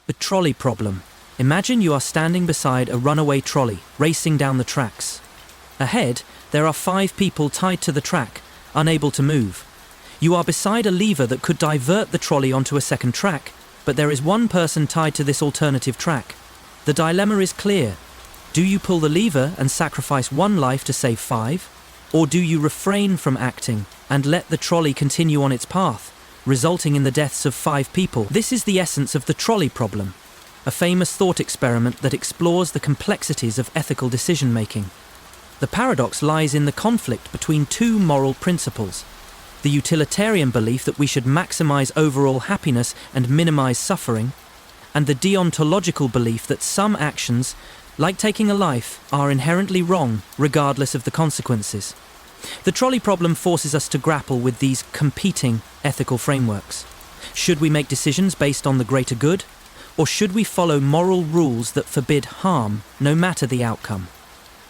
The trolley problem. Imagine you are standing beside a runaway trolley, racing down the tracks. Ahead, there are 5 people tied to the track, unable to move. You are beside a lever that could divert the trolley onto a second track, but there is one person tied to this alternative track. The dilemma is clear. Do you pull the lever and sacrifice 1 life to save 5? Or do you refrain from acting and let the trolley continue on its path, resulting in the deaths of 5 people? This is the essence of the trolley problem, a famous thought experiment that explores the complexities of ethical decision-making. The paradox lies in the conflict between 2 moral principles: the utilitarian belief that we should maximize overall happiness and minimize suffering, and the deontological belief that some actions, like taking a life, are inherently wrong, regardless of the consequences. The trolley problem forces us to grapple with these competing ethical frameworks. Should we make decisions based on the greater good, or should we follow moral rules that forbid harm, no matter the outcome?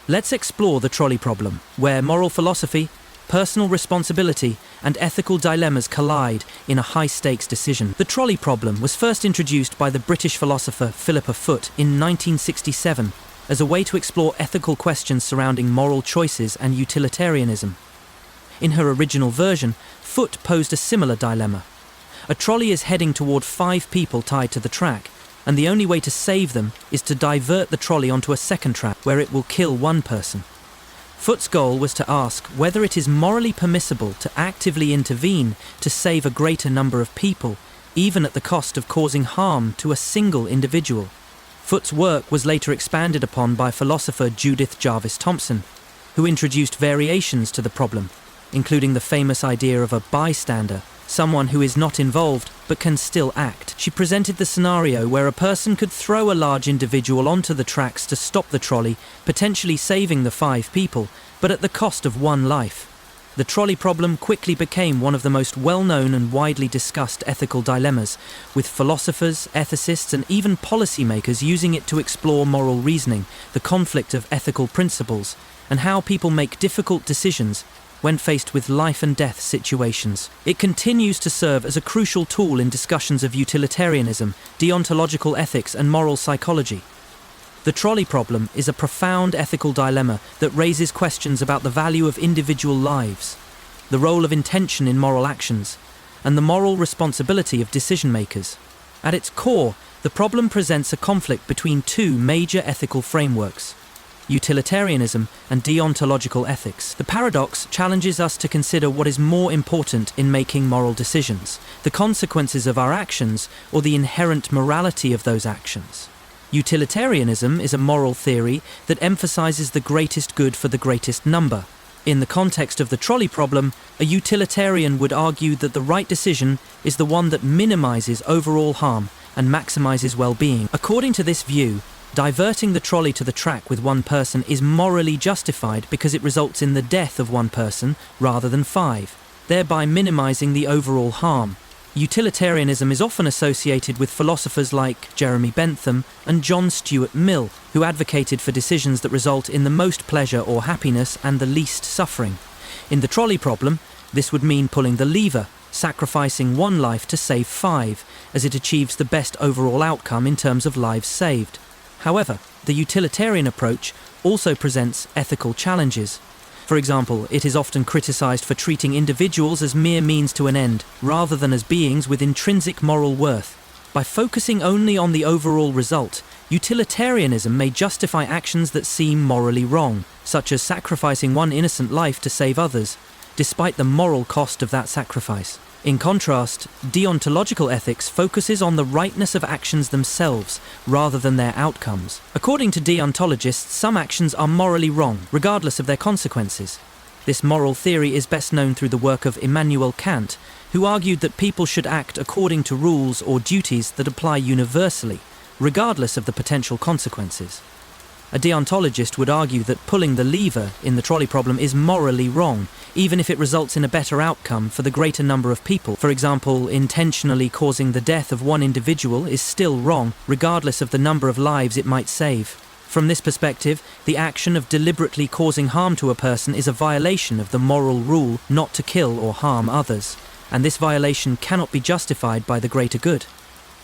Let's explore the trolley problem, where moral philosophy, personal responsibility, and ethical dilemmas collide in a high-stakes decision. The trolley problem was first introduced by the British philosopher Philippa Foot in 1967 as a way to explore ethical questions surrounding moral choices and utilitarianism. In her original version, Foot posed a similar dilemma. A trolley is heading toward 5 people tied to the track, and the only way to save them is to divert the trolley onto a second track where it will kill 1 person. Foot's goal was to ask whether it is morally permissible to actively intervene to save a greater number of people, even at the cost of causing harm to a single individual. Foot's work was later expanded upon by philosopher Judith Jarvis Thomson, who introduced variations to the problem, including the famous idea of a bystander, someone who is not involved but can still act. She presented the scenario where a person could throw a large individual onto the tracks to stop the trolley, potentially saving the 5 people, but at the cost of 1 life. The trolley problem quickly became one of the most well-known and widely discussed ethical dilemmas, with philosophers, ethicists, and even policymakers using it to explore moral reasoning, the conflict of ethical principles, and how people make difficult decisions when faced with life-and-death situations. It continues to serve as a crucial tool in discussions of utilitarianism, deontological ethics, and moral psychology. The trolley problem is a profound ethical dilemma that raises questions about the value of individual lives, the role of intention in moral actions, and the moral responsibility of decision-makers. At its core, the problem presents a conflict between 2 major ethical frameworks: utilitarianism and deontological ethics. The paradox challenges us to consider what is more important in making moral decisions: the consequences of our actions or the inherent morality of those actions. Utilitarianism is a moral theory that emphasizes the greatest good for the greatest number. In the context of the trolley problem, a utilitarian would argue that the right decision is the one that minimizes overall harm and maximizes well-being. According to this view, diverting the trolley to the track with 1 person is morally justified because it results in the death of 1 person rather than 5, thereby minimizing the overall harm. Utilitarianism is often associated with philosophers like Jeremy Bentham and John Stuart Mill, who advocated for decisions that result in the most pleasure or happiness and the least suffering. In the trolley problem, this would mean pulling the lever, sacrificing 1 life to save 5, as it achieves the best overall outcome in terms of lives saved. However, the utilitarian approach also presents ethical challenges. For example, it is often criticized for treating individuals as mere means to an end, rather than as beings with intrinsic moral worth. By focusing only on the overall result, utilitarianism may justify actions that seem morally wrong, such as sacrificing 1 innocent life to save others, despite the moral cost of that sacrifice. In contrast, deontological ethics focuses on the rightness of actions themselves, rather than their outcomes. According to deontologists, some actions are morally wrong, regardless of their consequences. This moral theory is best known through the work of Immanuel Kant, who argued that people should act according to rules or duties that apply universally, regardless of the potential consequences. A deontologist would argue that pulling the lever in the trolley problem is morally wrong, even if it results in a better outcome for the greater number of people. For example, intentionally causing the death of 1 individual is still wrong, regardless of the number of lives it might save. From this perspective, the action of deliberately causing harm to a person is a violation of the moral rule not to kill or harm others, and this violation cannot be justified by the greater good.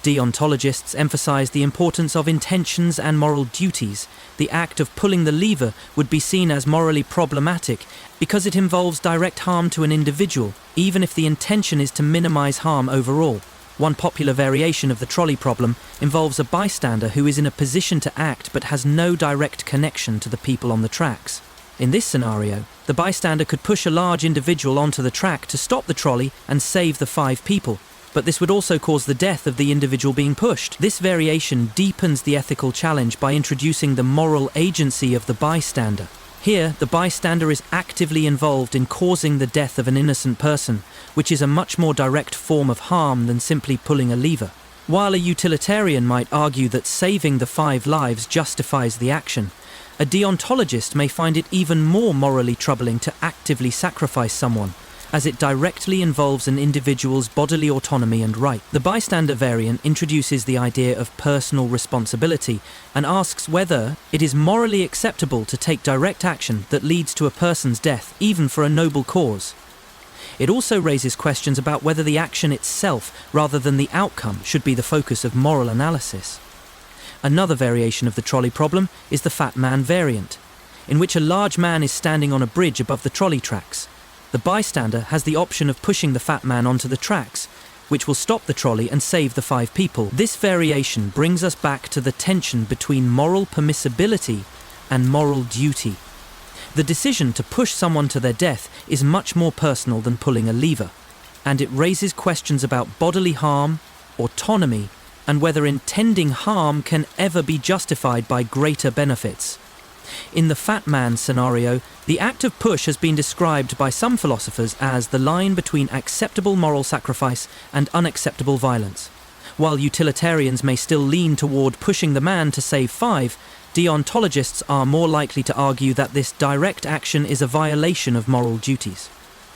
Deontologists emphasize the importance of intentions and moral duties. The act of pulling the lever would be seen as morally problematic because it involves direct harm to an individual, even if the intention is to minimize harm overall. One popular variation of the trolley problem involves a bystander who is in a position to act but has no direct connection to the people on the tracks. In this scenario, the bystander could push a large individual onto the track to stop the trolley and save the 5 people. But this would also cause the death of the individual being pushed. This variation deepens the ethical challenge by introducing the moral agency of the bystander. Here, the bystander is actively involved in causing the death of an innocent person, which is a much more direct form of harm than simply pulling a lever. While a utilitarian might argue that saving the 5 lives justifies the action, a deontologist may find it even more morally troubling to actively sacrifice someone, as it directly involves an individual's bodily autonomy and right. The bystander variant introduces the idea of personal responsibility and asks whether it is morally acceptable to take direct action that leads to a person's death, even for a noble cause. It also raises questions about whether the action itself, rather than the outcome, should be the focus of moral analysis. Another variation of the trolley problem is the fat man variant, in which a large man is standing on a bridge above the trolley tracks. The bystander has the option of pushing the fat man onto the tracks, which will stop the trolley and save the 5 people. This variation brings us back to the tension between moral permissibility and moral duty. The decision to push someone to their death is much more personal than pulling a lever, and it raises questions about bodily harm, autonomy, and whether intending harm can ever be justified by greater benefits. In the fat man scenario, the act of push has been described by some philosophers as the line between acceptable moral sacrifice and unacceptable violence. While utilitarians may still lean toward pushing the man to save 5, deontologists are more likely to argue that this direct action is a violation of moral duties.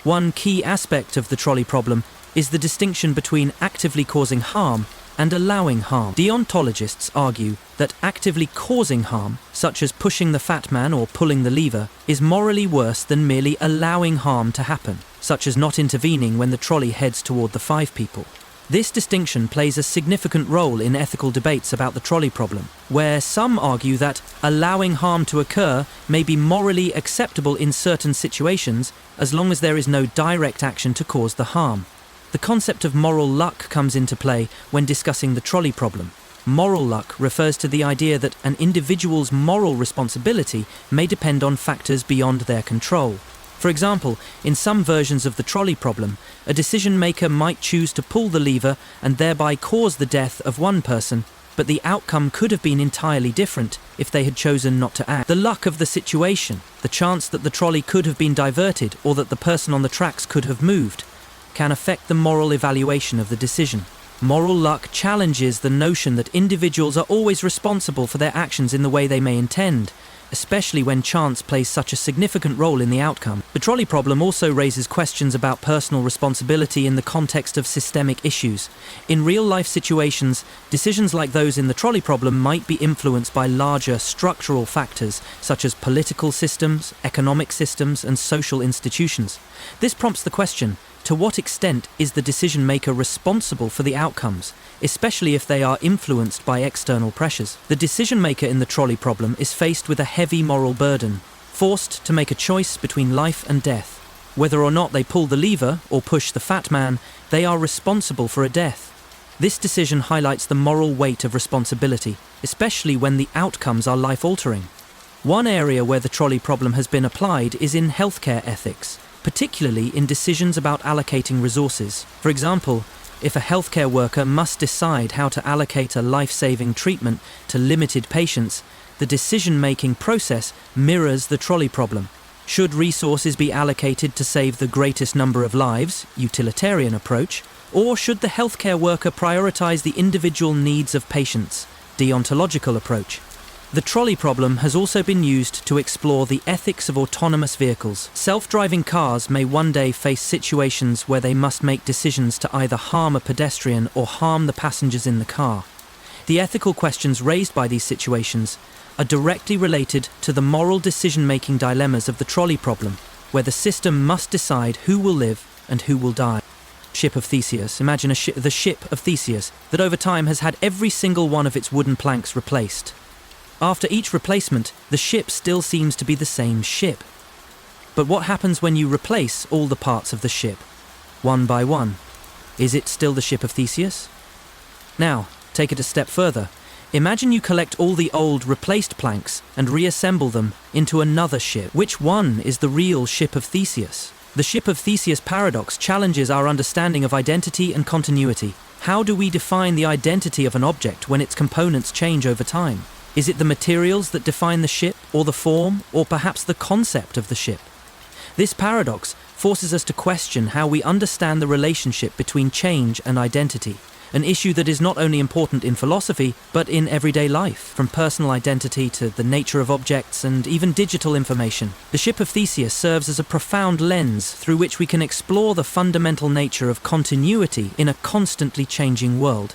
One key aspect of the trolley problem is the distinction between actively causing harm and allowing harm. Deontologists argue that actively causing harm, such as pushing the fat man or pulling the lever, is morally worse than merely allowing harm to happen, such as not intervening when the trolley heads toward the 5 people. This distinction plays a significant role in ethical debates about the trolley problem, where some argue that allowing harm to occur may be morally acceptable in certain situations as long as there is no direct action to cause the harm. The concept of moral luck comes into play when discussing the trolley problem. Moral luck refers to the idea that an individual's moral responsibility may depend on factors beyond their control. For example, in some versions of the trolley problem, a decision maker might choose to pull the lever and thereby cause the death of one person, but the outcome could have been entirely different if they had chosen not to act. The luck of the situation, the chance that the trolley could have been diverted or that the person on the tracks could have moved, can affect the moral evaluation of the decision. Moral luck challenges the notion that individuals are always responsible for their actions in the way they may intend, especially when chance plays such a significant role in the outcome. The trolley problem also raises questions about personal responsibility in the context of systemic issues. In real-life situations, decisions like those in the trolley problem might be influenced by larger structural factors such as political systems, economic systems, and social institutions. This prompts the question, to what extent is the decision maker responsible for the outcomes, especially if they are influenced by external pressures? The decision maker in the trolley problem is faced with a heavy moral burden, forced to make a choice between life and death. Whether or not they pull the lever or push the fat man, they are responsible for a death. This decision highlights the moral weight of responsibility, especially when the outcomes are life-altering. One area where the trolley problem has been applied is in healthcare ethics, particularly in decisions about allocating resources. For example, if a healthcare worker must decide how to allocate a life-saving treatment to limited patients, the decision-making process mirrors the trolley problem. Should resources be allocated to save the greatest number of lives, utilitarian approach, or should the healthcare worker prioritize the individual needs of patients, deontological approach? The trolley problem has also been used to explore the ethics of autonomous vehicles. Self-driving cars may one day face situations where they must make decisions to either harm a pedestrian or harm the passengers in the car. The ethical questions raised by these situations are directly related to the moral decision-making dilemmas of the trolley problem, where the system must decide who will live and who will die. Ship of Theseus. Imagine the Ship of Theseus that over time has had every single one of its wooden planks replaced. After each replacement, the ship still seems to be the same ship. But what happens when you replace all the parts of the ship, one by one? Is it still the Ship of Theseus? Now, take it a step further. Imagine you collect all the old replaced planks and reassemble them into another ship. Which one is the real Ship of Theseus? The Ship of Theseus paradox challenges our understanding of identity and continuity. How do we define the identity of an object when its components change over time? Is it the materials that define the ship, or the form, or perhaps the concept of the ship? This paradox forces us to question how we understand the relationship between change and identity, an issue that is not only important in philosophy, but in everyday life, from personal identity to the nature of objects and even digital information. The Ship of Theseus serves as a profound lens through which we can explore the fundamental nature of continuity in a constantly changing world.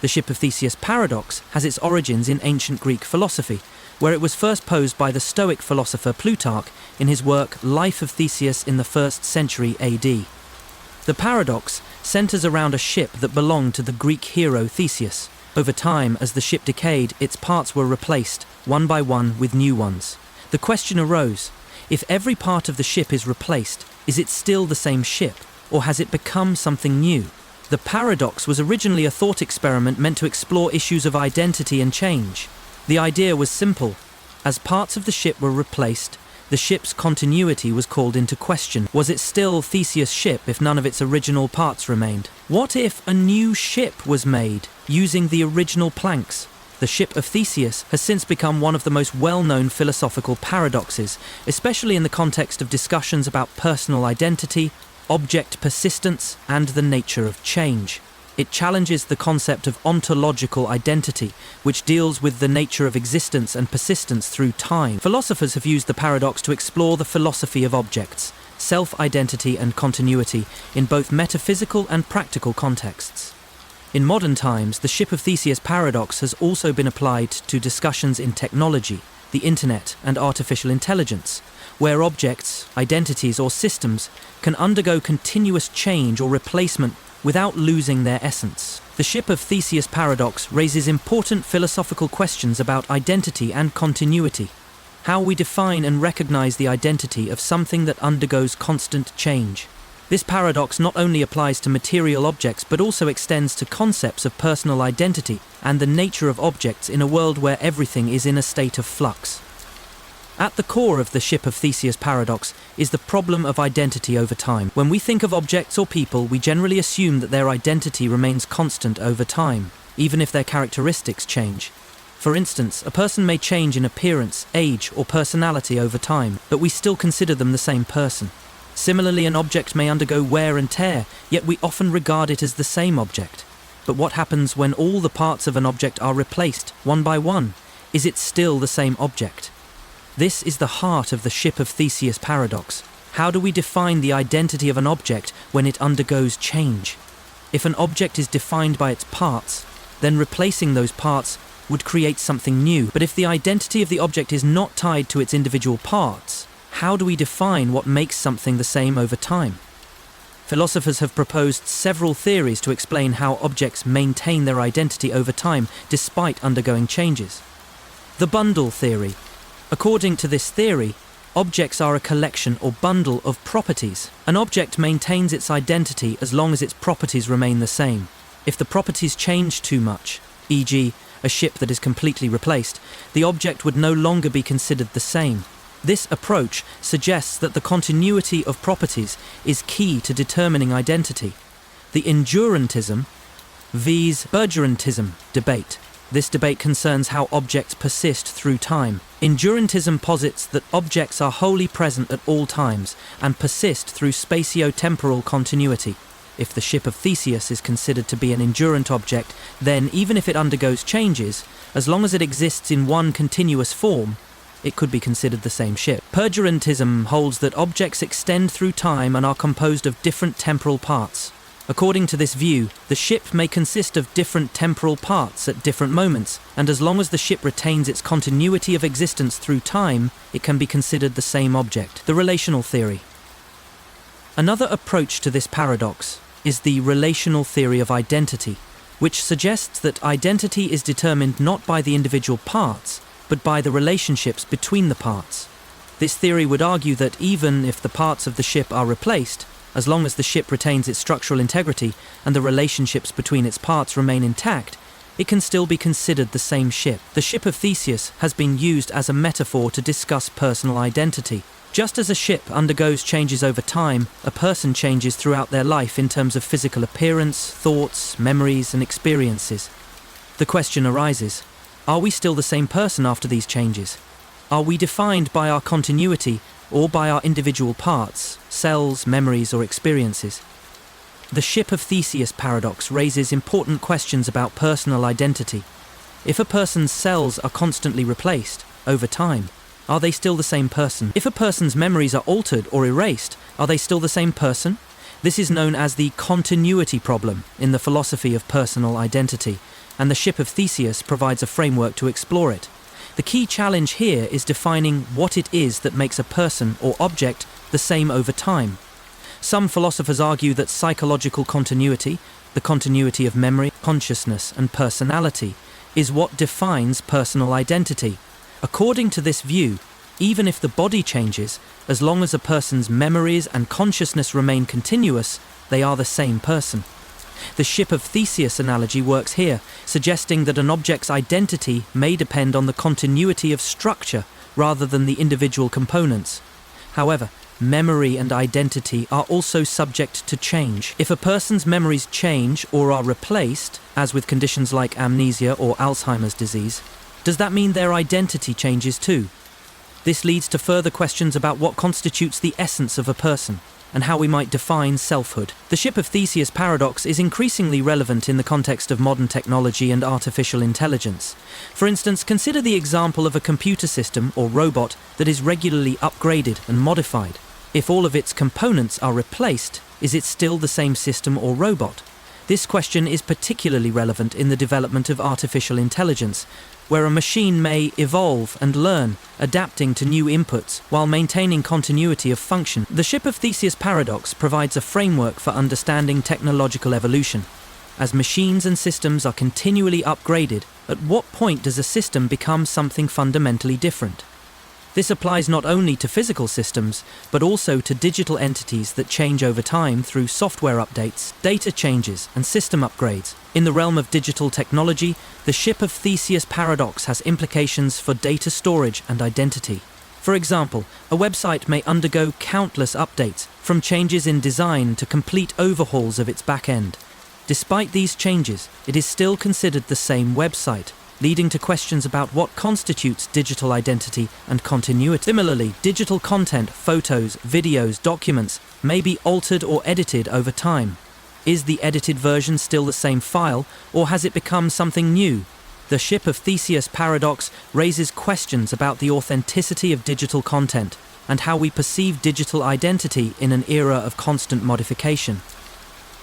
The Ship of Theseus paradox has its origins in ancient Greek philosophy, where it was first posed by the Stoic philosopher Plutarch in his work Life of Theseus in the 1st century AD. The paradox centers around a ship that belonged to the Greek hero Theseus. Over time, as the ship decayed, its parts were replaced, one by one, with new ones. The question arose, if every part of the ship is replaced, is it still the same ship, or has it become something new? The paradox was originally a thought experiment meant to explore issues of identity and change. The idea was simple. As parts of the ship were replaced, the ship's continuity was called into question. Was it still Theseus' ship if none of its original parts remained? What if a new ship was made using the original planks? The Ship of Theseus has since become one of the most well-known philosophical paradoxes, especially in the context of discussions about personal identity, object persistence, and the nature of change. It challenges the concept of ontological identity, which deals with the nature of existence and persistence through time. Philosophers have used the paradox to explore the philosophy of objects, self-identity and continuity in both metaphysical and practical contexts. In modern times, the Ship of Theseus paradox has also been applied to discussions in technology, the internet, and artificial intelligence, where objects, identities, or systems can undergo continuous change or replacement without losing their essence. The Ship of Theseus paradox raises important philosophical questions about identity and continuity, how we define and recognize the identity of something that undergoes constant change. This paradox not only applies to material objects but also extends to concepts of personal identity and the nature of objects in a world where everything is in a state of flux. At the core of the Ship of Theseus paradox is the problem of identity over time. When we think of objects or people, we generally assume that their identity remains constant over time, even if their characteristics change. For instance, a person may change in appearance, age, or personality over time, but we still consider them the same person. Similarly, an object may undergo wear and tear, yet we often regard it as the same object. But what happens when all the parts of an object are replaced, one by one? Is it still the same object? This is the heart of the Ship of Theseus paradox. How do we define the identity of an object when it undergoes change? If an object is defined by its parts, then replacing those parts would create something new. But if the identity of the object is not tied to its individual parts, how do we define what makes something the same over time? Philosophers have proposed several theories to explain how objects maintain their identity over time despite undergoing changes. The bundle theory. According to this theory, objects are a collection or bundle of properties. An object maintains its identity as long as its properties remain the same. If the properties change too much, e.g., a ship that is completely replaced, the object would no longer be considered the same. This approach suggests that the continuity of properties is key to determining identity. The endurantism vs. burgerantism debate. This debate concerns how objects persist through time. Endurantism posits that objects are wholly present at all times and persist through spatio-temporal continuity. If the Ship of Theseus is considered to be an endurant object, then even if it undergoes changes, as long as it exists in one continuous form, it could be considered the same ship. Burgerantism holds that objects extend through time and are composed of different temporal parts. According to this view, the ship may consist of different temporal parts at different moments, and as long as the ship retains its continuity of existence through time, it can be considered the same object. The relational theory. Another approach to this paradox is the relational theory of identity, which suggests that identity is determined not by the individual parts, but by the relationships between the parts. This theory would argue that even if the parts of the ship are replaced, as long as the ship retains its structural integrity and the relationships between its parts remain intact, it can still be considered the same ship. The Ship of Theseus has been used as a metaphor to discuss personal identity. Just as a ship undergoes changes over time, a person changes throughout their life in terms of physical appearance, thoughts, memories, and experiences. The question arises, are we still the same person after these changes? Are we defined by our continuity or by our individual parts, cells, memories, or experiences? The Ship of Theseus paradox raises important questions about personal identity. If a person's cells are constantly replaced, over time, are they still the same person? If a person's memories are altered or erased, are they still the same person? This is known as the continuity problem in the philosophy of personal identity, and the Ship of Theseus provides a framework to explore it. The key challenge here is defining what it is that makes a person or object the same over time. Some philosophers argue that psychological continuity, the continuity of memory, consciousness, and personality, is what defines personal identity. According to this view, even if the body changes, as long as a person's memories and consciousness remain continuous, they are the same person. The Ship of Theseus analogy works here, suggesting that an object's identity may depend on the continuity of structure rather than the individual components. However, memory and identity are also subject to change. If a person's memories change or are replaced, as with conditions like amnesia or Alzheimer's disease, does that mean their identity changes too? This leads to further questions about what constitutes the essence of a person and how we might define selfhood. The Ship of Theseus paradox is increasingly relevant in the context of modern technology and artificial intelligence. For instance, consider the example of a computer system or robot that is regularly upgraded and modified. If all of its components are replaced, is it still the same system or robot? This question is particularly relevant in the development of artificial intelligence, where a machine may evolve and learn, adapting to new inputs while maintaining continuity of function. The Ship of Theseus paradox provides a framework for understanding technological evolution. As machines and systems are continually upgraded, at what point does a system become something fundamentally different? This applies not only to physical systems, but also to digital entities that change over time through software updates, data changes, and system upgrades. In the realm of digital technology, the Ship of Theseus paradox has implications for data storage and identity. For example, a website may undergo countless updates, from changes in design to complete overhauls of its back-end. Despite these changes, it is still considered the same website, leading to questions about what constitutes digital identity and continuity. Similarly, digital content, photos, videos, documents may be altered or edited over time. Is the edited version still the same file, or has it become something new? The Ship of Theseus paradox raises questions about the authenticity of digital content and how we perceive digital identity in an era of constant modification.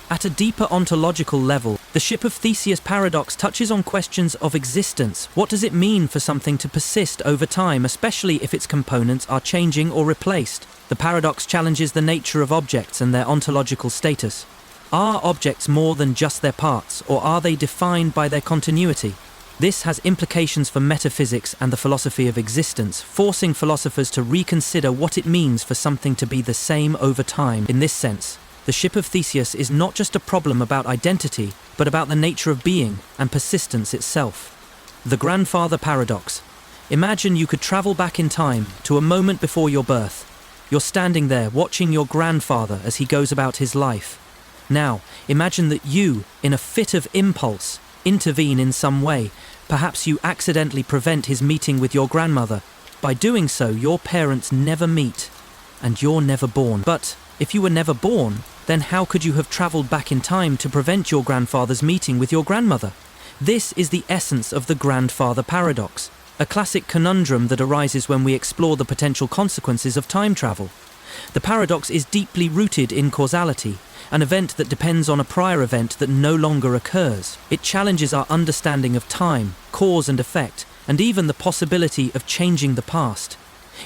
At a deeper ontological level, the Ship of Theseus paradox touches on questions of existence. What does it mean for something to persist over time, especially if its components are changing or replaced? The paradox challenges the nature of objects and their ontological status. Are objects more than just their parts, or are they defined by their continuity? This has implications for metaphysics and the philosophy of existence, forcing philosophers to reconsider what it means for something to be the same over time. In this sense, the Ship of Theseus is not just a problem about identity, but about the nature of being and persistence itself. The grandfather paradox. Imagine you could travel back in time to a moment before your birth. You're standing there watching your grandfather as he goes about his life. Now, imagine that you, in a fit of impulse, intervene in some way. Perhaps you accidentally prevent his meeting with your grandmother. By doing so, your parents never meet, and you're never born. But if you were never born, then how could you have travelled back in time to prevent your grandfather's meeting with your grandmother? This is the essence of the grandfather paradox, a classic conundrum that arises when we explore the potential consequences of time travel. The paradox is deeply rooted in causality, an event that depends on a prior event that no longer occurs. It challenges our understanding of time, cause and effect, and even the possibility of changing the past.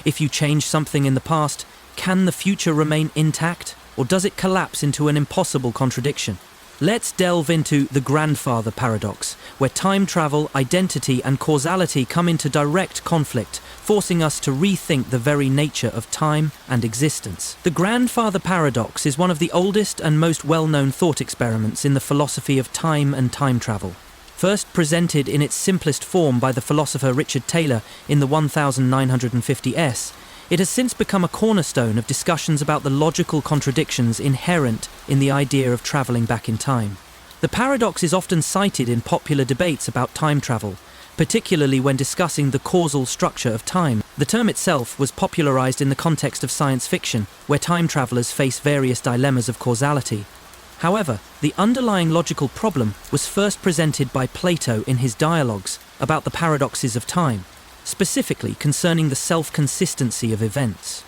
If you change something in the past, can the future remain intact? or does it collapse into an impossible contradiction? Let's delve into the grandfather paradox, where time travel, identity, and causality come into direct conflict, forcing us to rethink the very nature of time and existence. The grandfather paradox is one of the oldest and most well-known thought experiments in the philosophy of time and time travel. First presented in its simplest form by the philosopher Richard Taylor in the 1950s, it has since become a cornerstone of discussions about the logical contradictions inherent in the idea of travelling back in time. The paradox is often cited in popular debates about time travel, particularly when discussing the causal structure of time. The term itself was popularized in the context of science fiction, where time travelers face various dilemmas of causality. However, the underlying logical problem was first presented by Plato in his dialogues about the paradoxes of time, specifically concerning the self-consistency of events.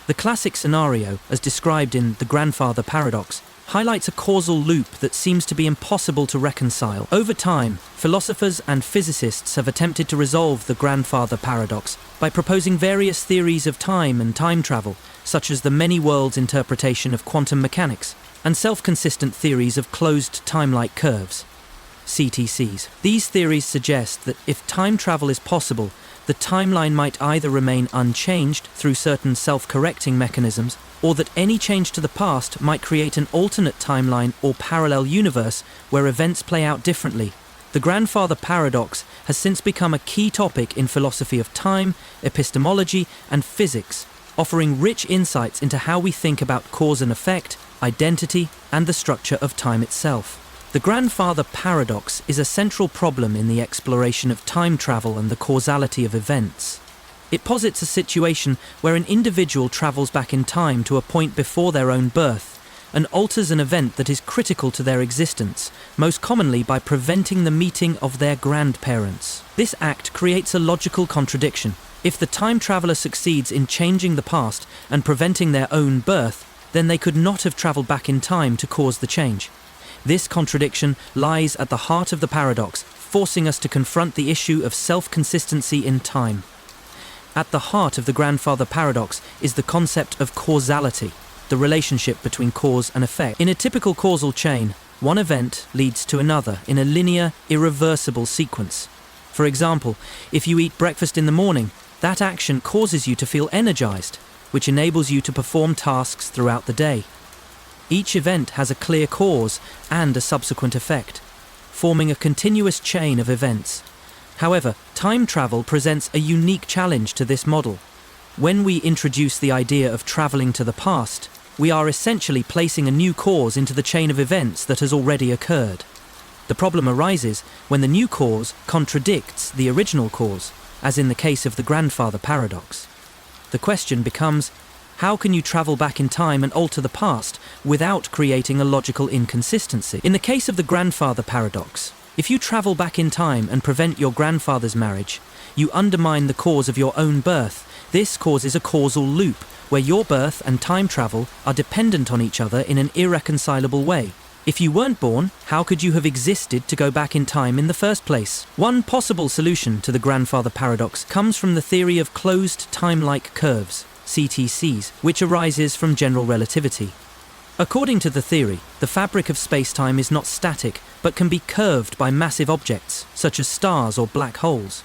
The classic scenario, as described in the grandfather paradox, highlights a causal loop that seems to be impossible to reconcile. Over time, philosophers and physicists have attempted to resolve the grandfather paradox by proposing various theories of time and time travel, such as the many worlds interpretation of quantum mechanics and self-consistent theories of closed time-like curves, CTCs. These theories suggest that if time travel is possible, the timeline might either remain unchanged through certain self-correcting mechanisms, or that any change to the past might create an alternate timeline or parallel universe where events play out differently. The grandfather paradox has since become a key topic in philosophy of time, epistemology, and physics, offering rich insights into how we think about cause and effect, identity, and the structure of time itself. The grandfather paradox is a central problem in the exploration of time travel and the causality of events. It posits a situation where an individual travels back in time to a point before their own birth and alters an event that is critical to their existence, most commonly by preventing the meeting of their grandparents. This act creates a logical contradiction. If the time traveler succeeds in changing the past and preventing their own birth, then they could not have traveled back in time to cause the change. This contradiction lies at the heart of the paradox, forcing us to confront the issue of self-consistency in time. At the heart of the grandfather paradox is the concept of causality, the relationship between cause and effect. In a typical causal chain, one event leads to another in a linear, irreversible sequence. For example, if you eat breakfast in the morning, that action causes you to feel energized, which enables you to perform tasks throughout the day. Each event has a clear cause and a subsequent effect, forming a continuous chain of events. However, time travel presents a unique challenge to this model. When we introduce the idea of traveling to the past, we are essentially placing a new cause into the chain of events that has already occurred. The problem arises when the new cause contradicts the original cause, as in the case of the grandfather paradox. The question becomes, how can you travel back in time and alter the past without creating a logical inconsistency? In the case of the grandfather paradox, if you travel back in time and prevent your grandfather's marriage, you undermine the cause of your own birth. This causes a causal loop, where your birth and time travel are dependent on each other in an irreconcilable way. If you weren't born, how could you have existed to go back in time in the first place? One possible solution to the grandfather paradox comes from the theory of closed time-like curves, CTCs, which arises from general relativity. According to the theory, the fabric of space-time is not static, but can be curved by massive objects, such as stars or black holes.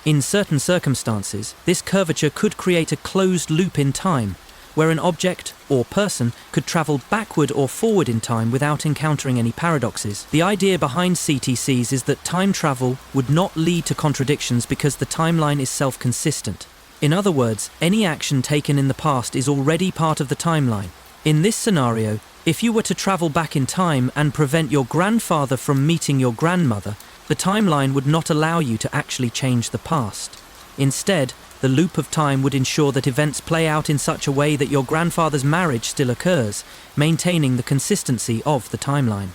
In certain circumstances, this curvature could create a closed loop in time, where an object or person could travel backward or forward in time without encountering any paradoxes. The idea behind CTCs is that time travel would not lead to contradictions because the timeline is self-consistent. In other words, any action taken in the past is already part of the timeline. In this scenario, if you were to travel back in time and prevent your grandfather from meeting your grandmother, the timeline would not allow you to actually change the past. Instead, the loop of time would ensure that events play out in such a way that your grandfather's marriage still occurs, maintaining the consistency of the timeline.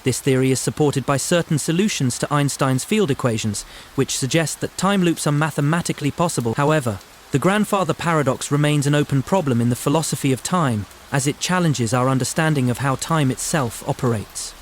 This theory is supported by certain solutions to Einstein's field equations, which suggest that time loops are mathematically possible. However, the grandfather paradox remains an open problem in the philosophy of time, as it challenges our understanding of how time itself operates.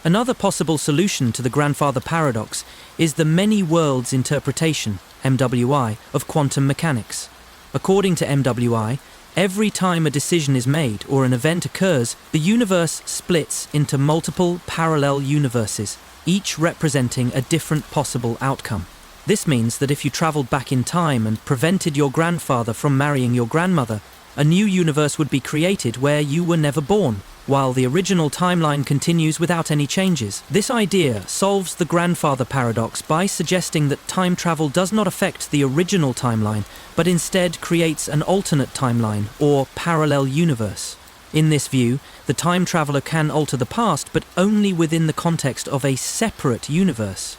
Another possible solution to the grandfather paradox is the many worlds interpretation, MWI, of quantum mechanics. According to MWI, Every time a decision is made or an event occurs, the universe splits into multiple parallel universes, each representing a different possible outcome. This means that if you traveled back in time and prevented your grandfather from marrying your grandmother, a new universe would be created where you were never born, while the original timeline continues without any changes. This idea solves the grandfather paradox by suggesting that time travel does not affect the original timeline, but instead creates an alternate timeline, or parallel universe. In this view, the time traveler can alter the past, but only within the context of a separate universe.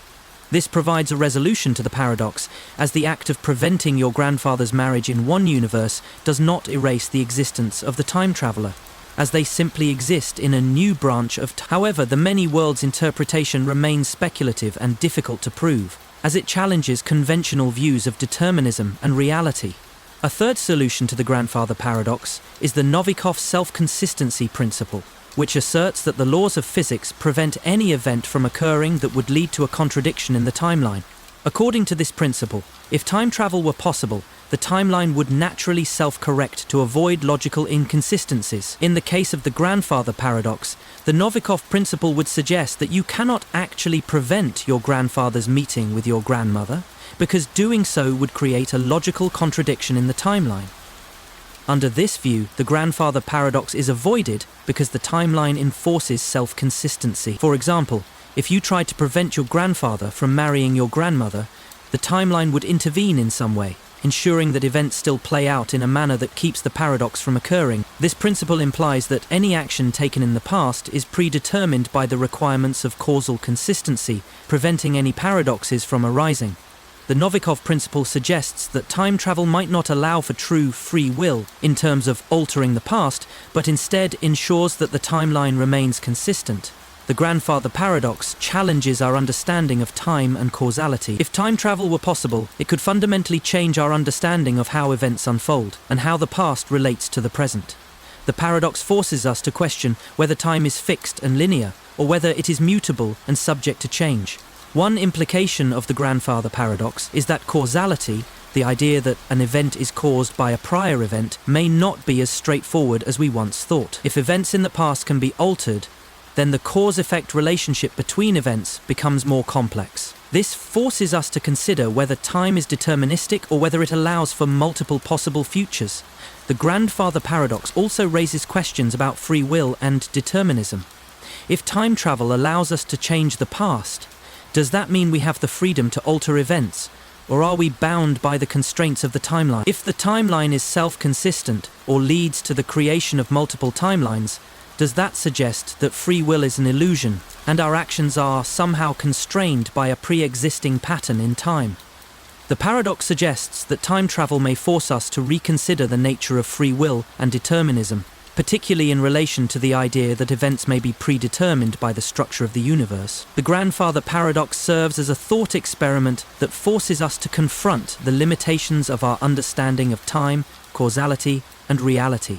This provides a resolution to the paradox, as the act of preventing your grandfather's marriage in one universe does not erase the existence of the time traveler, as they simply exist in a new branch of time. However, the many worlds interpretation remains speculative and difficult to prove, as it challenges conventional views of determinism and reality. A third solution to the grandfather paradox is the Novikov self-consistency principle, which asserts that the laws of physics prevent any event from occurring that would lead to a contradiction in the timeline. According to this principle, if time travel were possible, the timeline would naturally self-correct to avoid logical inconsistencies. In the case of the grandfather paradox, the Novikov principle would suggest that you cannot actually prevent your grandfather's meeting with your grandmother, because doing so would create a logical contradiction in the timeline. Under this view, the grandfather paradox is avoided because the timeline enforces self-consistency. For example, if you tried to prevent your grandfather from marrying your grandmother, the timeline would intervene in some way, ensuring that events still play out in a manner that keeps the paradox from occurring. This principle implies that any action taken in the past is predetermined by the requirements of causal consistency, preventing any paradoxes from arising. The Novikov principle suggests that time travel might not allow for true free will in terms of altering the past, but instead ensures that the timeline remains consistent. The grandfather paradox challenges our understanding of time and causality. If time travel were possible, it could fundamentally change our understanding of how events unfold and how the past relates to the present. The paradox forces us to question whether time is fixed and linear, or whether it is mutable and subject to change. One implication of the grandfather paradox is that causality, the idea that an event is caused by a prior event, may not be as straightforward as we once thought. If events in the past can be altered, then the cause-effect relationship between events becomes more complex. This forces us to consider whether time is deterministic or whether it allows for multiple possible futures. The grandfather paradox also raises questions about free will and determinism. If time travel allows us to change the past, does that mean we have the freedom to alter events, or are we bound by the constraints of the timeline? If the timeline is self-consistent or leads to the creation of multiple timelines, does that suggest that free will is an illusion and our actions are somehow constrained by a pre-existing pattern in time? The paradox suggests that time travel may force us to reconsider the nature of free will and determinism, particularly in relation to the idea that events may be predetermined by the structure of the universe. The grandfather paradox serves as a thought experiment that forces us to confront the limitations of our understanding of time, causality, and reality.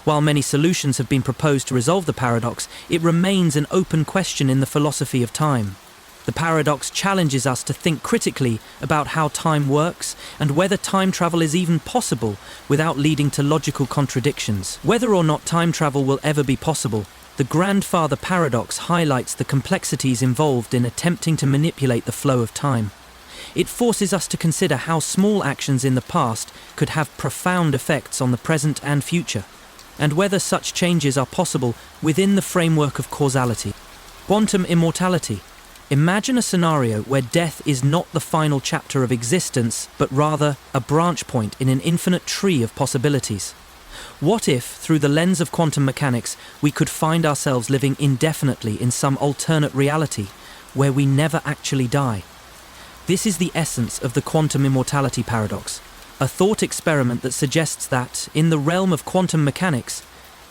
While many solutions have been proposed to resolve the paradox, it remains an open question in the philosophy of time. The paradox challenges us to think critically about how time works and whether time travel is even possible without leading to logical contradictions. Whether or not time travel will ever be possible, the grandfather paradox highlights the complexities involved in attempting to manipulate the flow of time. It forces us to consider how small actions in the past could have profound effects on the present and future, and whether such changes are possible within the framework of causality. Quantum immortality. Imagine a scenario where death is not the final chapter of existence, but rather a branch point in an infinite tree of possibilities. What if, through the lens of quantum mechanics, we could find ourselves living indefinitely in some alternate reality, where we never actually die? This is the essence of the quantum immortality paradox, a thought experiment that suggests that, in the realm of quantum mechanics,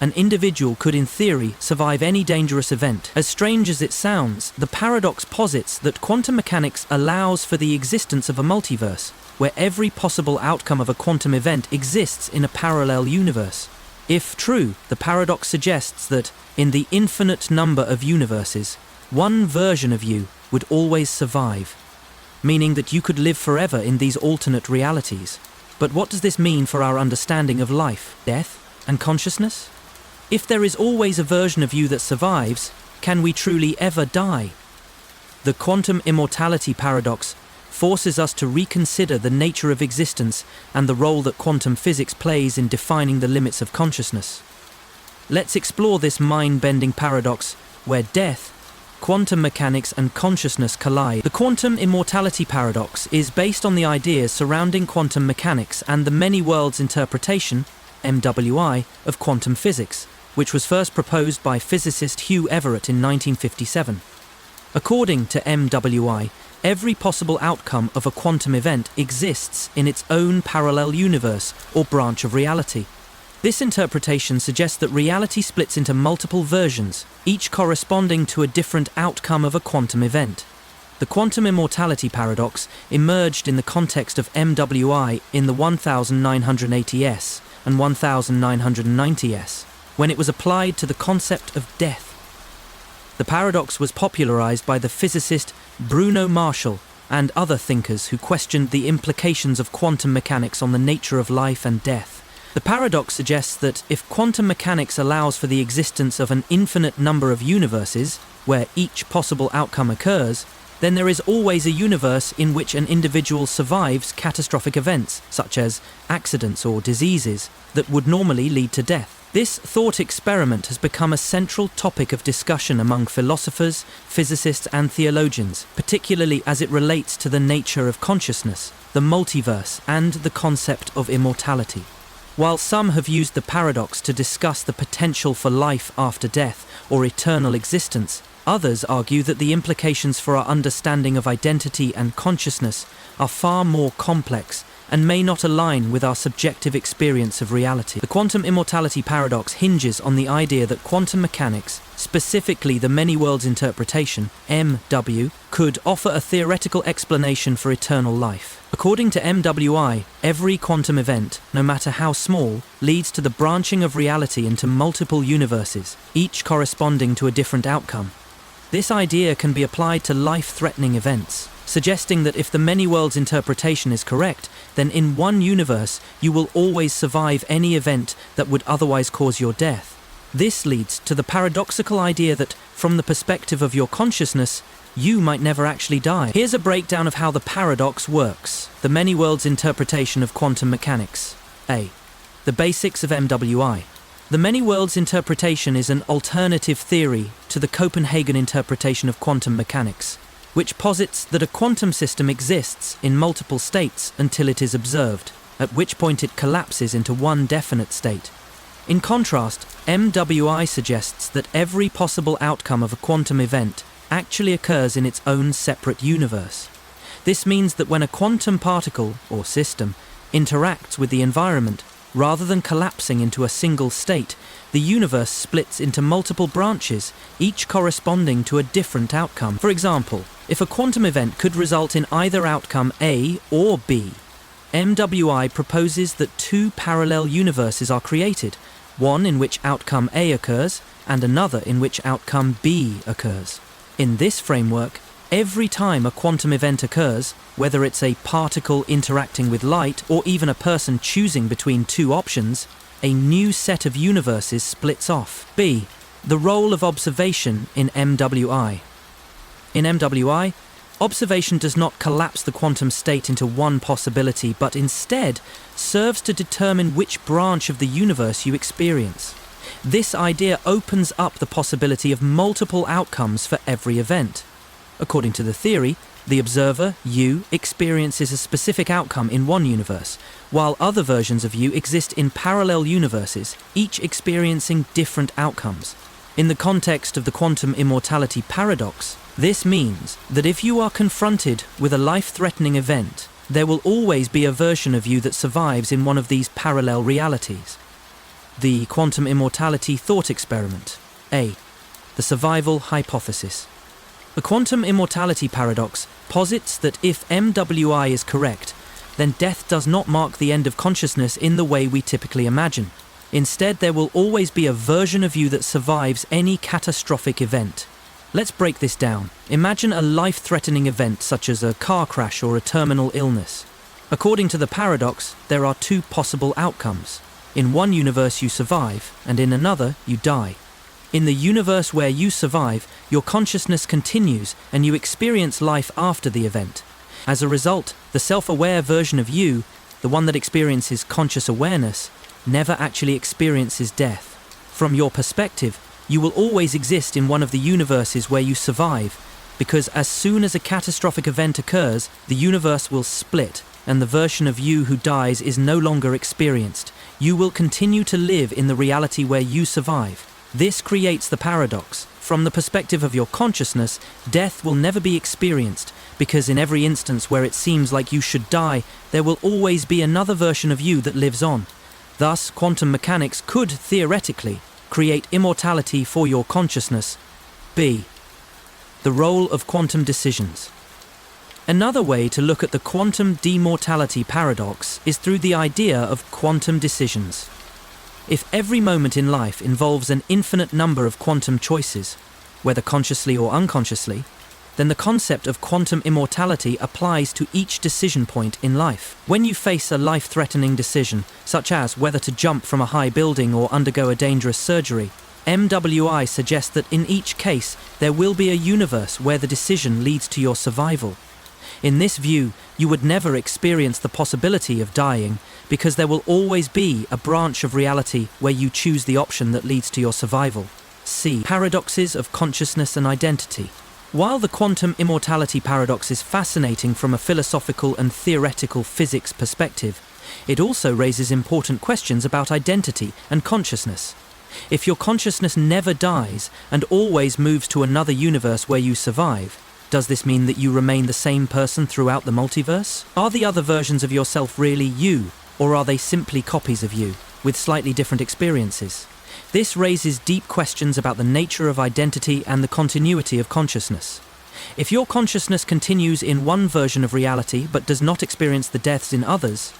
an individual could in theory survive any dangerous event. As strange as it sounds, the paradox posits that quantum mechanics allows for the existence of a multiverse, where every possible outcome of a quantum event exists in a parallel universe. If true, the paradox suggests that, in the infinite number of universes, one version of you would always survive, meaning that you could live forever in these alternate realities. But what does this mean for our understanding of life, death, and consciousness? If there is always a version of you that survives, can we truly ever die? The quantum immortality paradox forces us to reconsider the nature of existence and the role that quantum physics plays in defining the limits of consciousness. Let's explore this mind-bending paradox where death, quantum mechanics and consciousness collide. The quantum immortality paradox is based on the ideas surrounding quantum mechanics and the many worlds interpretation, MWI, of quantum physics, which was first proposed by physicist Hugh Everett in 1957. According to MWI, every possible outcome of a quantum event exists in its own parallel universe or branch of reality. This interpretation suggests that reality splits into multiple versions, each corresponding to a different outcome of a quantum event. The quantum immortality paradox emerged in the context of MWI in the 1980s and 1990s, when it was applied to the concept of death. The paradox was popularized by the physicist Bruno Marshall and other thinkers who questioned the implications of quantum mechanics on the nature of life and death. The paradox suggests that if quantum mechanics allows for the existence of an infinite number of universes, where each possible outcome occurs, then there is always a universe in which an individual survives catastrophic events, such as accidents or diseases, that would normally lead to death. This thought experiment has become a central topic of discussion among philosophers, physicists and theologians, particularly as it relates to the nature of consciousness, the multiverse and the concept of immortality. While some have used the paradox to discuss the potential for life after death or eternal existence, others argue that the implications for our understanding of identity and consciousness are far more complex and may not align with our subjective experience of reality. The quantum immortality paradox hinges on the idea that quantum mechanics, specifically the many worlds interpretation, MW, could offer a theoretical explanation for eternal life. According to MWI, every quantum event, no matter how small, leads to the branching of reality into multiple universes, each corresponding to a different outcome. This idea can be applied to life-threatening events, suggesting that if the many worlds interpretation is correct, then in one universe you will always survive any event that would otherwise cause your death. This leads to the paradoxical idea that, from the perspective of your consciousness, you might never actually die. Here's a breakdown of how the paradox works. The many worlds interpretation of quantum mechanics. A. The basics of MWI. The many worlds interpretation is an alternative theory to the Copenhagen interpretation of quantum mechanics, which posits that a quantum system exists in multiple states until it is observed, at which point it collapses into one definite state. In contrast, MWI suggests that every possible outcome of a quantum event actually occurs in its own separate universe. This means that when a quantum particle, or system, interacts with the environment, rather than collapsing into a single state, the universe splits into multiple branches, each corresponding to a different outcome. For example, if a quantum event could result in either outcome A or B, MWI proposes that two parallel universes are created, one in which outcome A occurs and another in which outcome B occurs. In this framework, every time a quantum event occurs, whether it's a particle interacting with light or even a person choosing between two options, a new set of universes splits off. B. The role of observation in MWI. In MWI, observation does not collapse the quantum state into one possibility, but instead serves to determine which branch of the universe you experience. This idea opens up the possibility of multiple outcomes for every event. According to the theory, the observer, you, experiences a specific outcome in one universe, while other versions of you exist in parallel universes, each experiencing different outcomes. In the context of the quantum immortality paradox, this means that if you are confronted with a life-threatening event, there will always be a version of you that survives in one of these parallel realities. The quantum immortality thought experiment. A. The survival hypothesis. The quantum immortality paradox posits that if MWI is correct, then death does not mark the end of consciousness in the way we typically imagine. Instead, there will always be a version of you that survives any catastrophic event. Let's break this down. Imagine a life-threatening event such as a car crash or a terminal illness. According to the paradox, there are two possible outcomes. In one universe you survive, and in another you die. In the universe where you survive, your consciousness continues and you experience life after the event. As a result, the self-aware version of you, the one that experiences conscious awareness, never actually experiences death. From your perspective, you will always exist in one of the universes where you survive, because as soon as a catastrophic event occurs, the universe will split, and the version of you who dies is no longer experienced. You will continue to live in the reality where you survive. This creates the paradox. From the perspective of your consciousness, death will never be experienced, because in every instance where it seems like you should die, there will always be another version of you that lives on. Thus, quantum mechanics could, theoretically, create immortality for your consciousness. B. The role of quantum decisions. Another way to look at the quantum demortality paradox is through the idea of quantum decisions. If every moment in life involves an infinite number of quantum choices, whether consciously or unconsciously, then the concept of quantum immortality applies to each decision point in life. When you face a life-threatening decision, such as whether to jump from a high building or undergo a dangerous surgery, MWI suggests that in each case there will be a universe where the decision leads to your survival. In this view, you would never experience the possibility of dying because there will always be a branch of reality where you choose the option that leads to your survival. C. Paradoxes of consciousness and identity. While the quantum immortality paradox is fascinating from a philosophical and theoretical physics perspective, it also raises important questions about identity and consciousness. If your consciousness never dies and always moves to another universe where you survive, does this mean that you remain the same person throughout the multiverse? Are the other versions of yourself really you, or are they simply copies of you, with slightly different experiences? This raises deep questions about the nature of identity and the continuity of consciousness. If your consciousness continues in one version of reality but does not experience the deaths in others,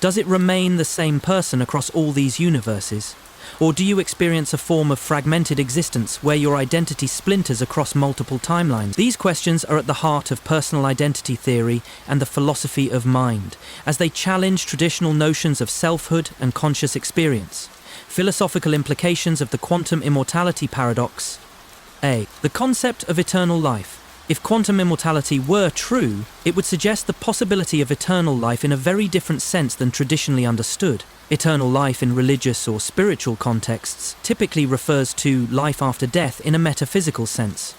does it remain the same person across all these universes? Or do you experience a form of fragmented existence where your identity splinters across multiple timelines? These questions are at the heart of personal identity theory and the philosophy of mind, as they challenge traditional notions of selfhood and conscious experience. Philosophical implications of the quantum immortality paradox. A. The concept of eternal life. If quantum immortality were true, it would suggest the possibility of eternal life in a very different sense than traditionally understood. Eternal life in religious or spiritual contexts typically refers to life after death in a metaphysical sense.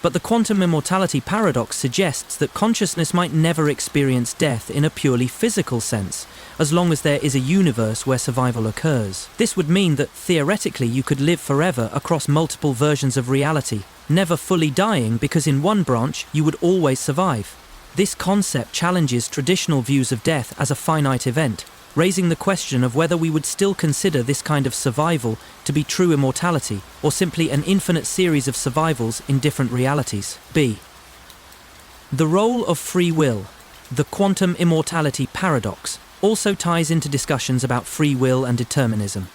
But the quantum immortality paradox suggests that consciousness might never experience death in a purely physical sense, as long as there is a universe where survival occurs. This would mean that theoretically you could live forever across multiple versions of reality, never fully dying because in one branch you would always survive. This concept challenges traditional views of death as a finite event, raising the question of whether we would still consider this kind of survival to be true immortality, or simply an infinite series of survivals in different realities. B. The role of free will. The quantum immortality paradox also ties into discussions about free will and determinism.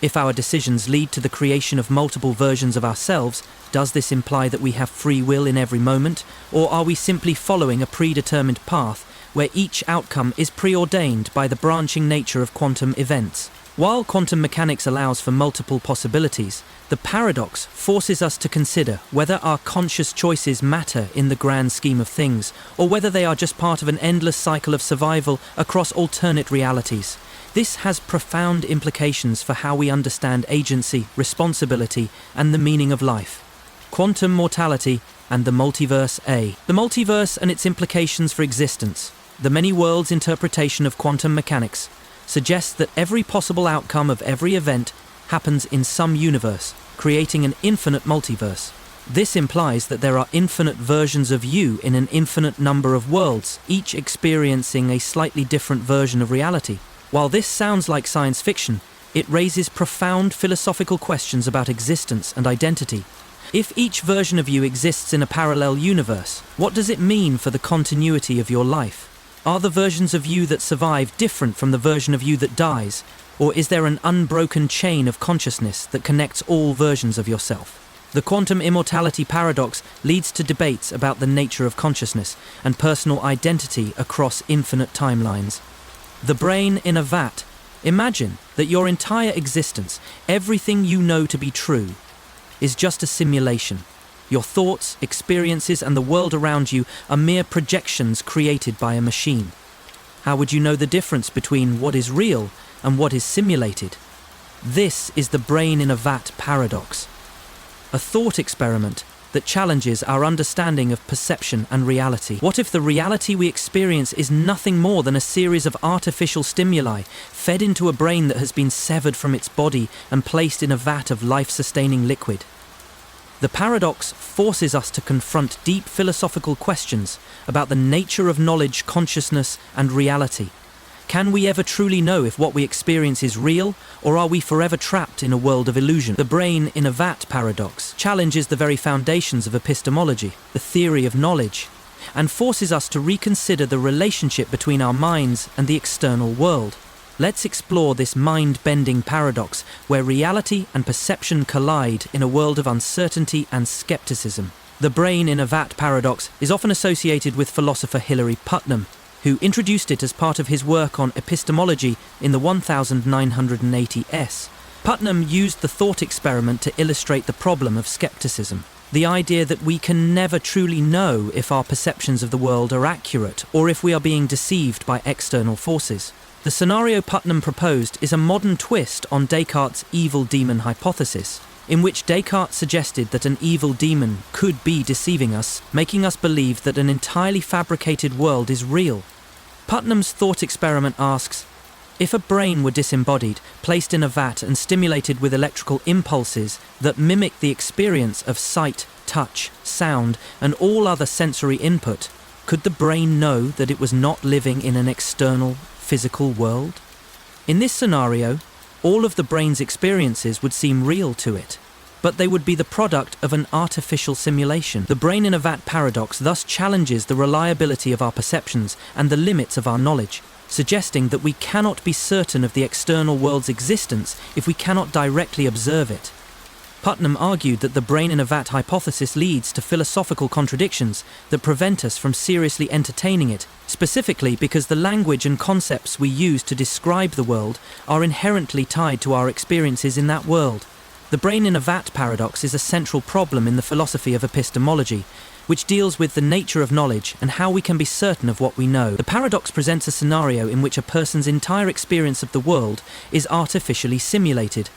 If our decisions lead to the creation of multiple versions of ourselves, does this imply that we have free will in every moment, or are we simply following a predetermined path where each outcome is preordained by the branching nature of quantum events? While quantum mechanics allows for multiple possibilities, the paradox forces us to consider whether our conscious choices matter in the grand scheme of things, or whether they are just part of an endless cycle of survival across alternate realities. This has profound implications for how we understand agency, responsibility, and the meaning of life. Quantum mortality and the multiverse. A. The multiverse and its implications for existence. The many worlds interpretation of quantum mechanics suggests that every possible outcome of every event happens in some universe, creating an infinite multiverse. This implies that there are infinite versions of you in an infinite number of worlds, each experiencing a slightly different version of reality. While this sounds like science fiction, it raises profound philosophical questions about existence and identity. If each version of you exists in a parallel universe, what does it mean for the continuity of your life? Are the versions of you that survive different from the version of you that dies, or is there an unbroken chain of consciousness that connects all versions of yourself? The quantum immortality paradox leads to debates about the nature of consciousness and personal identity across infinite timelines. The brain in a vat. Imagine that your entire existence, everything you know to be true, is just a simulation. Your thoughts, experiences, and the world around you are mere projections created by a machine. How would you know the difference between what is real and what is simulated? This is the brain in a vat paradox, a thought experiment that challenges our understanding of perception and reality. What if the reality we experience is nothing more than a series of artificial stimuli fed into a brain that has been severed from its body and placed in a vat of life-sustaining liquid? The paradox forces us to confront deep philosophical questions about the nature of knowledge, consciousness, and reality. Can we ever truly know if what we experience is real, or are we forever trapped in a world of illusion? The brain in a vat paradox challenges the very foundations of epistemology, the theory of knowledge, and forces us to reconsider the relationship between our minds and the external world. Let's explore this mind-bending paradox where reality and perception collide in a world of uncertainty and skepticism. The brain in a vat paradox is often associated with philosopher Hilary Putnam, who introduced it as part of his work on epistemology in the 1980s. Putnam used the thought experiment to illustrate the problem of skepticism, the idea that we can never truly know if our perceptions of the world are accurate or if we are being deceived by external forces. The scenario Putnam proposed is a modern twist on Descartes' evil demon hypothesis, in which Descartes suggested that an evil demon could be deceiving us, making us believe that an entirely fabricated world is real. Putnam's thought experiment asks, if a brain were disembodied, placed in a vat and stimulated with electrical impulses that mimic the experience of sight, touch, sound, and all other sensory input, could the brain know that it was not living in an external, physical world? In this scenario, all of the brain's experiences would seem real to it, but they would be the product of an artificial simulation. The brain in a vat paradox thus challenges the reliability of our perceptions and the limits of our knowledge, suggesting that we cannot be certain of the external world's existence if we cannot directly observe it. Putnam argued that the brain in a vat hypothesis leads to philosophical contradictions that prevent us from seriously entertaining it, specifically because the language and concepts we use to describe the world are inherently tied to our experiences in that world. The brain in a vat paradox is a central problem in the philosophy of epistemology, which deals with the nature of knowledge and how we can be certain of what we know. The paradox presents a scenario in which a person's entire experience of the world is artificially simulated,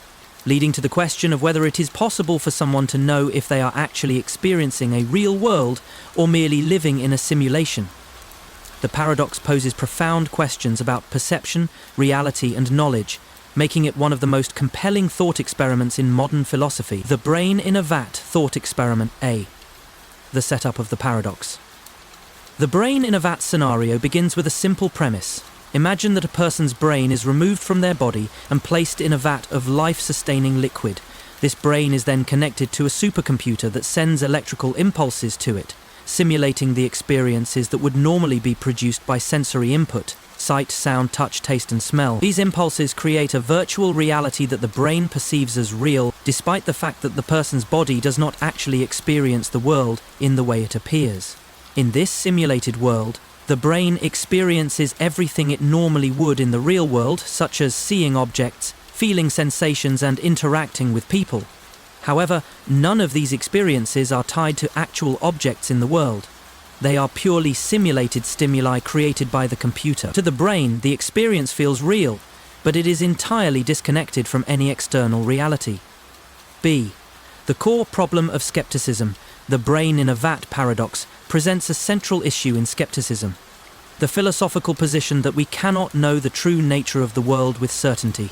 leading to the question of whether it is possible for someone to know if they are actually experiencing a real world or merely living in a simulation. The paradox poses profound questions about perception, reality, and knowledge, making it one of the most compelling thought experiments in modern philosophy. The brain in a vat thought experiment A. The setup of the paradox. The brain in a vat scenario begins with a simple premise. Imagine that a person's brain is removed from their body and placed in a vat of life-sustaining liquid. This brain is then connected to a supercomputer that sends electrical impulses to it, simulating the experiences that would normally be produced by sensory input: sight, sound, touch, taste, and smell. These impulses create a virtual reality that the brain perceives as real, despite the fact that the person's body does not actually experience the world in the way it appears. In this simulated world, the brain experiences everything it normally would in the real world, such as seeing objects, feeling sensations, and interacting with people. However, none of these experiences are tied to actual objects in the world. They are purely simulated stimuli created by the computer. To the brain, the experience feels real, but it is entirely disconnected from any external reality. B. The core problem of skepticism, the brain in a vat paradox, presents a central issue in skepticism: the philosophical position that we cannot know the true nature of the world with certainty.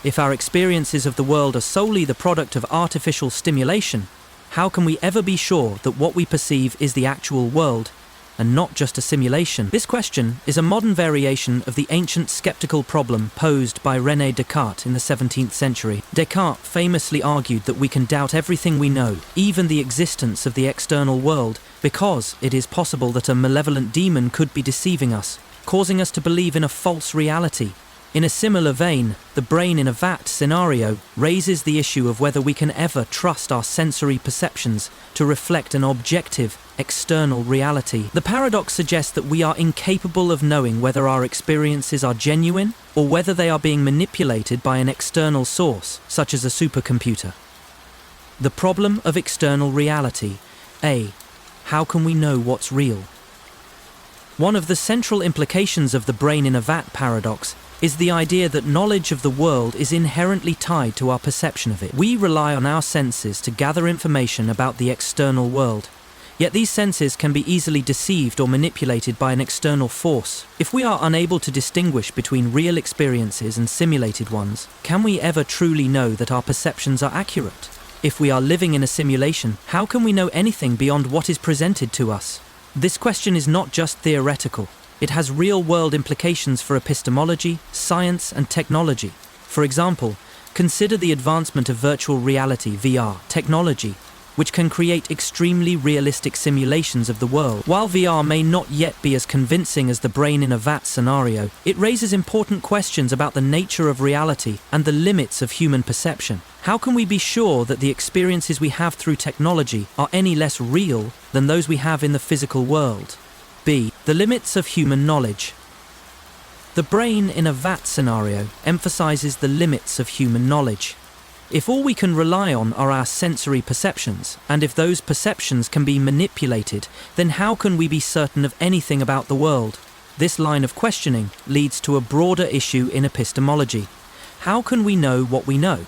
If our experiences of the world are solely the product of artificial stimulation, how can we ever be sure that what we perceive is the actual world and not just a simulation? This question is a modern variation of the ancient skeptical problem posed by René Descartes in the 17th century. Descartes famously argued that we can doubt everything we know, even the existence of the external world, because it is possible that a malevolent demon could be deceiving us, causing us to believe in a false reality. In a similar vein, the brain in a vat scenario raises the issue of whether we can ever trust our sensory perceptions to reflect an objective, external reality. The paradox suggests that we are incapable of knowing whether our experiences are genuine or whether they are being manipulated by an external source, such as a supercomputer. The problem of external reality. A. How can we know what's real? One of the central implications of the brain in a vat paradox is the idea that knowledge of the world is inherently tied to our perception of it. We rely on our senses to gather information about the external world, yet these senses can be easily deceived or manipulated by an external force. If we are unable to distinguish between real experiences and simulated ones, can we ever truly know that our perceptions are accurate? If we are living in a simulation, how can we know anything beyond what is presented to us? This question is not just theoretical. It has real-world implications for epistemology, science, and technology. For example, consider the advancement of virtual reality (VR) technology, which can create extremely realistic simulations of the world. While VR may not yet be as convincing as the brain in a vat scenario, it raises important questions about the nature of reality and the limits of human perception. How can we be sure that the experiences we have through technology are any less real than those we have in the physical world? B. The limits of human knowledge. The brain in a vat scenario emphasizes the limits of human knowledge. If all we can rely on are our sensory perceptions, and if those perceptions can be manipulated, then how can we be certain of anything about the world? This line of questioning leads to a broader issue in epistemology. How can we know what we know?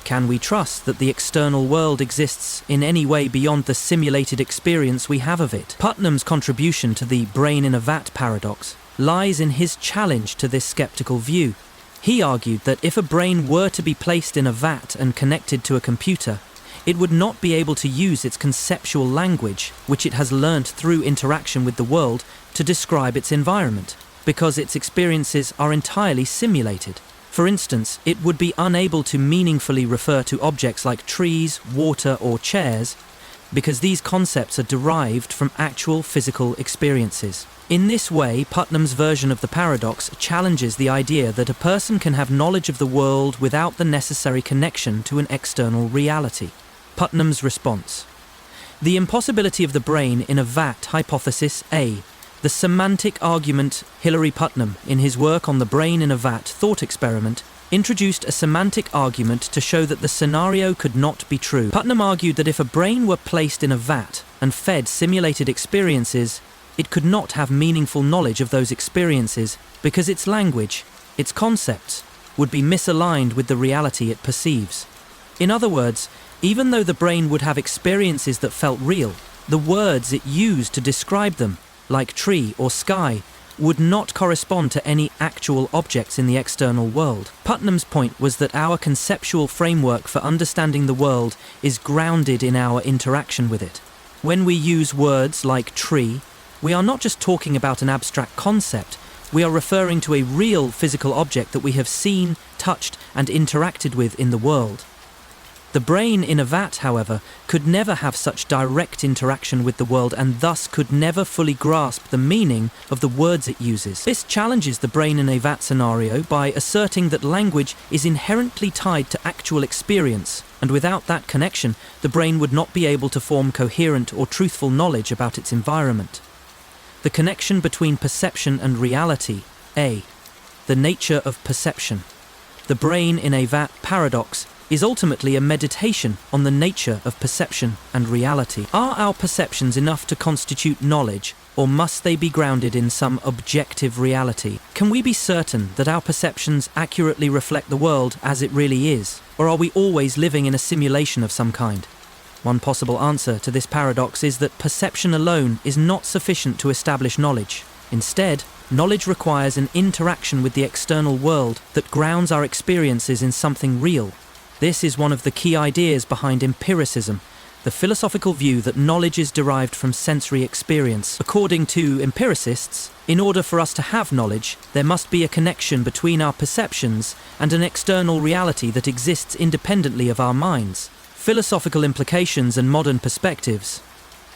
Can we trust that the external world exists in any way beyond the simulated experience we have of it? Putnam's contribution to the brain in a vat paradox lies in his challenge to this skeptical view. He argued that if a brain were to be placed in a vat and connected to a computer, it would not be able to use its conceptual language, which it has learnt through interaction with the world, to describe its environment, because its experiences are entirely simulated. For instance, it would be unable to meaningfully refer to objects like trees, water, or chairs, because these concepts are derived from actual physical experiences. In this way, Putnam's version of the paradox challenges the idea that a person can have knowledge of the world without the necessary connection to an external reality. Putnam's response. The impossibility of the brain in a vat hypothesis. A. The semantic argument. Hilary Putnam, in his work on the brain in a vat thought experiment, introduced a semantic argument to show that the scenario could not be true. Putnam argued that if a brain were placed in a vat and fed simulated experiences, it could not have meaningful knowledge of those experiences because its language, its concepts, would be misaligned with the reality it perceives. In other words, even though the brain would have experiences that felt real, the words it used to describe them, like tree or sky, would not correspond to any actual objects in the external world. Putnam's point was that our conceptual framework for understanding the world is grounded in our interaction with it. When we use words like tree, we are not just talking about an abstract concept, we are referring to a real physical object that we have seen, touched, and interacted with in the world. The brain in a vat, however, could never have such direct interaction with the world and thus could never fully grasp the meaning of the words it uses. This challenges the brain in a vat scenario by asserting that language is inherently tied to actual experience, and without that connection, the brain would not be able to form coherent or truthful knowledge about its environment. The connection between perception and reality. A. The nature of perception. The brain in a vat paradox is ultimately a meditation on the nature of perception and reality. Are our perceptions enough to constitute knowledge, or must they be grounded in some objective reality? Can we be certain that our perceptions accurately reflect the world as it really is, or are we always living in a simulation of some kind? One possible answer to this paradox is that perception alone is not sufficient to establish knowledge. Instead, knowledge requires an interaction with the external world that grounds our experiences in something real. This is one of the key ideas behind empiricism, the philosophical view that knowledge is derived from sensory experience. According to empiricists, in order for us to have knowledge, there must be a connection between our perceptions and an external reality that exists independently of our minds. Philosophical implications and modern perspectives.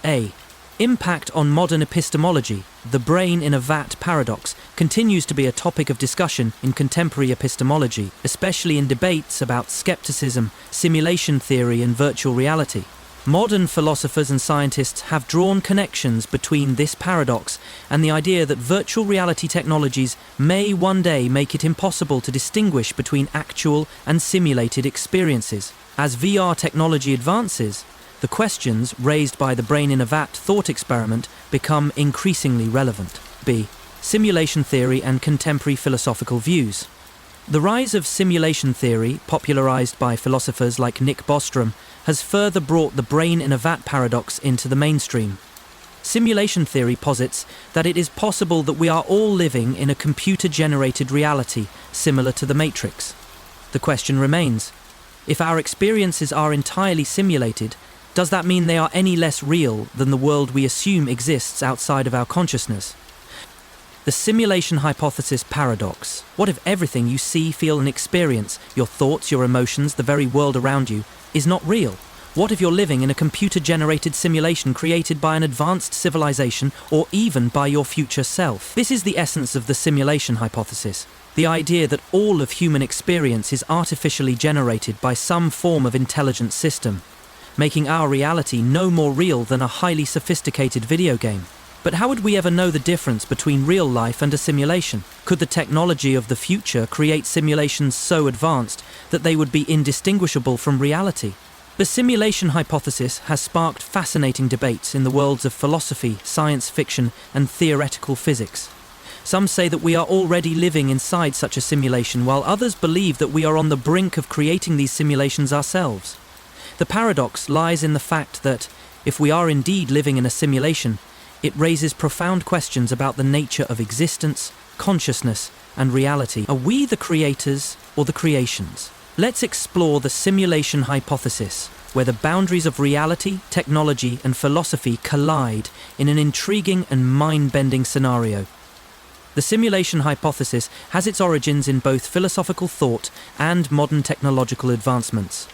A. Impact on modern epistemology. The brain in a vat paradox continues to be a topic of discussion in contemporary epistemology, especially in debates about skepticism, simulation theory, and virtual reality. Modern philosophers and scientists have drawn connections between this paradox and the idea that virtual reality technologies may one day make it impossible to distinguish between actual and simulated experiences. As VR technology advances, the questions raised by the brain in a vat thought experiment become increasingly relevant. B. Simulation theory and contemporary philosophical views. The rise of simulation theory, popularized by philosophers like Nick Bostrom, has further brought the brain in a vat paradox into the mainstream. Simulation theory posits that it is possible that we are all living in a computer-generated reality similar to the Matrix. The question remains, if our experiences are entirely simulated, does that mean they are any less real than the world we assume exists outside of our consciousness? The simulation hypothesis paradox. What if everything you see, feel, and experience, your thoughts, your emotions, the very world around you, is not real? What if you're living in a computer-generated simulation created by an advanced civilization or even by your future self? This is the essence of the simulation hypothesis. The idea that all of human experience is artificially generated by some form of intelligent system, making our reality no more real than a highly sophisticated video game. But how would we ever know the difference between real life and a simulation? Could the technology of the future create simulations so advanced that they would be indistinguishable from reality? The simulation hypothesis has sparked fascinating debates in the worlds of philosophy, science fiction, and theoretical physics. Some say that we are already living inside such a simulation, while others believe that we are on the brink of creating these simulations ourselves. The paradox lies in the fact that, if we are indeed living in a simulation, it raises profound questions about the nature of existence, consciousness, and reality. Are we the creators or the creations? Let's explore the simulation hypothesis, where the boundaries of reality, technology, and philosophy collide in an intriguing and mind-bending scenario. The simulation hypothesis has its origins in both philosophical thought and modern technological advancements.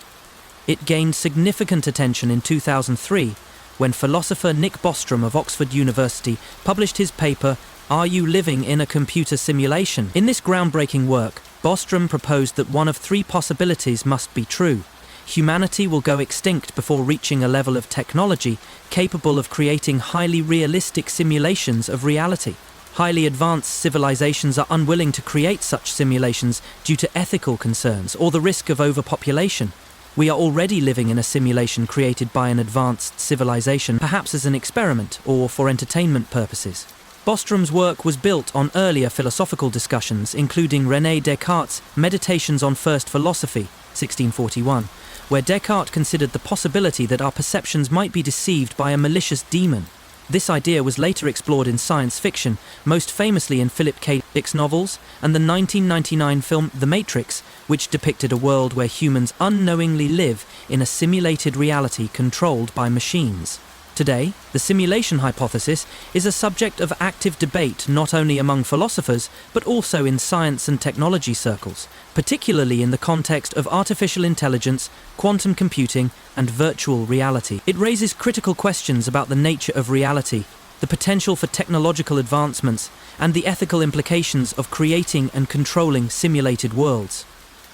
It gained significant attention in 2003 when philosopher Nick Bostrom of Oxford University published his paper, Are You Living in a Computer Simulation? In this groundbreaking work, Bostrom proposed that one of three possibilities must be true. Humanity will go extinct before reaching a level of technology capable of creating highly realistic simulations of reality. Highly advanced civilizations are unwilling to create such simulations due to ethical concerns or the risk of overpopulation. We are already living in a simulation created by an advanced civilization, perhaps as an experiment or for entertainment purposes. Bostrom's work was built on earlier philosophical discussions, including René Descartes' Meditations on First Philosophy, 1641, where Descartes considered the possibility that our perceptions might be deceived by a malicious demon. This idea was later explored in science fiction, most famously in Philip K. Dick's novels and the 1999 film The Matrix, which depicted a world where humans unknowingly live in a simulated reality controlled by machines. Today, the simulation hypothesis is a subject of active debate not only among philosophers, but also in science and technology circles, particularly in the context of artificial intelligence, quantum computing, and virtual reality. It raises critical questions about the nature of reality, the potential for technological advancements, and the ethical implications of creating and controlling simulated worlds.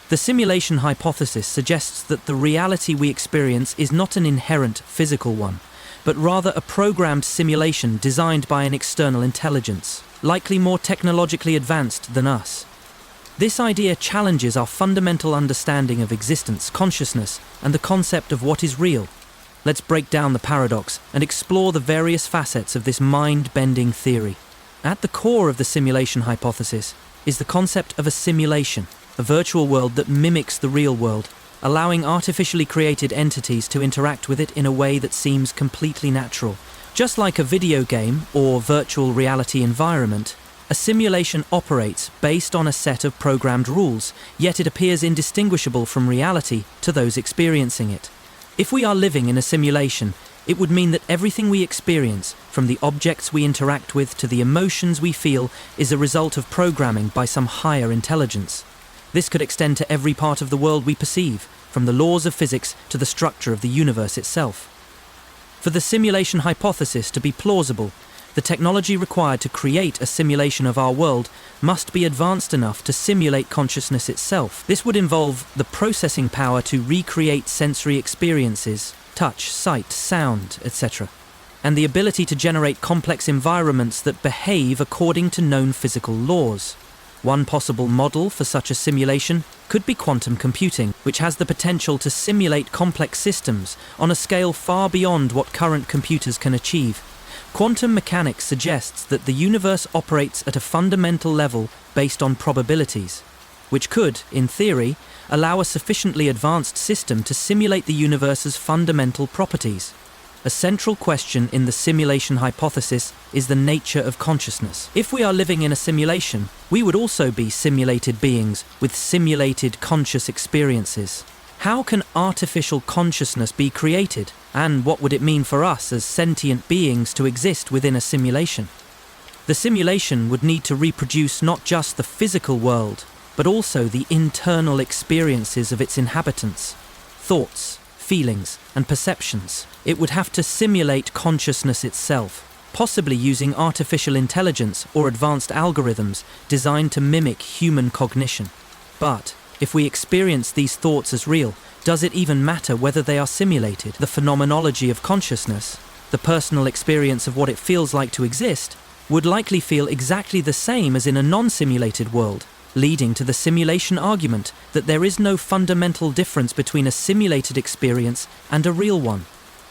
The simulation hypothesis suggests that the reality we experience is not an inherent physical one, but rather a programmed simulation designed by an external intelligence, likely more technologically advanced than us. This idea challenges our fundamental understanding of existence, consciousness, and the concept of what is real. Let's break down the paradox and explore the various facets of this mind-bending theory. At the core of the simulation hypothesis is the concept of a simulation, a virtual world that mimics the real world, allowing artificially created entities to interact with it in a way that seems completely natural. Just like a video game or virtual reality environment, a simulation operates based on a set of programmed rules, yet it appears indistinguishable from reality to those experiencing it. If we are living in a simulation, it would mean that everything we experience, from the objects we interact with to the emotions we feel, is a result of programming by some higher intelligence. This could extend to every part of the world we perceive, from the laws of physics to the structure of the universe itself. For the simulation hypothesis to be plausible, the technology required to create a simulation of our world must be advanced enough to simulate consciousness itself. This would involve the processing power to recreate sensory experiences, touch, sight, sound, etc., and the ability to generate complex environments that behave according to known physical laws. One possible model for such a simulation could be quantum computing, which has the potential to simulate complex systems on a scale far beyond what current computers can achieve. Quantum mechanics suggests that the universe operates at a fundamental level based on probabilities, which could, in theory, allow a sufficiently advanced system to simulate the universe's fundamental properties. A central question in the simulation hypothesis is the nature of consciousness. If we are living in a simulation, we would also be simulated beings with simulated conscious experiences. How can artificial consciousness be created, and what would it mean for us as sentient beings to exist within a simulation? The simulation would need to reproduce not just the physical world, but also the internal experiences of its inhabitants, thoughts, feelings, and perceptions. It would have to simulate consciousness itself, possibly using artificial intelligence or advanced algorithms designed to mimic human cognition. But if we experience these thoughts as real, does it even matter whether they are simulated? The phenomenology of consciousness, the personal experience of what it feels like to exist, would likely feel exactly the same as in a non-simulated world, leading to the simulation argument that there is no fundamental difference between a simulated experience and a real one.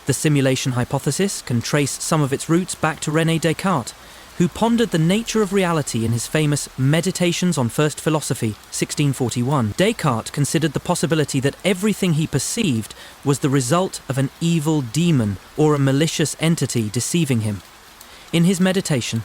The simulation hypothesis can trace some of its roots back to René Descartes, who pondered the nature of reality in his famous Meditations on First Philosophy, 1641. Descartes considered the possibility that everything he perceived was the result of an evil demon or a malicious entity deceiving him. In his meditation,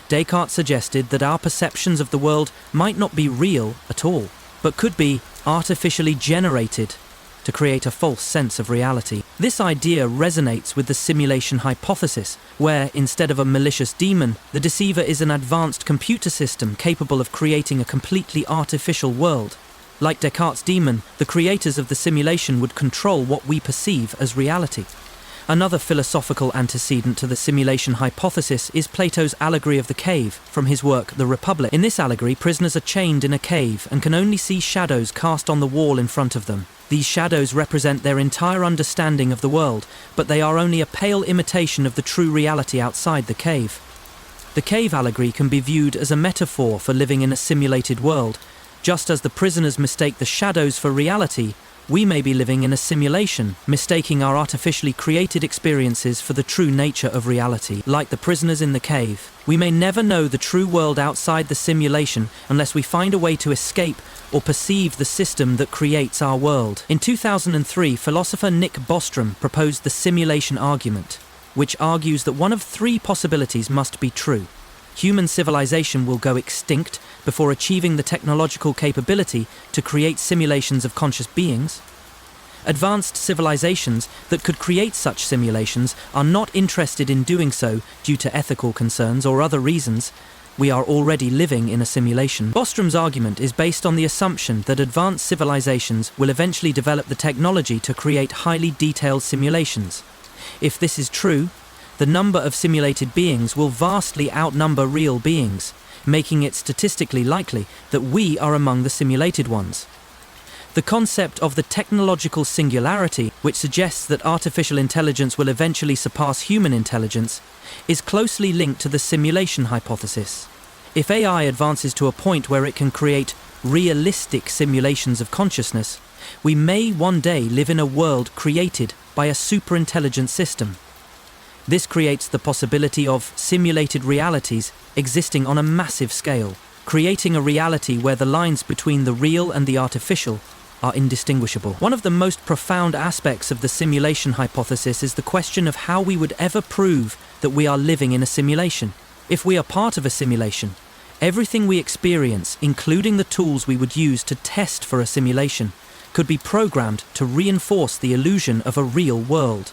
Descartes suggested that our perceptions of the world might not be real at all, but could be artificially generated to create a false sense of reality. This idea resonates with the simulation hypothesis, where, instead of a malicious demon, the deceiver is an advanced computer system capable of creating a completely artificial world. Like Descartes' demon, the creators of the simulation would control what we perceive as reality. Another philosophical antecedent to the simulation hypothesis is Plato's allegory of the cave from his work The Republic. In this allegory, prisoners are chained in a cave and can only see shadows cast on the wall in front of them. These shadows represent their entire understanding of the world, but they are only a pale imitation of the true reality outside the cave. The cave allegory can be viewed as a metaphor for living in a simulated world. Just as the prisoners mistake the shadows for reality, we may be living in a simulation, mistaking our artificially created experiences for the true nature of reality. Like the prisoners in the cave, we may never know the true world outside the simulation unless we find a way to escape or perceive the system that creates our world. In 2003, philosopher Nick Bostrom proposed the simulation argument, which argues that one of three possibilities must be true. Human civilization will go extinct before achieving the technological capability to create simulations of conscious beings. Advanced civilizations that could create such simulations are not interested in doing so due to ethical concerns or other reasons. We are already living in a simulation. Bostrom's argument is based on the assumption that advanced civilizations will eventually develop the technology to create highly detailed simulations. If this is true, the number of simulated beings will vastly outnumber real beings, making it statistically likely that we are among the simulated ones. The concept of the technological singularity, which suggests that artificial intelligence will eventually surpass human intelligence, is closely linked to the simulation hypothesis. If AI advances to a point where it can create realistic simulations of consciousness, we may one day live in a world created by a superintelligent system. This creates the possibility of simulated realities existing on a massive scale, creating a reality where the lines between the real and the artificial are indistinguishable. One of the most profound aspects of the simulation hypothesis is the question of how we would ever prove that we are living in a simulation. If we are part of a simulation, everything we experience, including the tools we would use to test for a simulation, could be programmed to reinforce the illusion of a real world.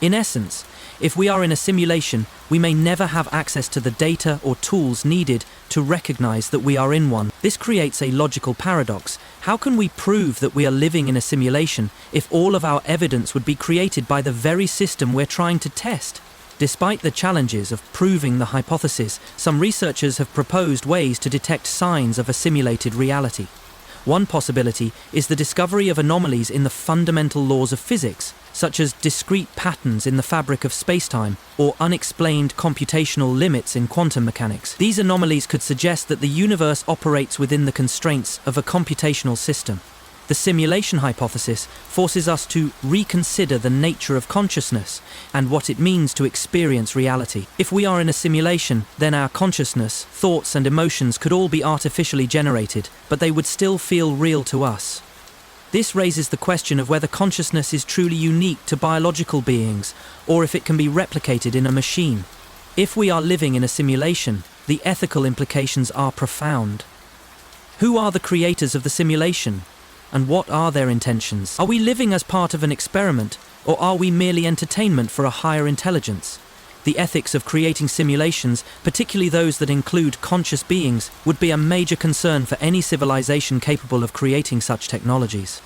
In essence, If we are in a simulation, we may never have access to the data or tools needed to recognize that we are in one. This creates a logical paradox. How can we prove that we are living in a simulation if all of our evidence would be created by the very system we're trying to test? Despite the challenges of proving the hypothesis, some researchers have proposed ways to detect signs of a simulated reality. One possibility is the discovery of anomalies in the fundamental laws of physics, such as discrete patterns in the fabric of spacetime or unexplained computational limits in quantum mechanics. These anomalies could suggest that the universe operates within the constraints of a computational system. The simulation hypothesis forces us to reconsider the nature of consciousness and what it means to experience reality. If we are in a simulation, then our consciousness, thoughts and emotions could all be artificially generated, but they would still feel real to us. This raises the question of whether consciousness is truly unique to biological beings, or if it can be replicated in a machine. If we are living in a simulation, the ethical implications are profound. Who are the creators of the simulation? And what are their intentions? Are we living as part of an experiment, or are we merely entertainment for a higher intelligence? The ethics of creating simulations, particularly those that include conscious beings, would be a major concern for any civilization capable of creating such technologies.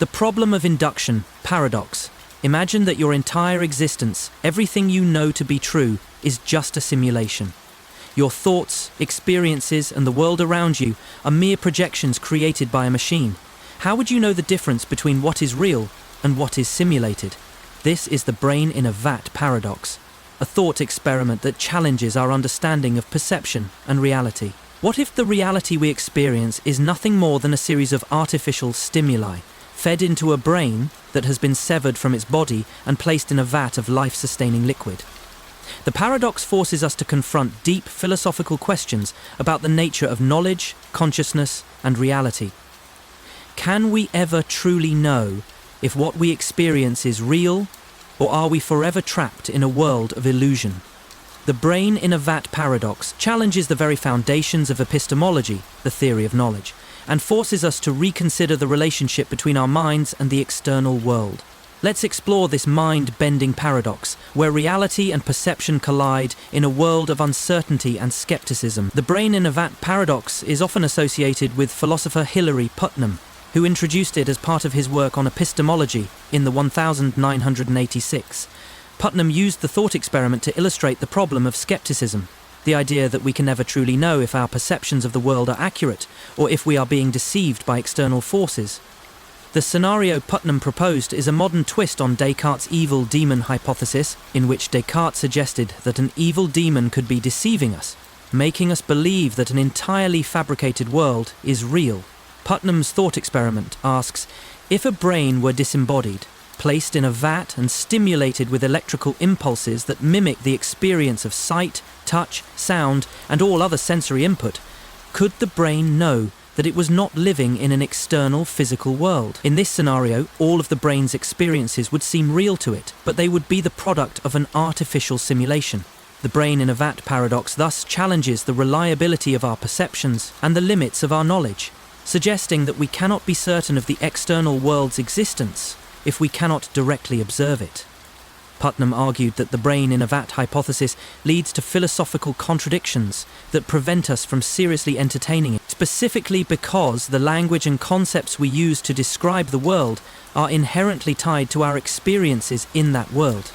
The problem of induction, paradox. Imagine that your entire existence, everything you know to be true, is just a simulation. Your thoughts, experiences, and the world around you are mere projections created by a machine. How would you know the difference between what is real and what is simulated? This is the brain in a vat paradox, a thought experiment that challenges our understanding of perception and reality. What if the reality we experience is nothing more than a series of artificial stimuli, fed into a brain that has been severed from its body and placed in a vat of life-sustaining liquid? The paradox forces us to confront deep philosophical questions about the nature of knowledge, consciousness, and reality. Can we ever truly know if what we experience is real, or are we forever trapped in a world of illusion? The brain in a vat paradox challenges the very foundations of epistemology, the theory of knowledge, and forces us to reconsider the relationship between our minds and the external world. Let's explore this mind-bending paradox, where reality and perception collide in a world of uncertainty and skepticism. The brain in a vat paradox is often associated with philosopher Hilary Putnam, who introduced it as part of his work on epistemology in the 1986. Putnam used the thought experiment to illustrate the problem of skepticism, the idea that we can never truly know if our perceptions of the world are accurate or if we are being deceived by external forces. The scenario Putnam proposed is a modern twist on Descartes' evil demon hypothesis, in which Descartes suggested that an evil demon could be deceiving us, making us believe that an entirely fabricated world is real. Putnam's thought experiment asks, if a brain were disembodied, placed in a vat and stimulated with electrical impulses that mimic the experience of sight, touch, sound, and all other sensory input, could the brain know that it was not living in an external physical world? In this scenario, all of the brain's experiences would seem real to it, but they would be the product of an artificial simulation. The brain in a vat paradox thus challenges the reliability of our perceptions and the limits of our knowledge, suggesting that we cannot be certain of the external world's existence if we cannot directly observe it. Putnam argued that the brain in a vat hypothesis leads to philosophical contradictions that prevent us from seriously entertaining it, specifically because the language and concepts we use to describe the world are inherently tied to our experiences in that world.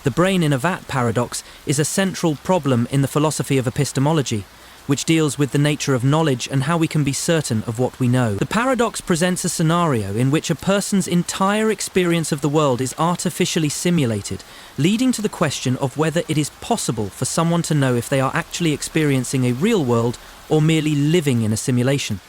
The brain in a vat paradox is a central problem in the philosophy of epistemology, which deals with the nature of knowledge and how we can be certain of what we know. The paradox presents a scenario in which a person's entire experience of the world is artificially simulated, leading to the question of whether it is possible for someone to know if they are actually experiencing a real world or merely living in a simulation.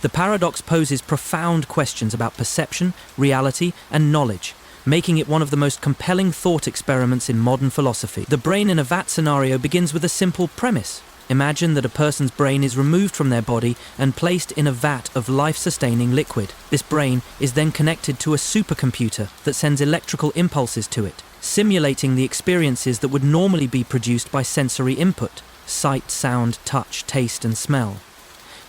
The paradox poses profound questions about perception, reality, and knowledge, making it one of the most compelling thought experiments in modern philosophy. The brain in a vat scenario begins with a simple premise. Imagine that a person's brain is removed from their body and placed in a vat of life-sustaining liquid. This brain is then connected to a supercomputer that sends electrical impulses to it, simulating the experiences that would normally be produced by sensory input: sight, sound, touch, taste, and smell.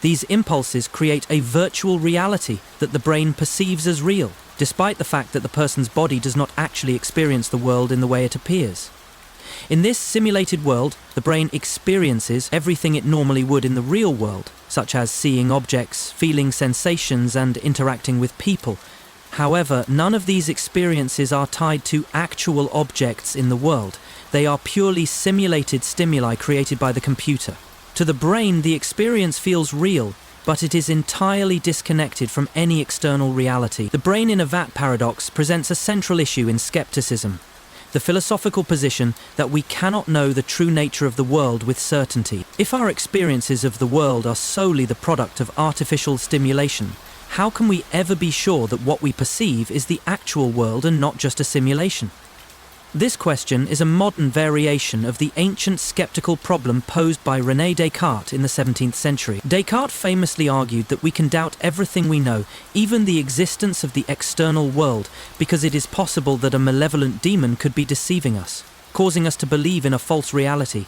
These impulses create a virtual reality that the brain perceives as real, despite the fact that the person's body does not actually experience the world in the way it appears. In this simulated world, the brain experiences everything it normally would in the real world, such as seeing objects, feeling sensations, and interacting with people. However, none of these experiences are tied to actual objects in the world. They are purely simulated stimuli created by the computer. To the brain, the experience feels real, but it is entirely disconnected from any external reality. The brain in a vat paradox presents a central issue in skepticism: the philosophical position that we cannot know the true nature of the world with certainty. If our experiences of the world are solely the product of artificial stimulation, how can we ever be sure that what we perceive is the actual world and not just a simulation? This question is a modern variation of the ancient skeptical problem posed by René Descartes in the 17th century. Descartes famously argued that we can doubt everything we know, even the existence of the external world, because it is possible that a malevolent demon could be deceiving us, causing us to believe in a false reality.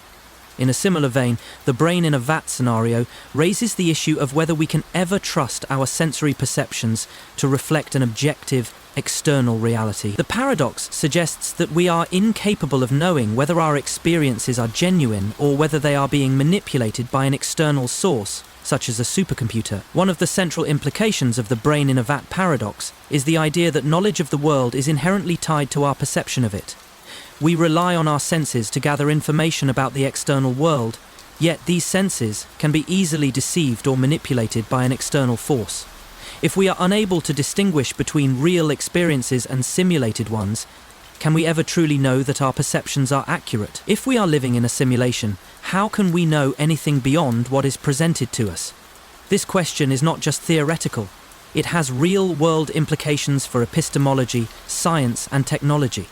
In a similar vein, the brain in a vat scenario raises the issue of whether we can ever trust our sensory perceptions to reflect an objective, external reality. The paradox suggests that we are incapable of knowing whether our experiences are genuine or whether they are being manipulated by an external source, such as a supercomputer. One of the central implications of the brain in a vat paradox is the idea that knowledge of the world is inherently tied to our perception of it. We rely on our senses to gather information about the external world, yet these senses can be easily deceived or manipulated by an external force. If we are unable to distinguish between real experiences and simulated ones, can we ever truly know that our perceptions are accurate? If we are living in a simulation, how can we know anything beyond what is presented to us? This question is not just theoretical. It has real-world implications for epistemology, science, and technology.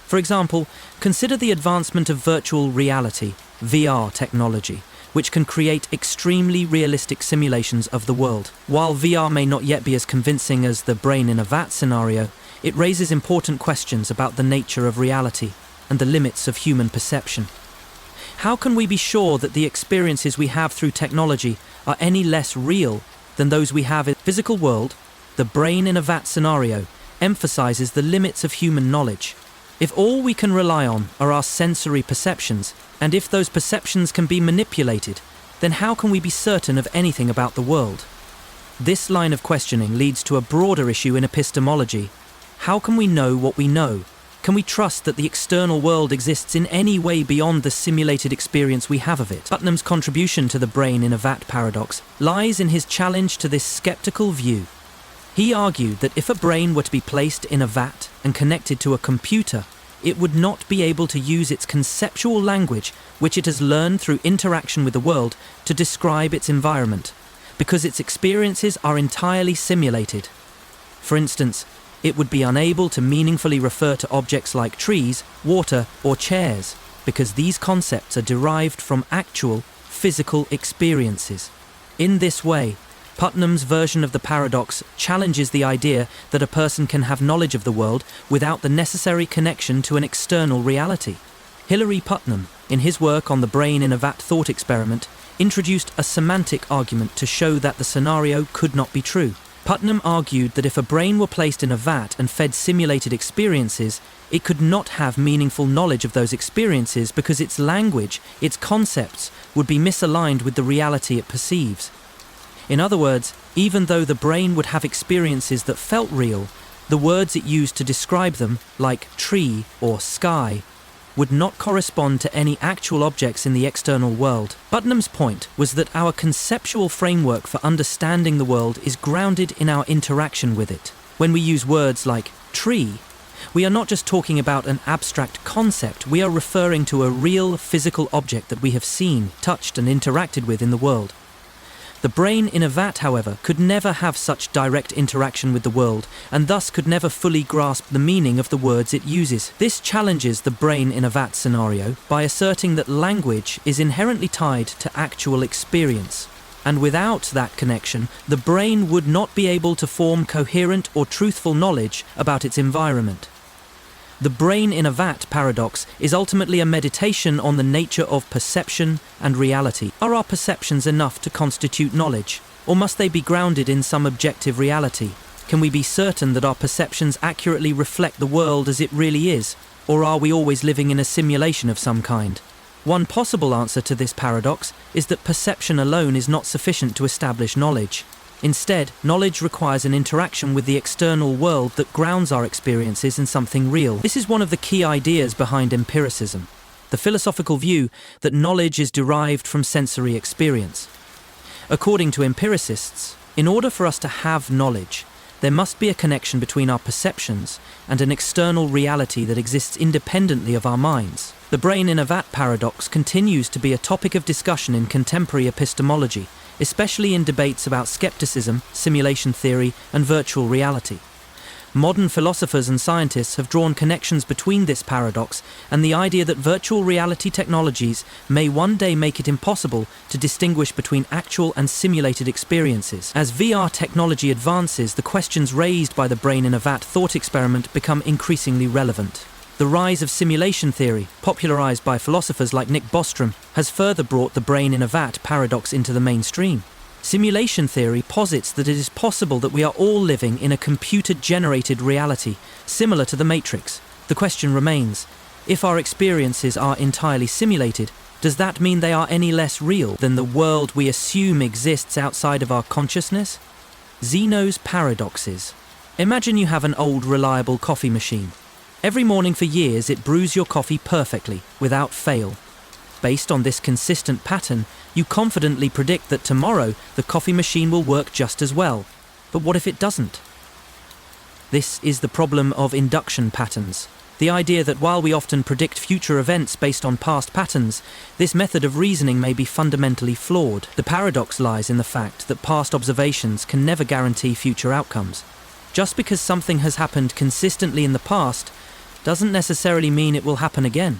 For example, consider the advancement of virtual reality, VR technology, which can create extremely realistic simulations of the world. While VR may not yet be as convincing as the brain in a vat scenario, it raises important questions about the nature of reality and the limits of human perception. How can we be sure that the experiences we have through technology are any less real than those we have in the physical world? The brain in a vat scenario emphasizes the limits of human knowledge. If all we can rely on are our sensory perceptions, and if those perceptions can be manipulated, then how can we be certain of anything about the world? This line of questioning leads to a broader issue in epistemology. How can we know what we know? Can we trust that the external world exists in any way beyond the simulated experience we have of it? Putnam's contribution to the brain in a vat paradox lies in his challenge to this skeptical view. He argued that if a brain were to be placed in a vat and connected to a computer, it would not be able to use its conceptual language, which it has learned through interaction with the world, to describe its environment, because its experiences are entirely simulated. For instance, it would be unable to meaningfully refer to objects like trees, water, or chairs, because these concepts are derived from actual, physical experiences. In this way, Putnam's version of the paradox challenges the idea that a person can have knowledge of the world without the necessary connection to an external reality. Hilary Putnam, in his work on the brain in a vat thought experiment, introduced a semantic argument to show that the scenario could not be true. Putnam argued that if a brain were placed in a vat and fed simulated experiences, it could not have meaningful knowledge of those experiences because its language, its concepts, would be misaligned with the reality it perceives. In other words, even though the brain would have experiences that felt real, the words it used to describe them, like tree or sky, would not correspond to any actual objects in the external world. Putnam's point was that our conceptual framework for understanding the world is grounded in our interaction with it. When we use words like tree, we are not just talking about an abstract concept, we are referring to a real physical object that we have seen, touched, and interacted with in the world. The brain in a vat, however, could never have such direct interaction with the world, and thus could never fully grasp the meaning of the words it uses. This challenges the brain in a vat scenario by asserting that language is inherently tied to actual experience, and without that connection, the brain would not be able to form coherent or truthful knowledge about its environment. The brain in a vat paradox is ultimately a meditation on the nature of perception and reality. Are our perceptions enough to constitute knowledge, or must they be grounded in some objective reality? Can we be certain that our perceptions accurately reflect the world as it really is, or are we always living in a simulation of some kind? One possible answer to this paradox is that perception alone is not sufficient to establish knowledge. Instead, knowledge requires an interaction with the external world that grounds our experiences in something real. This is one of the key ideas behind empiricism, the philosophical view that knowledge is derived from sensory experience. According to empiricists, in order for us to have knowledge, there must be a connection between our perceptions and an external reality that exists independently of our minds. The brain in a vat paradox continues to be a topic of discussion in contemporary epistemology, especially in debates about skepticism, simulation theory, and virtual reality. Modern philosophers and scientists have drawn connections between this paradox and the idea that virtual reality technologies may one day make it impossible to distinguish between actual and simulated experiences. As VR technology advances, the questions raised by the brain in a vat thought experiment become increasingly relevant. The rise of simulation theory, popularized by philosophers like Nick Bostrom, has further brought the brain in a vat paradox into the mainstream. Simulation theory posits that it is possible that we are all living in a computer-generated reality, similar to the Matrix. The question remains, if our experiences are entirely simulated, does that mean they are any less real than the world we assume exists outside of our consciousness? Zeno's paradoxes. Imagine you have an old, reliable coffee machine. Every morning for years it brews your coffee perfectly, without fail. Based on this consistent pattern, you confidently predict that tomorrow the coffee machine will work just as well. But what if it doesn't? This is the problem of induction patterns. The idea that while we often predict future events based on past patterns, this method of reasoning may be fundamentally flawed. The paradox lies in the fact that past observations can never guarantee future outcomes. Just because something has happened consistently in the past doesn't necessarily mean it will happen again.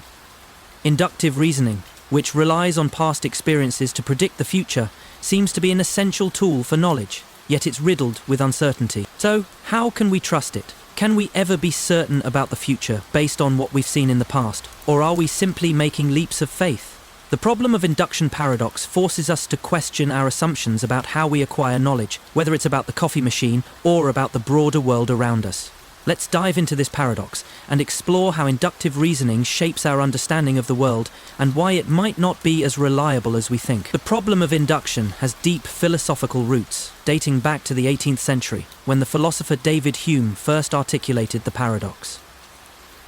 Inductive reasoning, which relies on past experiences to predict the future, seems to be an essential tool for knowledge, yet it's riddled with uncertainty. So, how can we trust it? Can we ever be certain about the future based on what we've seen in the past, or are we simply making leaps of faith? The problem of induction paradox forces us to question our assumptions about how we acquire knowledge, whether it's about the coffee machine or about the broader world around us. Let's dive into this paradox and explore how inductive reasoning shapes our understanding of the world and why it might not be as reliable as we think. The problem of induction has deep philosophical roots, dating back to the 18th century, when the philosopher David Hume first articulated the paradox.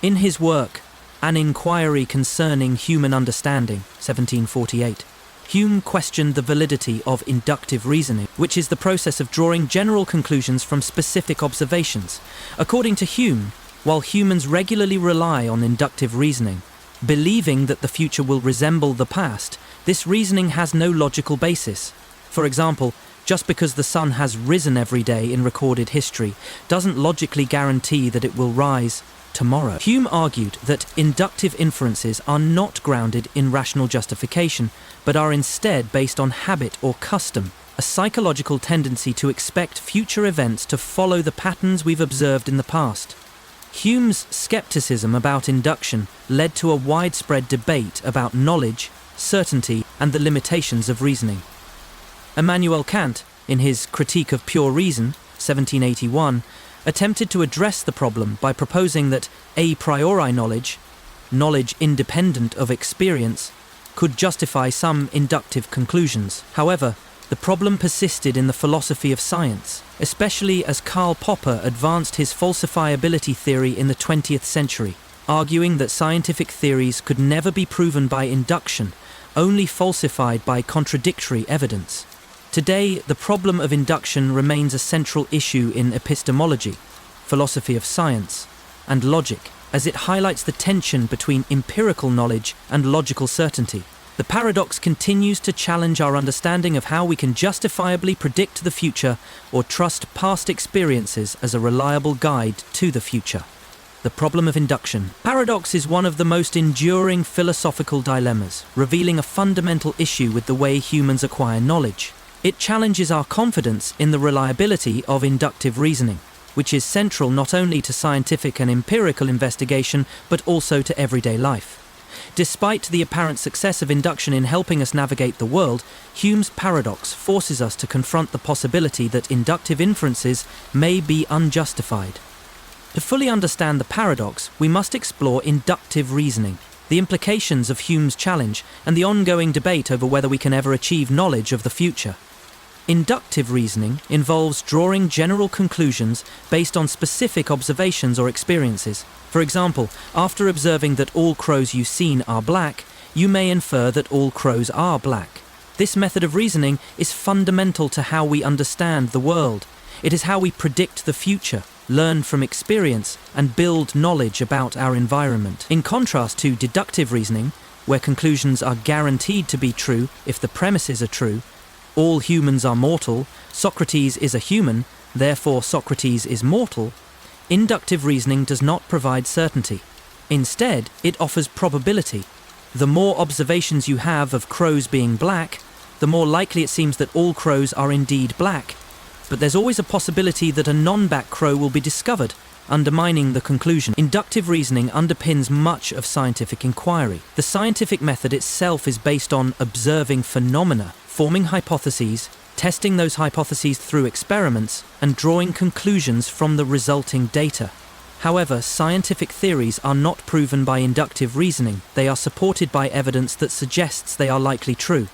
In his work, An Inquiry Concerning Human Understanding, 1748, Hume questioned the validity of inductive reasoning, which is the process of drawing general conclusions from specific observations. According to Hume, while humans regularly rely on inductive reasoning, believing that the future will resemble the past, this reasoning has no logical basis. For example, just because the sun has risen every day in recorded history doesn't logically guarantee that it will rise tomorrow. Hume argued that inductive inferences are not grounded in rational justification, but are instead based on habit or custom, a psychological tendency to expect future events to follow the patterns we've observed in the past. Hume's skepticism about induction led to a widespread debate about knowledge, certainty, and the limitations of reasoning. Immanuel Kant, in his Critique of Pure Reason, 1781, attempted to address the problem by proposing that a priori knowledge, knowledge independent of experience, could justify some inductive conclusions. However, the problem persisted in the philosophy of science, especially as Karl Popper advanced his falsifiability theory in the 20th century, arguing that scientific theories could never be proven by induction, only falsified by contradictory evidence. Today, the problem of induction remains a central issue in epistemology, philosophy of science, and logic, as it highlights the tension between empirical knowledge and logical certainty. The paradox continues to challenge our understanding of how we can justifiably predict the future or trust past experiences as a reliable guide to the future. The problem of induction. Paradox is one of the most enduring philosophical dilemmas, revealing a fundamental issue with the way humans acquire knowledge. It challenges our confidence in the reliability of inductive reasoning. which is central not only to scientific and empirical investigation, but also to everyday life. Despite the apparent success of induction in helping us navigate the world, Hume's paradox forces us to confront the possibility that inductive inferences may be unjustified. To fully understand the paradox, we must explore inductive reasoning, the implications of Hume's challenge, and the ongoing debate over whether we can ever achieve knowledge of the future. Inductive reasoning involves drawing general conclusions based on specific observations or experiences. For example, after observing that all crows you've seen are black, you may infer that all crows are black. This method of reasoning is fundamental to how we understand the world. It is how we predict the future, learn from experience, and build knowledge about our environment. In contrast to deductive reasoning, where conclusions are guaranteed to be true if the premises are true, all humans are mortal, Socrates is a human, therefore Socrates is mortal, inductive reasoning does not provide certainty. Instead, it offers probability. The more observations you have of crows being black, the more likely it seems that all crows are indeed black. But there's always a possibility that a non-black crow will be discovered, undermining the conclusion. Inductive reasoning underpins much of scientific inquiry. The scientific method itself is based on observing phenomena, forming hypotheses, testing those hypotheses through experiments, and drawing conclusions from the resulting data. However, scientific theories are not proven by inductive reasoning. They are supported by evidence that suggests they are likely true.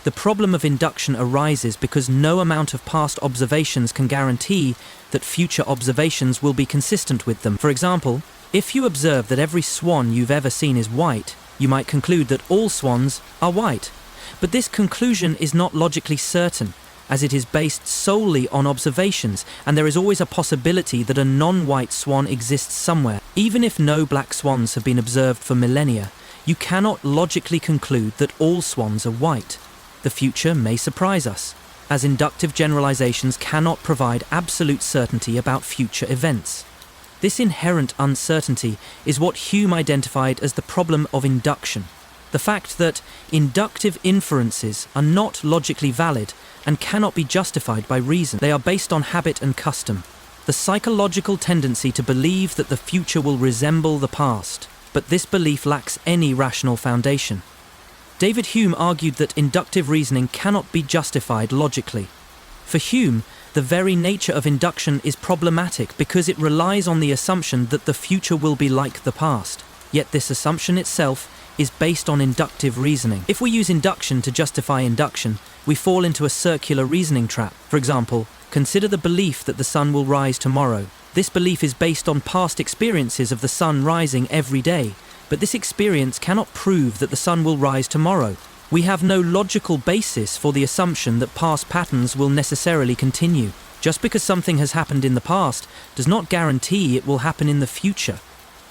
The problem of induction arises because no amount of past observations can guarantee that future observations will be consistent with them. For example, if you observe that every swan you've ever seen is white, you might conclude that all swans are white. But this conclusion is not logically certain, as it is based solely on observations, and there is always a possibility that a non-white swan exists somewhere. Even if no black swans have been observed for millennia, you cannot logically conclude that all swans are white. The future may surprise us, as inductive generalizations cannot provide absolute certainty about future events. This inherent uncertainty is what Hume identified as the problem of induction. The fact that inductive inferences are not logically valid and cannot be justified by reason. They are based on habit and custom, the psychological tendency to believe that the future will resemble the past, but this belief lacks any rational foundation. David Hume argued that inductive reasoning cannot be justified logically. For Hume, the very nature of induction is problematic because it relies on the assumption that the future will be like the past. Yet this assumption itself is based on inductive reasoning. If we use induction to justify induction, we fall into a circular reasoning trap. For example, consider the belief that the sun will rise tomorrow. This belief is based on past experiences of the sun rising every day, but this experience cannot prove that the sun will rise tomorrow. We have no logical basis for the assumption that past patterns will necessarily continue. Just because something has happened in the past does not guarantee it will happen in the future.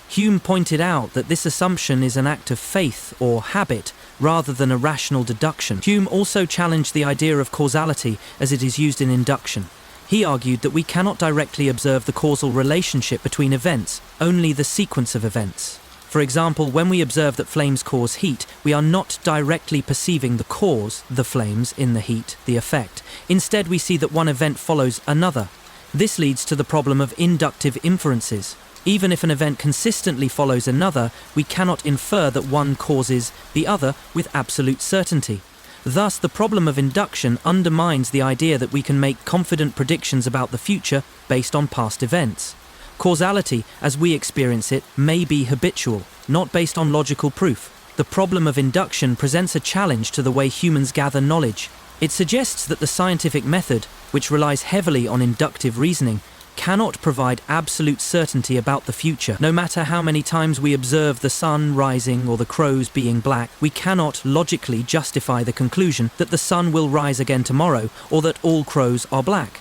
Hume pointed out that this assumption is an act of faith or habit rather than a rational deduction. Hume also challenged the idea of causality as it is used in induction. He argued that we cannot directly observe the causal relationship between events, only the sequence of events. For example, when we observe that flames cause heat, we are not directly perceiving the cause, the flames, in the heat, the effect. Instead, we see that one event follows another. This leads to the problem of inductive inferences. Even if an event consistently follows another, we cannot infer that one causes the other with absolute certainty. Thus, the problem of induction undermines the idea that we can make confident predictions about the future based on past events. Causality, as we experience it, may be habitual, not based on logical proof. The problem of induction presents a challenge to the way humans gather knowledge. It suggests that the scientific method, which relies heavily on inductive reasoning, cannot provide absolute certainty about the future. No matter how many times we observe the sun rising or the crows being black, we cannot logically justify the conclusion that the sun will rise again tomorrow or that all crows are black.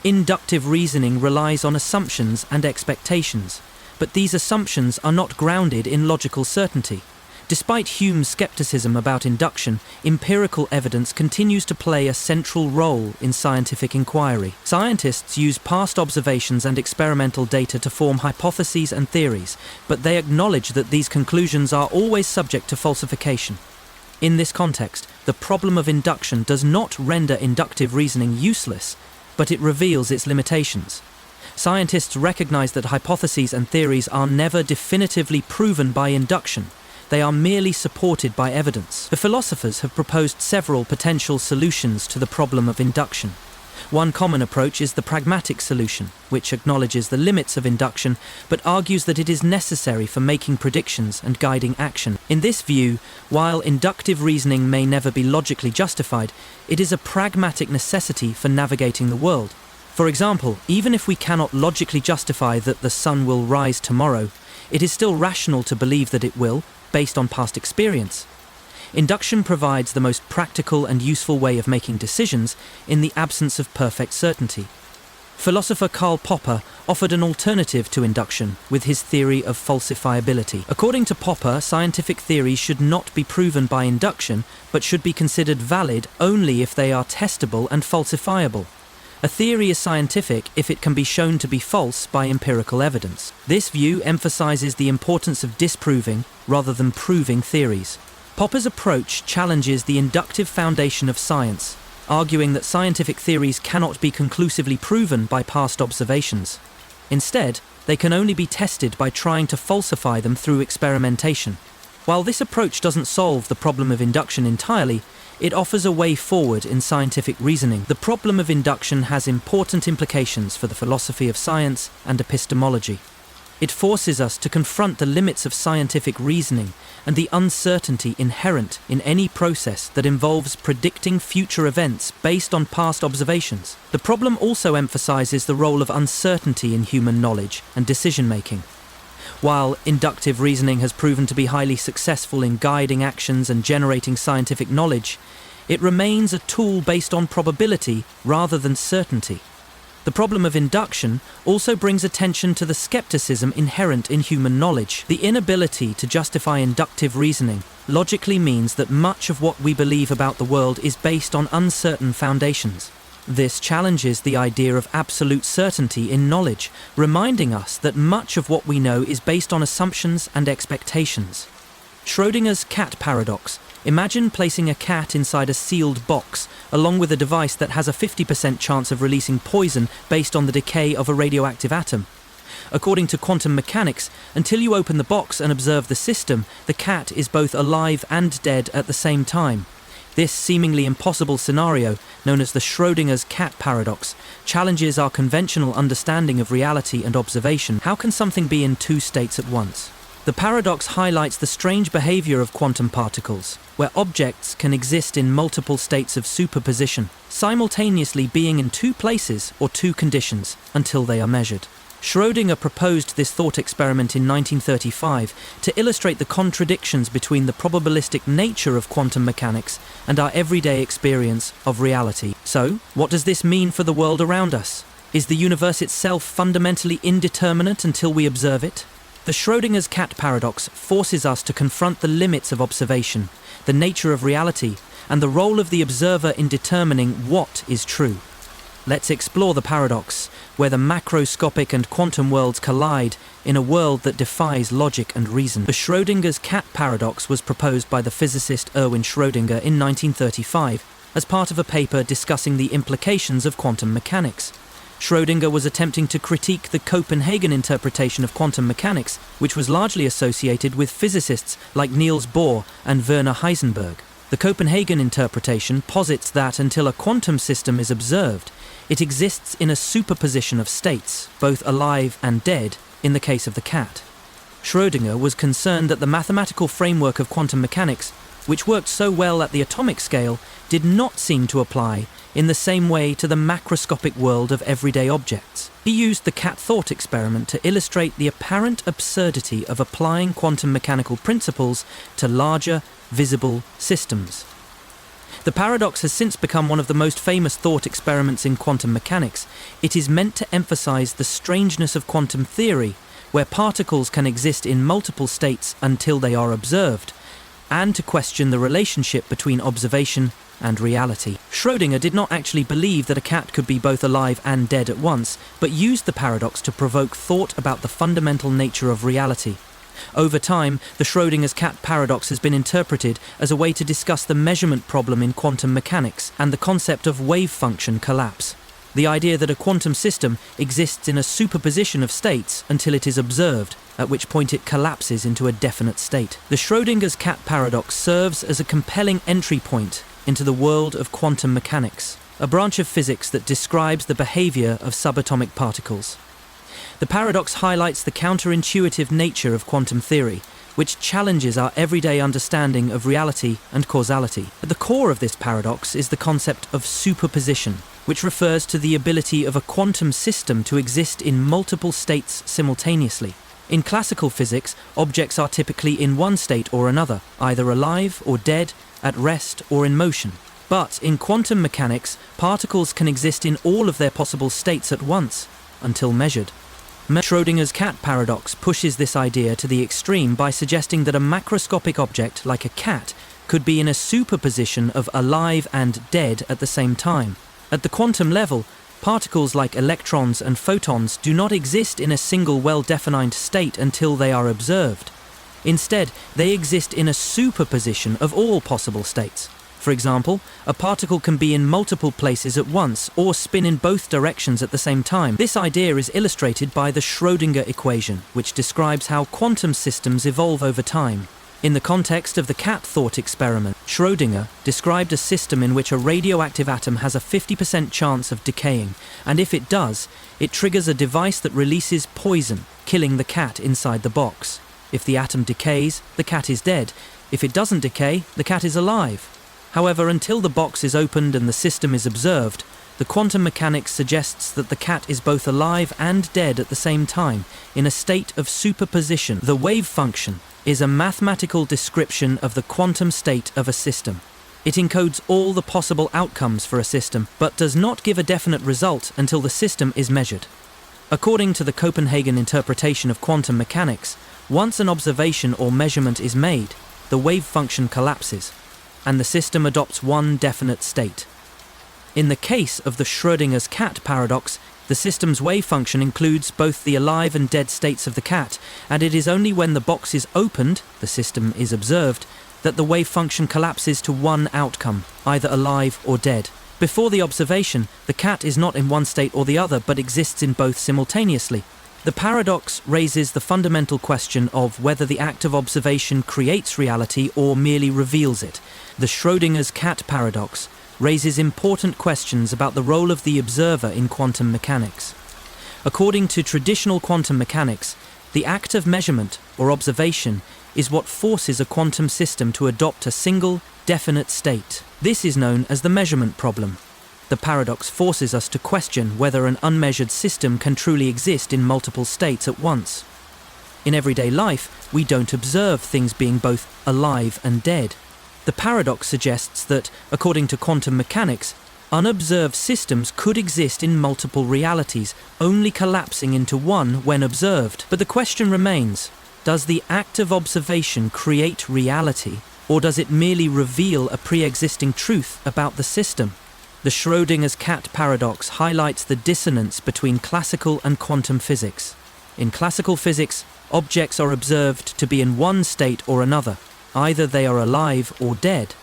Inductive reasoning relies on assumptions and expectations, but these assumptions are not grounded in logical certainty. Despite Hume's skepticism about induction, empirical evidence continues to play a central role in scientific inquiry. Scientists use past observations and experimental data to form hypotheses and theories, but they acknowledge that these conclusions are always subject to falsification. In this context, the problem of induction does not render inductive reasoning useless, but it reveals its limitations. Scientists recognize that hypotheses and theories are never definitively proven by induction. They are merely supported by evidence. The philosophers have proposed several potential solutions to the problem of induction. One common approach is the pragmatic solution, which acknowledges the limits of induction but argues that it is necessary for making predictions and guiding action. In this view, while inductive reasoning may never be logically justified, it is a pragmatic necessity for navigating the world. For example, even if we cannot logically justify that the sun will rise tomorrow, it is still rational to believe that it will, based on past experience. Induction provides the most practical and useful way of making decisions in the absence of perfect certainty. Philosopher Karl Popper offered an alternative to induction with his theory of falsifiability. According to Popper, scientific theories should not be proven by induction, but should be considered valid only if they are testable and falsifiable. A theory is scientific if it can be shown to be false by empirical evidence. This view emphasizes the importance of disproving rather than proving theories. Popper's approach challenges the inductive foundation of science, arguing that scientific theories cannot be conclusively proven by past observations. Instead, they can only be tested by trying to falsify them through experimentation. While this approach doesn't solve the problem of induction entirely, it offers a way forward in scientific reasoning. The problem of induction has important implications for the philosophy of science and epistemology. It forces us to confront the limits of scientific reasoning and the uncertainty inherent in any process that involves predicting future events based on past observations. The problem also emphasizes the role of uncertainty in human knowledge and decision-making. While inductive reasoning has proven to be highly successful in guiding actions and generating scientific knowledge, it remains a tool based on probability rather than certainty. The problem of induction also brings attention to the skepticism inherent in human knowledge. The inability to justify inductive reasoning logically means that much of what we believe about the world is based on uncertain foundations. This challenges the idea of absolute certainty in knowledge, reminding us that much of what we know is based on assumptions and expectations. Schrödinger's cat paradox. Imagine placing a cat inside a sealed box, along with a device that has a 50% chance of releasing poison based on the decay of a radioactive atom. According to quantum mechanics, until you open the box and observe the system, the cat is both alive and dead at the same time. This seemingly impossible scenario, known as the Schrödinger's cat paradox, challenges our conventional understanding of reality and observation. How can something be in two states at once? The paradox highlights the strange behavior of quantum particles, where objects can exist in multiple states of superposition, simultaneously being in two places or two conditions until they are measured. Schrödinger proposed this thought experiment in 1935 to illustrate the contradictions between the probabilistic nature of quantum mechanics and our everyday experience of reality. So, what does this mean for the world around us? Is the universe itself fundamentally indeterminate until we observe it? The Schrödinger's cat paradox forces us to confront the limits of observation, the nature of reality, and the role of the observer in determining what is true. Let's explore the paradox, where the macroscopic and quantum worlds collide in a world that defies logic and reason. The Schrödinger's cat paradox was proposed by the physicist Erwin Schrödinger in 1935 as part of a paper discussing the implications of quantum mechanics. Schrödinger was attempting to critique the Copenhagen interpretation of quantum mechanics, which was largely associated with physicists like Niels Bohr and Werner Heisenberg. The Copenhagen interpretation posits that until a quantum system is observed, it exists in a superposition of states, both alive and dead, in the case of the cat. Schrödinger was concerned that the mathematical framework of quantum mechanics, which worked so well at the atomic scale, did not seem to apply in the same way to the macroscopic world of everyday objects. He used the cat thought experiment to illustrate the apparent absurdity of applying quantum mechanical principles to larger, visible systems. The paradox has since become one of the most famous thought experiments in quantum mechanics. It is meant to emphasize the strangeness of quantum theory, where particles can exist in multiple states until they are observed, and to question the relationship between observation and reality. Schrödinger did not actually believe that a cat could be both alive and dead at once, but used the paradox to provoke thought about the fundamental nature of reality. Over time, the Schrödinger's cat paradox has been interpreted as a way to discuss the measurement problem in quantum mechanics and the concept of wave function collapse. the idea that a quantum system exists in a superposition of states until it is observed, at which point it collapses into a definite state. The Schrödinger's cat paradox serves as a compelling entry point into the world of quantum mechanics, a branch of physics that describes the behavior of subatomic particles. The paradox highlights the counterintuitive nature of quantum theory, which challenges our everyday understanding of reality and causality. At the core of this paradox is the concept of superposition, which refers to the ability of a quantum system to exist in multiple states simultaneously. In classical physics, objects are typically in one state or another, either alive or dead, at rest or in motion. But in quantum mechanics, particles can exist in all of their possible states at once, until measured. Schrödinger's cat paradox pushes this idea to the extreme by suggesting that a macroscopic object, like a cat, could be in a superposition of alive and dead at the same time. At the quantum level, particles like electrons and photons do not exist in a single well-defined state until they are observed. Instead, they exist in a superposition of all possible states. For example, a particle can be in multiple places at once or spin in both directions at the same time. This idea is illustrated by the Schrödinger equation, which describes how quantum systems evolve over time. In the context of the cat thought experiment, Schrödinger described a system in which a radioactive atom has a 50% chance of decaying, and if it does, it triggers a device that releases poison, killing the cat inside the box. If the atom decays, the cat is dead. If it doesn't decay, the cat is alive. However, until the box is opened and the system is observed, the quantum mechanics suggests that the cat is both alive and dead at the same time, in a state of superposition. The wave function is a mathematical description of the quantum state of a system. It encodes all the possible outcomes for a system, but does not give a definite result until the system is measured. According to the Copenhagen interpretation of quantum mechanics, once an observation or measurement is made, the wave function collapses, and the system adopts one definite state. In the case of the Schrödinger's cat paradox, the system's wave function includes both the alive and dead states of the cat, and it is only when the box is opened, the system is observed, that the wave function collapses to one outcome, either alive or dead. Before the observation, the cat is not in one state or the other, but exists in both simultaneously. The paradox raises the fundamental question of whether the act of observation creates reality or merely reveals it. The Schrödinger's cat paradox raises important questions about the role of the observer in quantum mechanics. According to traditional quantum mechanics, the act of measurement or observation is what forces a quantum system to adopt a single, definite state. This is known as the measurement problem. The paradox forces us to question whether an unmeasured system can truly exist in multiple states at once. In everyday life, we don't observe things being both alive and dead. The paradox suggests that, according to quantum mechanics, unobserved systems could exist in multiple realities, only collapsing into one when observed. But the question remains, does the act of observation create reality, or does it merely reveal a pre-existing truth about the system? The Schrödinger's cat paradox highlights the dissonance between classical and quantum physics. In classical physics, objects are observed to be in one state or another. Either they are alive or dead.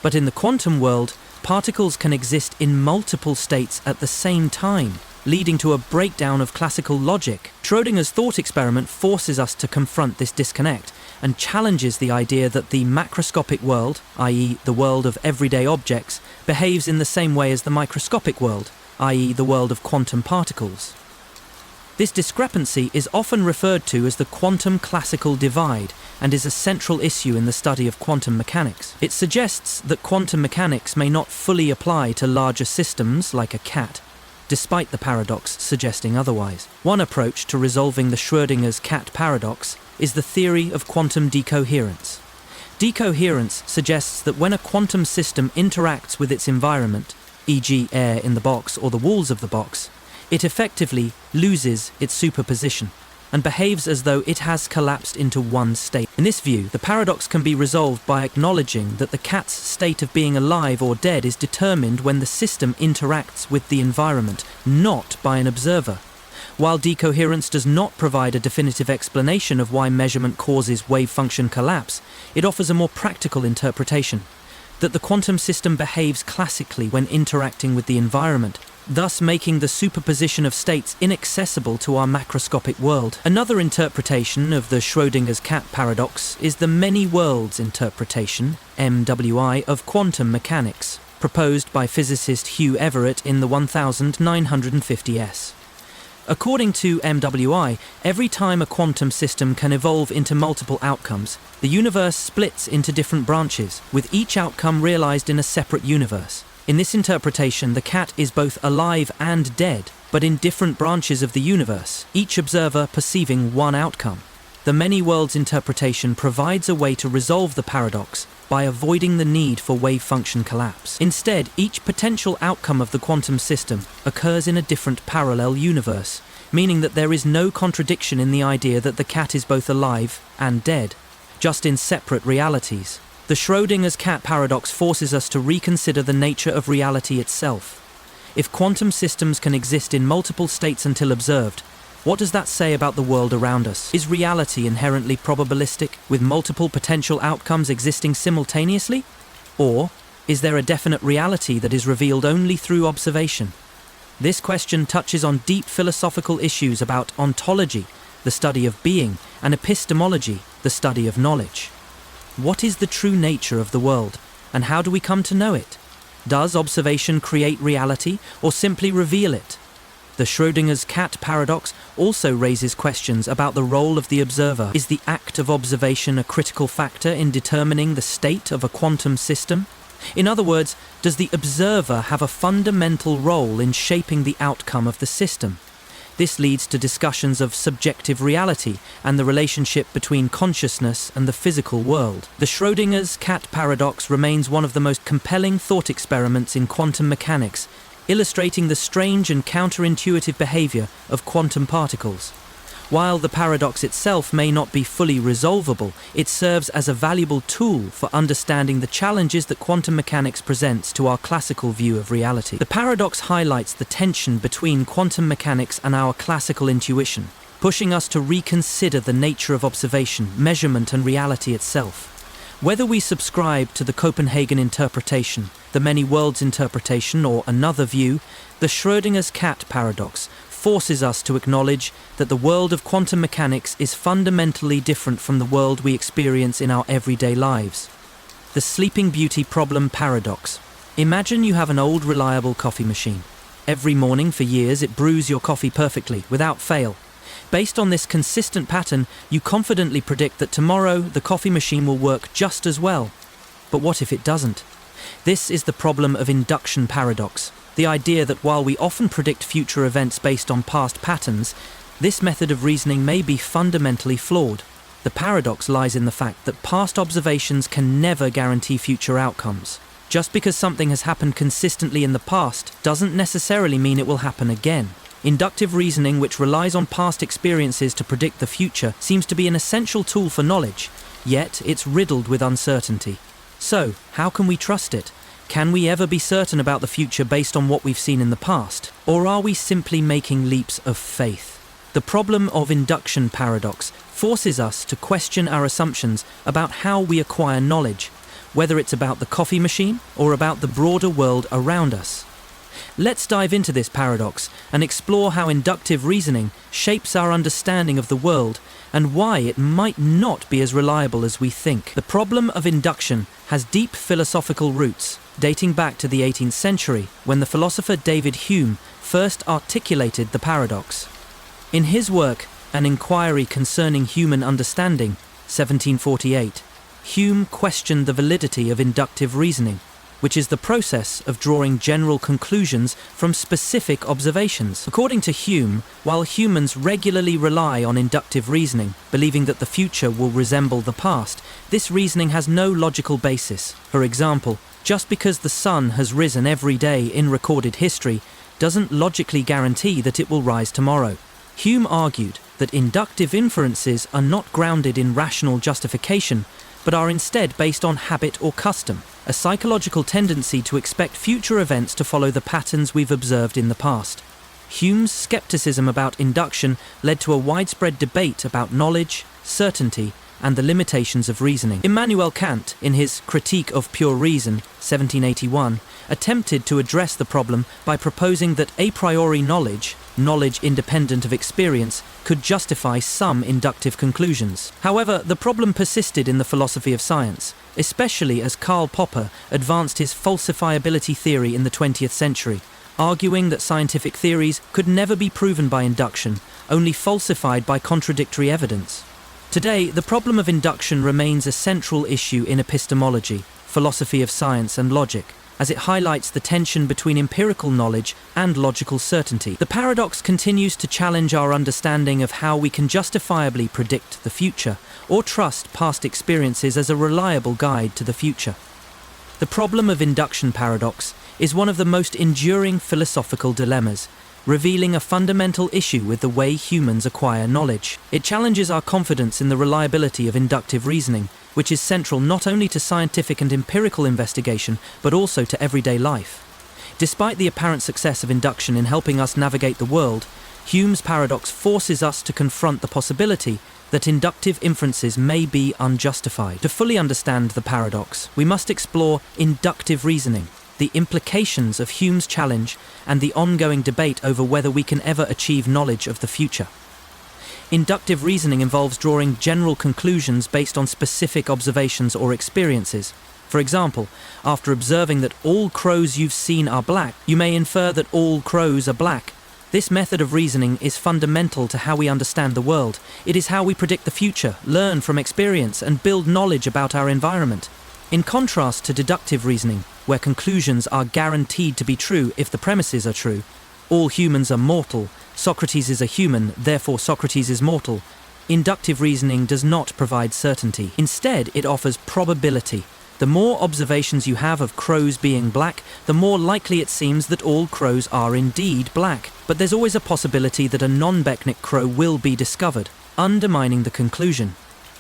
But in the quantum world, particles can exist in multiple states at the same time, leading to a breakdown of classical logic. Schrödinger's thought experiment forces us to confront this disconnect and challenges the idea that the macroscopic world, i.e. the world of everyday objects, behaves in the same way as the microscopic world, i.e. the world of quantum particles. This discrepancy is often referred to as the quantum classical divide and is a central issue in the study of quantum mechanics. It suggests that quantum mechanics may not fully apply to larger systems like a cat, despite the paradox suggesting otherwise. One approach to resolving the Schrödinger's cat paradox is the theory of quantum decoherence. Decoherence suggests that when a quantum system interacts with its environment, e.g. air in the box or the walls of the box, it effectively loses its superposition and behaves as though it has collapsed into one state. In this view, the paradox can be resolved by acknowledging that the cat's state of being alive or dead is determined when the system interacts with the environment, not by an observer. While decoherence does not provide a definitive explanation of why measurement causes wave function collapse, it offers a more practical interpretation, that the quantum system behaves classically when interacting with the environment, thus making the superposition of states inaccessible to our macroscopic world. Another interpretation of the Schrödinger's cat paradox is the many worlds interpretation, MWI, of quantum mechanics, proposed by physicist Hugh Everett in the 1950s. According to MWI, every time a quantum system can evolve into multiple outcomes, the universe splits into different branches, with each outcome realized in a separate universe. In this interpretation, the cat is both alive and dead, but in different branches of the universe, each observer perceiving one outcome. The many worlds interpretation provides a way to resolve the paradox by avoiding the need for wave function collapse. Instead, each potential outcome of the quantum system occurs in a different parallel universe, meaning that there is no contradiction in the idea that the cat is both alive and dead, just in separate realities. The Schrödinger's cat paradox forces us to reconsider the nature of reality itself. If quantum systems can exist in multiple states until observed, what does that say about the world around us? Is reality inherently probabilistic, with multiple potential outcomes existing simultaneously? Or is there a definite reality that is revealed only through observation? This question touches on deep philosophical issues about ontology, the study of being, and epistemology, the study of knowledge. What is the true nature of the world, and how do we come to know it? Does observation create reality, or simply reveal it? The Schrödinger's cat paradox also raises questions about the role of the observer. Is the act of observation a critical factor in determining the state of a quantum system? In other words, does the observer have a fundamental role in shaping the outcome of the system? This leads to discussions of subjective reality and the relationship between consciousness and the physical world. The Schrödinger's cat paradox remains one of the most compelling thought experiments in quantum mechanics, illustrating the strange and counterintuitive behavior of quantum particles. While the paradox itself may not be fully resolvable, it serves as a valuable tool for understanding the challenges that quantum mechanics presents to our classical view of reality. The paradox highlights the tension between quantum mechanics and our classical intuition, pushing us to reconsider the nature of observation, measurement, and reality itself. Whether we subscribe to the Copenhagen interpretation, the many worlds interpretation, or another view, the Schrödinger's cat paradox forces us to acknowledge that the world of quantum mechanics is fundamentally different from the world we experience in our everyday lives. The Sleeping Beauty problem paradox. Imagine you have an old, reliable coffee machine. Every morning for years it brews your coffee perfectly, without fail. Based on this consistent pattern, you confidently predict that tomorrow the coffee machine will work just as well. But what if it doesn't? This is the problem of induction paradox. The idea that while we often predict future events based on past patterns, this method of reasoning may be fundamentally flawed. The paradox lies in the fact that past observations can never guarantee future outcomes. Just because something has happened consistently in the past doesn't necessarily mean it will happen again. Inductive reasoning, which relies on past experiences to predict the future, seems to be an essential tool for knowledge, yet it's riddled with uncertainty. So, how can we trust it? Can we ever be certain about the future based on what we've seen in the past? Or are we simply making leaps of faith? The problem of induction paradox forces us to question our assumptions about how we acquire knowledge, whether it's about the coffee machine or about the broader world around us. Let's dive into this paradox and explore how inductive reasoning shapes our understanding of the world and why it might not be as reliable as we think. The problem of induction has deep philosophical roots, dating back to the 18th century, when the philosopher David Hume first articulated the paradox. In his work, An Inquiry Concerning Human Understanding, 1748, Hume questioned the validity of inductive reasoning, which is the process of drawing general conclusions from specific observations. According to Hume, while humans regularly rely on inductive reasoning, believing that the future will resemble the past, this reasoning has no logical basis. For example, just because the sun has risen every day in recorded history doesn't logically guarantee that it will rise tomorrow. Hume argued that inductive inferences are not grounded in rational justification, but are instead based on habit or custom, a psychological tendency to expect future events to follow the patterns we've observed in the past. Hume's skepticism about induction led to a widespread debate about knowledge, certainty, and the limitations of reasoning. Immanuel Kant, in his Critique of Pure Reason, 1781, attempted to address the problem by proposing that a priori knowledge independent of experience, could justify some inductive conclusions. However, the problem persisted in the philosophy of science, especially as Karl Popper advanced his falsifiability theory in the 20th century, arguing that scientific theories could never be proven by induction, only falsified by contradictory evidence. Today, the problem of induction remains a central issue in epistemology, philosophy of science, and logic, as it highlights the tension between empirical knowledge and logical certainty. The paradox continues to challenge our understanding of how we can justifiably predict the future, or trust past experiences as a reliable guide to the future. The problem of induction paradox is one of the most enduring philosophical dilemmas, revealing a fundamental issue with the way humans acquire knowledge. It challenges our confidence in the reliability of inductive reasoning, which is central not only to scientific and empirical investigation, but also to everyday life. Despite the apparent success of induction in helping us navigate the world, Hume's paradox forces us to confront the possibility that inductive inferences may be unjustified. To fully understand the paradox, we must explore inductive reasoning, the implications of Hume's challenge, and the ongoing debate over whether we can ever achieve knowledge of the future. Inductive reasoning involves drawing general conclusions based on specific observations or experiences. For example, after observing that all crows you've seen are black, you may infer that all crows are black. This method of reasoning is fundamental to how we understand the world. It is how we predict the future, learn from experience, and build knowledge about our environment. In contrast to deductive reasoning, where conclusions are guaranteed to be true if the premises are true, all humans are mortal, Socrates is a human, therefore Socrates is mortal, inductive reasoning does not provide certainty. Instead, it offers probability. The more observations you have of crows being black, the more likely it seems that all crows are indeed black. But there's always a possibility that a non-Becknick crow will be discovered, undermining the conclusion.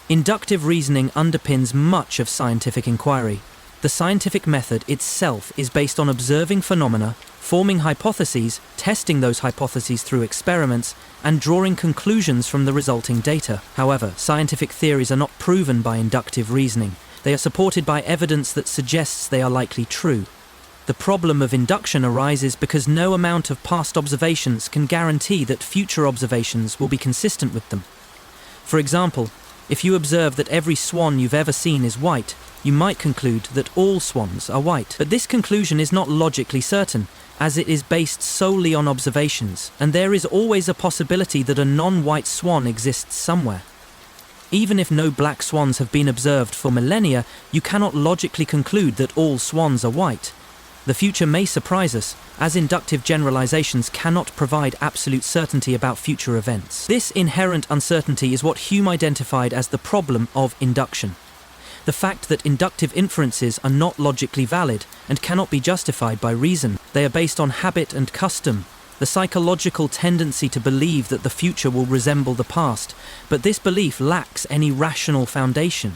Inductive reasoning underpins much of scientific inquiry. The scientific method itself is based on observing phenomena, forming hypotheses, testing those hypotheses through experiments, and drawing conclusions from the resulting data. However, scientific theories are not proven by inductive reasoning. They are supported by evidence that suggests they are likely true. The problem of induction arises because no amount of past observations can guarantee that future observations will be consistent with them. For example, if you observe that every swan you've ever seen is white, you might conclude that all swans are white. But this conclusion is not logically certain, as it is based solely on observations, and there is always a possibility that a non-white swan exists somewhere. Even if no black swans have been observed for millennia, you cannot logically conclude that all swans are white. The future may surprise us, as inductive generalizations cannot provide absolute certainty about future events. This inherent uncertainty is what Hume identified as the problem of induction. The fact that inductive inferences are not logically valid and cannot be justified by reason. They are based on habit and custom, the psychological tendency to believe that the future will resemble the past, but this belief lacks any rational foundation.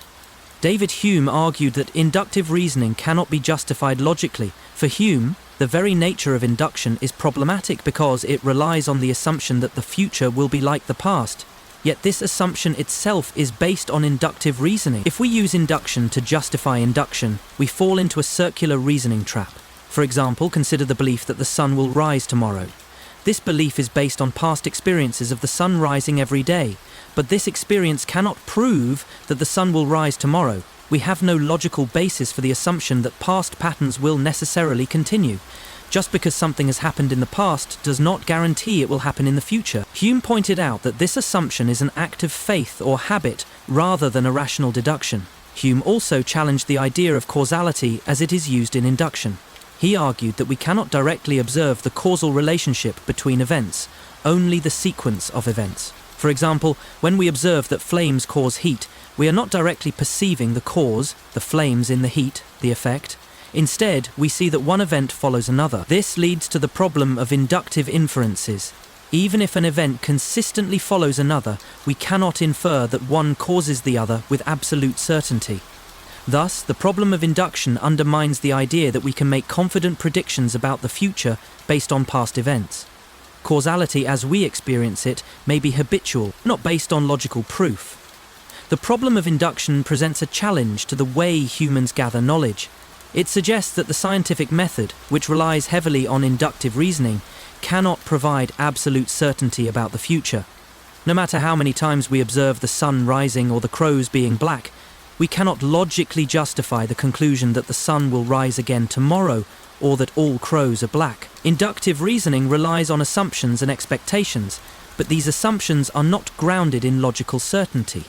David Hume argued that inductive reasoning cannot be justified logically. For Hume, the very nature of induction is problematic because it relies on the assumption that the future will be like the past. Yet this assumption itself is based on inductive reasoning. If we use induction to justify induction, we fall into a circular reasoning trap. For example, consider the belief that the sun will rise tomorrow. This belief is based on past experiences of the sun rising every day, but this experience cannot prove that the sun will rise tomorrow. We have no logical basis for the assumption that past patterns will necessarily continue. Just because something has happened in the past does not guarantee it will happen in the future. Hume pointed out that this assumption is an act of faith or habit rather than a rational deduction. Hume also challenged the idea of causality as it is used in induction. He argued that we cannot directly observe the causal relationship between events, only the sequence of events. For example, when we observe that flames cause heat, we are not directly perceiving the cause, the flames in the heat, the effect. Instead, we see that one event follows another. This leads to the problem of inductive inferences. Even if an event consistently follows another, we cannot infer that one causes the other with absolute certainty. Thus, the problem of induction undermines the idea that we can make confident predictions about the future based on past events. Causality as we experience it may be habitual, not based on logical proof. The problem of induction presents a challenge to the way humans gather knowledge. It suggests that the scientific method, which relies heavily on inductive reasoning, cannot provide absolute certainty about the future. No matter how many times we observe the sun rising or the crows being black, we cannot logically justify the conclusion that the sun will rise again tomorrow or that all crows are black. Inductive reasoning relies on assumptions and expectations, but these assumptions are not grounded in logical certainty.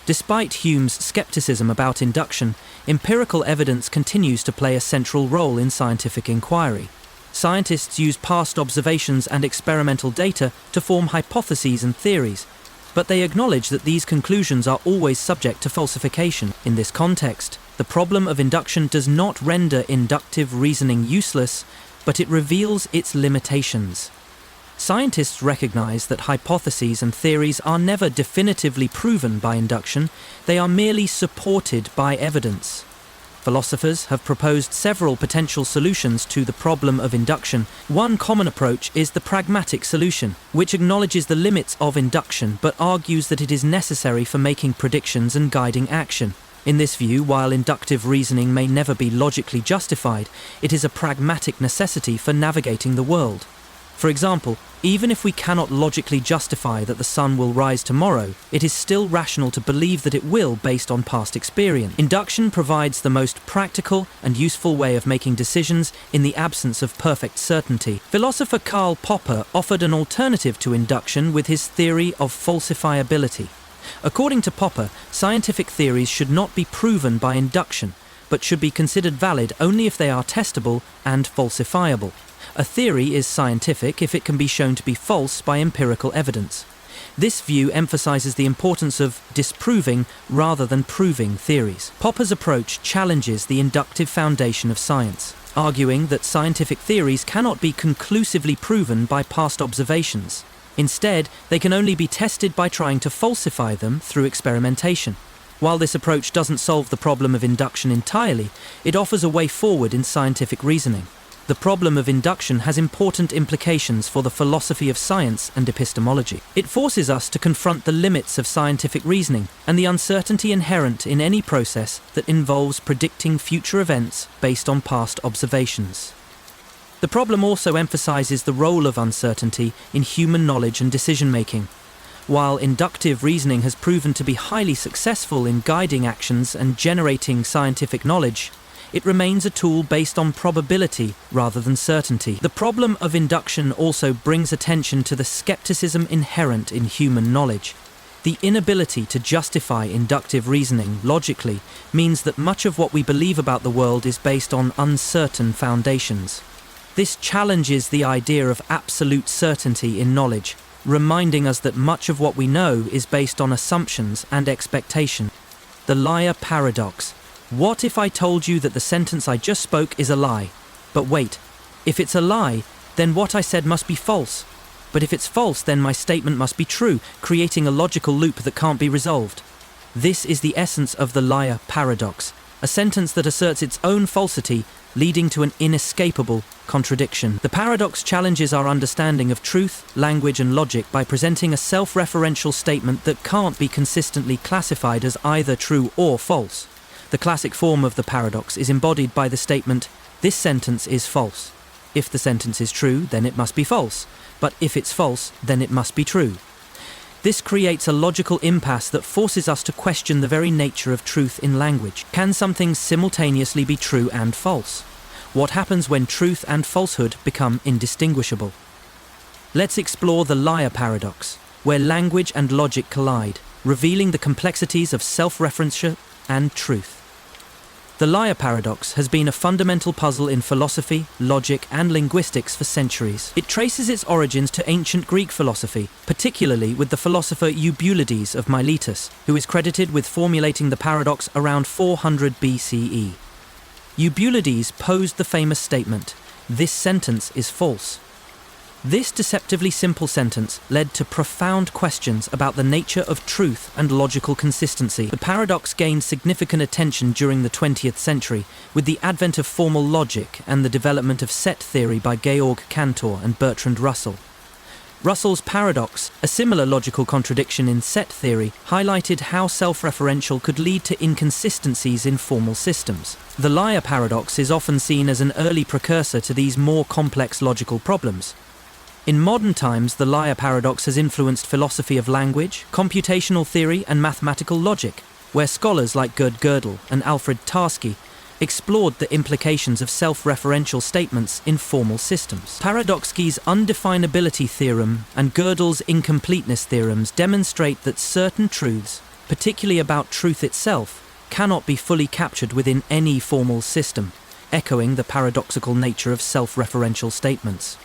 Despite Hume's skepticism about induction, empirical evidence continues to play a central role in scientific inquiry. Scientists use past observations and experimental data to form hypotheses and theories, but they acknowledge that these conclusions are always subject to falsification. In this context, the problem of induction does not render inductive reasoning useless, but it reveals its limitations. Scientists recognize that hypotheses and theories are never definitively proven by induction, they are merely supported by evidence. Philosophers have proposed several potential solutions to the problem of induction. One common approach is the pragmatic solution, which acknowledges the limits of induction but argues that it is necessary for making predictions and guiding action. In this view, while inductive reasoning may never be logically justified, it is a pragmatic necessity for navigating the world. For example, even if we cannot logically justify that the sun will rise tomorrow, it is still rational to believe that it will based on past experience. Induction provides the most practical and useful way of making decisions in the absence of perfect certainty. Philosopher Karl Popper offered an alternative to induction with his theory of falsifiability. According to Popper, scientific theories should not be proven by induction, but should be considered valid only if they are testable and falsifiable. A theory is scientific if it can be shown to be false by empirical evidence. This view emphasizes the importance of disproving rather than proving theories. Popper's approach challenges the inductive foundation of science, arguing that scientific theories cannot be conclusively proven by past observations. Instead, they can only be tested by trying to falsify them through experimentation. While this approach doesn't solve the problem of induction entirely, it offers a way forward in scientific reasoning. The problem of induction has important implications for the philosophy of science and epistemology. It forces us to confront the limits of scientific reasoning and the uncertainty inherent in any process that involves predicting future events based on past observations. The problem also emphasizes the role of uncertainty in human knowledge and decision-making. While inductive reasoning has proven to be highly successful in guiding actions and generating scientific knowledge, it remains a tool based on probability rather than certainty. The problem of induction also brings attention to the skepticism inherent in human knowledge. The inability to justify inductive reasoning logically means that much of what we believe about the world is based on uncertain foundations. This challenges the idea of absolute certainty in knowledge, reminding us that much of what we know is based on assumptions and expectation. The liar paradox. What if I told you that the sentence I just spoke is a lie? But wait, if it's a lie, then what I said must be false. But if it's false, then my statement must be true, creating a logical loop that can't be resolved. This is the essence of the liar paradox, a sentence that asserts its own falsity, leading to an inescapable contradiction. The paradox challenges our understanding of truth, language, and logic by presenting a self-referential statement that can't be consistently classified as either true or false. The classic form of the paradox is embodied by the statement, "This sentence is false. If the sentence is true, then it must be false. But if it's false, then it must be true." This creates a logical impasse that forces us to question the very nature of truth in language. Can something simultaneously be true and false? What happens when truth and falsehood become indistinguishable? Let's explore the liar paradox, where language and logic collide, revealing the complexities of self-referential and truth. The liar paradox has been a fundamental puzzle in philosophy, logic, and linguistics for centuries. It traces its origins to ancient Greek philosophy, particularly with the philosopher Eubulides of Miletus, who is credited with formulating the paradox around 400 BCE. Eubulides posed the famous statement, "This sentence is false." This deceptively simple sentence led to profound questions about the nature of truth and logical consistency. The paradox gained significant attention during the 20th century with the advent of formal logic and the development of set theory by Georg Cantor and Bertrand Russell. Russell's paradox, a similar logical contradiction in set theory, highlighted how self-referential could lead to inconsistencies in formal systems. The liar paradox is often seen as an early precursor to these more complex logical problems. In modern times, the liar paradox has influenced philosophy of language, computational theory, and mathematical logic, where scholars like Gerd Gödel and Alfred Tarski explored the implications of self-referential statements in formal systems. Paradoxky's undefinability theorem and Gödel's incompleteness theorems demonstrate that certain truths, particularly about truth itself, cannot be fully captured within any formal system, echoing the paradoxical nature of self-referential statements.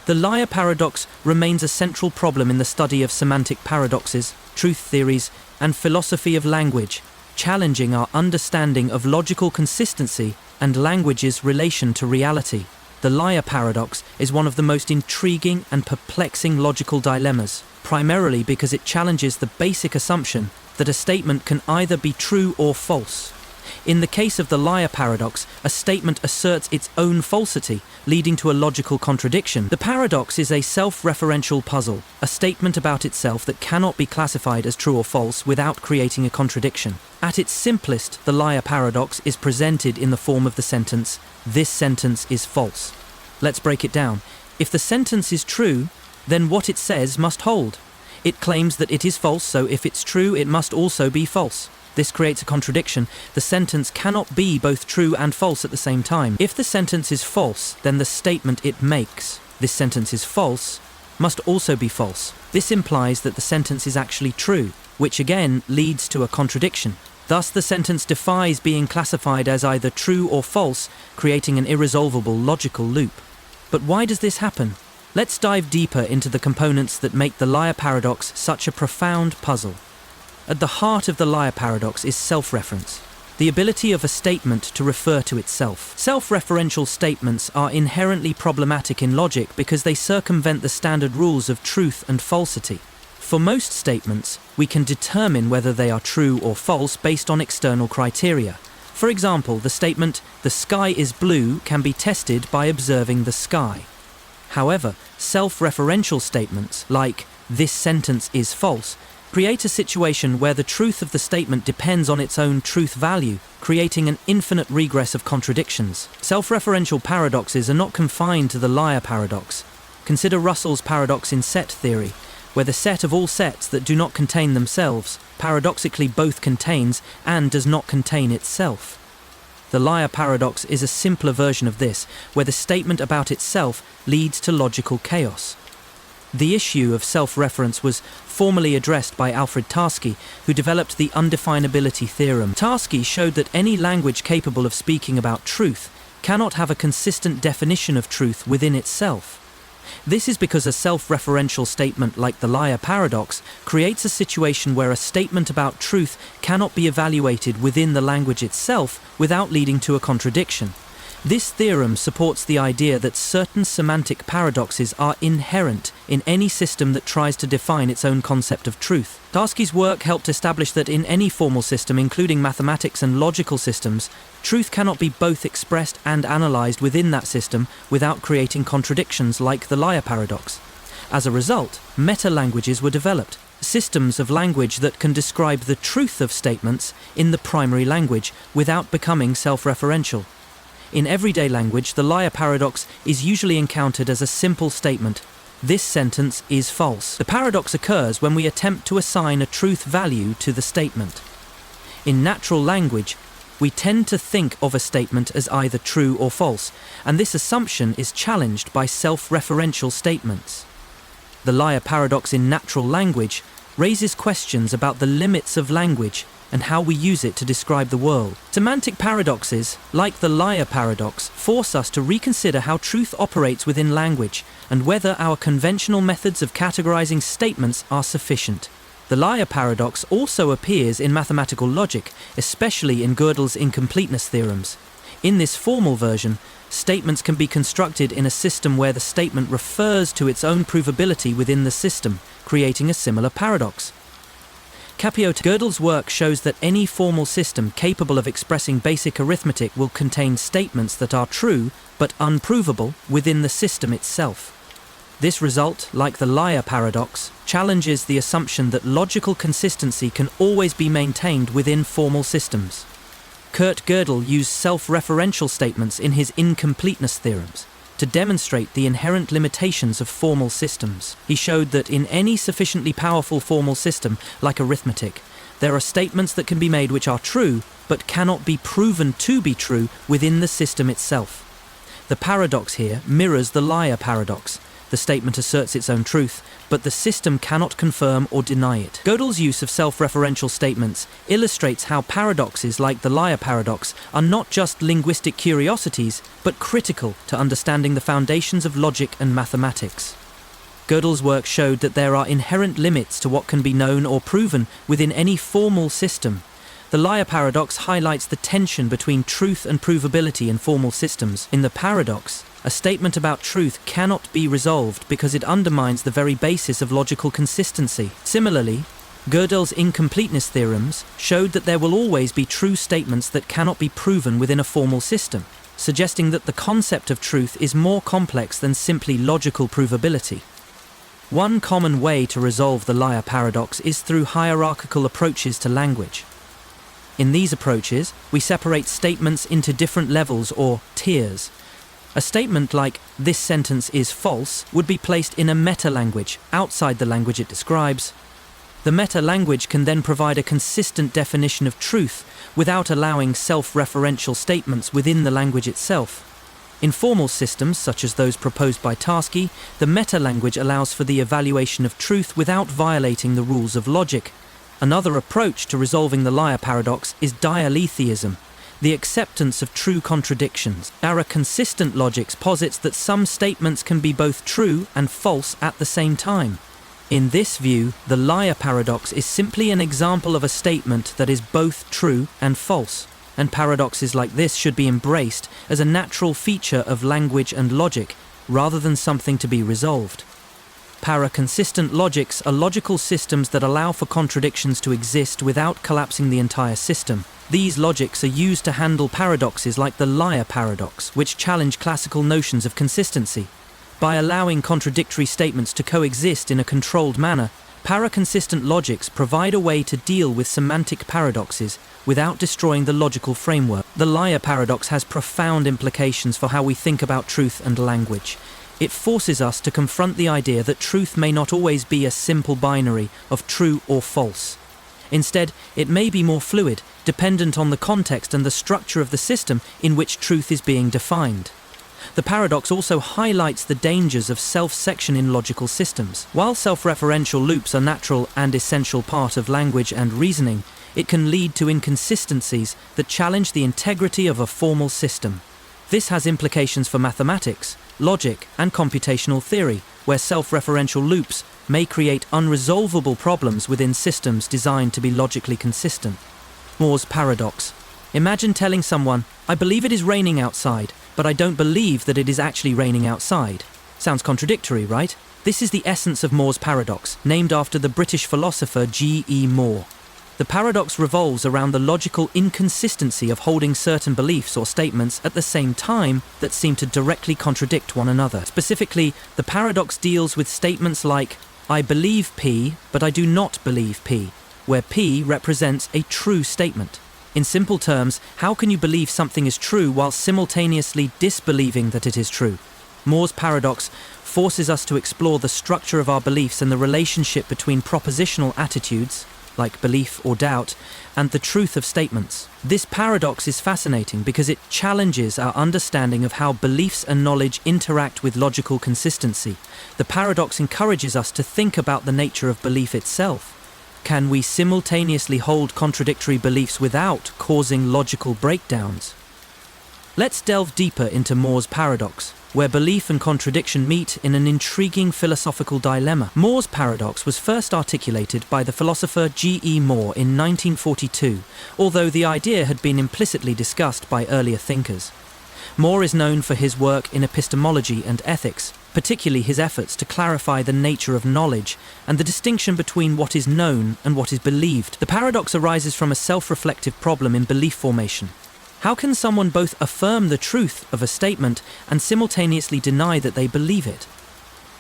The liar paradox remains a central problem in the study of semantic paradoxes, truth theories, and philosophy of language, challenging our understanding of logical consistency and language's relation to reality. The liar paradox is one of the most intriguing and perplexing logical dilemmas, primarily because it challenges the basic assumption that a statement can either be true or false. In the case of the liar paradox, a statement asserts its own falsity, leading to a logical contradiction. The paradox is a self-referential puzzle, a statement about itself that cannot be classified as true or false without creating a contradiction. At its simplest, the liar paradox is presented in the form of the sentence, "This sentence is false." Let's break it down. If the sentence is true, then what it says must hold. It claims that it is false, so if it's true, it must also be false. This creates a contradiction. The sentence cannot be both true and false at the same time. If the sentence is false, then the statement it makes, "This sentence is false," must also be false. This implies that the sentence is actually true, which again leads to a contradiction. Thus, the sentence defies being classified as either true or false, creating an irresolvable logical loop. But why does this happen? Let's dive deeper into the components that make the liar paradox such a profound puzzle. At the heart of the liar paradox is self-reference, the ability of a statement to refer to itself. Self-referential statements are inherently problematic in logic because they circumvent the standard rules of truth and falsity. For most statements, we can determine whether they are true or false based on external criteria. For example, the statement, "The sky is blue," can be tested by observing the sky. However, self-referential statements, like, "This sentence is false," create a situation where the truth of the statement depends on its own truth value, creating an infinite regress of contradictions. Self-referential paradoxes are not confined to the liar paradox. Consider Russell's paradox in set theory, where the set of all sets that do not contain themselves paradoxically both contains and does not contain itself. The liar paradox is a simpler version of this, where the statement about itself leads to logical chaos. The issue of self-reference was formally addressed by Alfred Tarski, who developed the undefinability theorem. Tarski showed that any language capable of speaking about truth cannot have a consistent definition of truth within itself. This is because a self-referential statement like the liar paradox creates a situation where a statement about truth cannot be evaluated within the language itself without leading to a contradiction. This theorem supports the idea that certain semantic paradoxes are inherent in any system that tries to define its own concept of truth. Tarski's work helped establish that in any formal system, including mathematics and logical systems, truth cannot be both expressed and analyzed within that system without creating contradictions like the liar paradox. As a result, meta-languages were developed, systems of language that can describe the truth of statements in the primary language without becoming self-referential. In everyday language, the liar paradox is usually encountered as a simple statement, "This sentence is false." The paradox occurs when we attempt to assign a truth value to the statement. In natural language, we tend to think of a statement as either true or false, and this assumption is challenged by self-referential statements. The liar paradox in natural language raises questions about the limits of language and how we use it to describe the world. Semantic paradoxes, like the liar paradox, force us to reconsider how truth operates within language and whether our conventional methods of categorizing statements are sufficient. The liar paradox also appears in mathematical logic, especially in Gödel's incompleteness theorems. In this formal version, statements can be constructed in a system where the statement refers to its own provability within the system, creating a similar paradox. Gödel's work shows that any formal system capable of expressing basic arithmetic will contain statements that are true but unprovable within the system itself. This result, like the liar paradox, challenges the assumption that logical consistency can always be maintained within formal systems. Kurt Gödel used self-referential statements in his incompleteness theorems to demonstrate the inherent limitations of formal systems. He showed that in any sufficiently powerful formal system, like arithmetic, there are statements that can be made which are true, but cannot be proven to be true within the system itself. The paradox here mirrors the liar paradox. The statement asserts its own truth, but the system cannot confirm or deny it. Gödel's use of self-referential statements illustrates how paradoxes like the liar paradox are not just linguistic curiosities, but critical to understanding the foundations of logic and mathematics. Gödel's work showed that there are inherent limits to what can be known or proven within any formal system. The liar paradox highlights the tension between truth and provability in formal systems. In the paradox, a statement about truth cannot be resolved because it undermines the very basis of logical consistency. Similarly, Gödel's incompleteness theorems showed that there will always be true statements that cannot be proven within a formal system, suggesting that the concept of truth is more complex than simply logical provability. One common way to resolve the liar paradox is through hierarchical approaches to language. In these approaches, we separate statements into different levels or tiers. A statement like, "this sentence is false," would be placed in a meta-language, outside the language it describes. The meta-language can then provide a consistent definition of truth without allowing self-referential statements within the language itself. In formal systems, such as those proposed by Tarski, the meta-language allows for the evaluation of truth without violating the rules of logic. Another approach to resolving the liar paradox is dialetheism, the acceptance of true contradictions. Our consistent logic posits that some statements can be both true and false at the same time. In this view, the liar paradox is simply an example of a statement that is both true and false, and paradoxes like this should be embraced as a natural feature of language and logic, rather than something to be resolved. Para-consistent logics are logical systems that allow for contradictions to exist without collapsing the entire system. These logics are used to handle paradoxes like the liar paradox, which challenge classical notions of consistency. By allowing contradictory statements to coexist in a controlled manner, para-consistent logics provide a way to deal with semantic paradoxes without destroying the logical framework. The liar paradox has profound implications for how we think about truth and language. It forces us to confront the idea that truth may not always be a simple binary of true or false. Instead, it may be more fluid, dependent on the context and the structure of the system in which truth is being defined. The paradox also highlights the dangers of self-section in logical systems. While self-referential loops are natural and essential part of language and reasoning, it can lead to inconsistencies that challenge the integrity of a formal system. This has implications for mathematics, logic, and computational theory, where self-referential loops may create unresolvable problems within systems designed to be logically consistent. Moore's paradox. Imagine telling someone, "I believe it is raining outside, but I don't believe that it is actually raining outside." Sounds contradictory, right? This is the essence of Moore's paradox, named after the British philosopher G.E. Moore. The paradox revolves around the logical inconsistency of holding certain beliefs or statements at the same time that seem to directly contradict one another. Specifically, the paradox deals with statements like, "I believe P, but I do not believe P," where P represents a true statement. In simple terms, how can you believe something is true while simultaneously disbelieving that it is true? Moore's paradox forces us to explore the structure of our beliefs and the relationship between propositional attitudes, like belief or doubt, and the truth of statements. This paradox is fascinating because it challenges our understanding of how beliefs and knowledge interact with logical consistency. The paradox encourages us to think about the nature of belief itself. Can we simultaneously hold contradictory beliefs without causing logical breakdowns? Let's delve deeper into Moore's paradox, where belief and contradiction meet in an intriguing philosophical dilemma. Moore's paradox was first articulated by the philosopher G.E. Moore in 1942, although the idea had been implicitly discussed by earlier thinkers. Moore is known for his work in epistemology and ethics, particularly his efforts to clarify the nature of knowledge and the distinction between what is known and what is believed. The paradox arises from a self-reflective problem in belief formation. How can someone both affirm the truth of a statement and simultaneously deny that they believe it?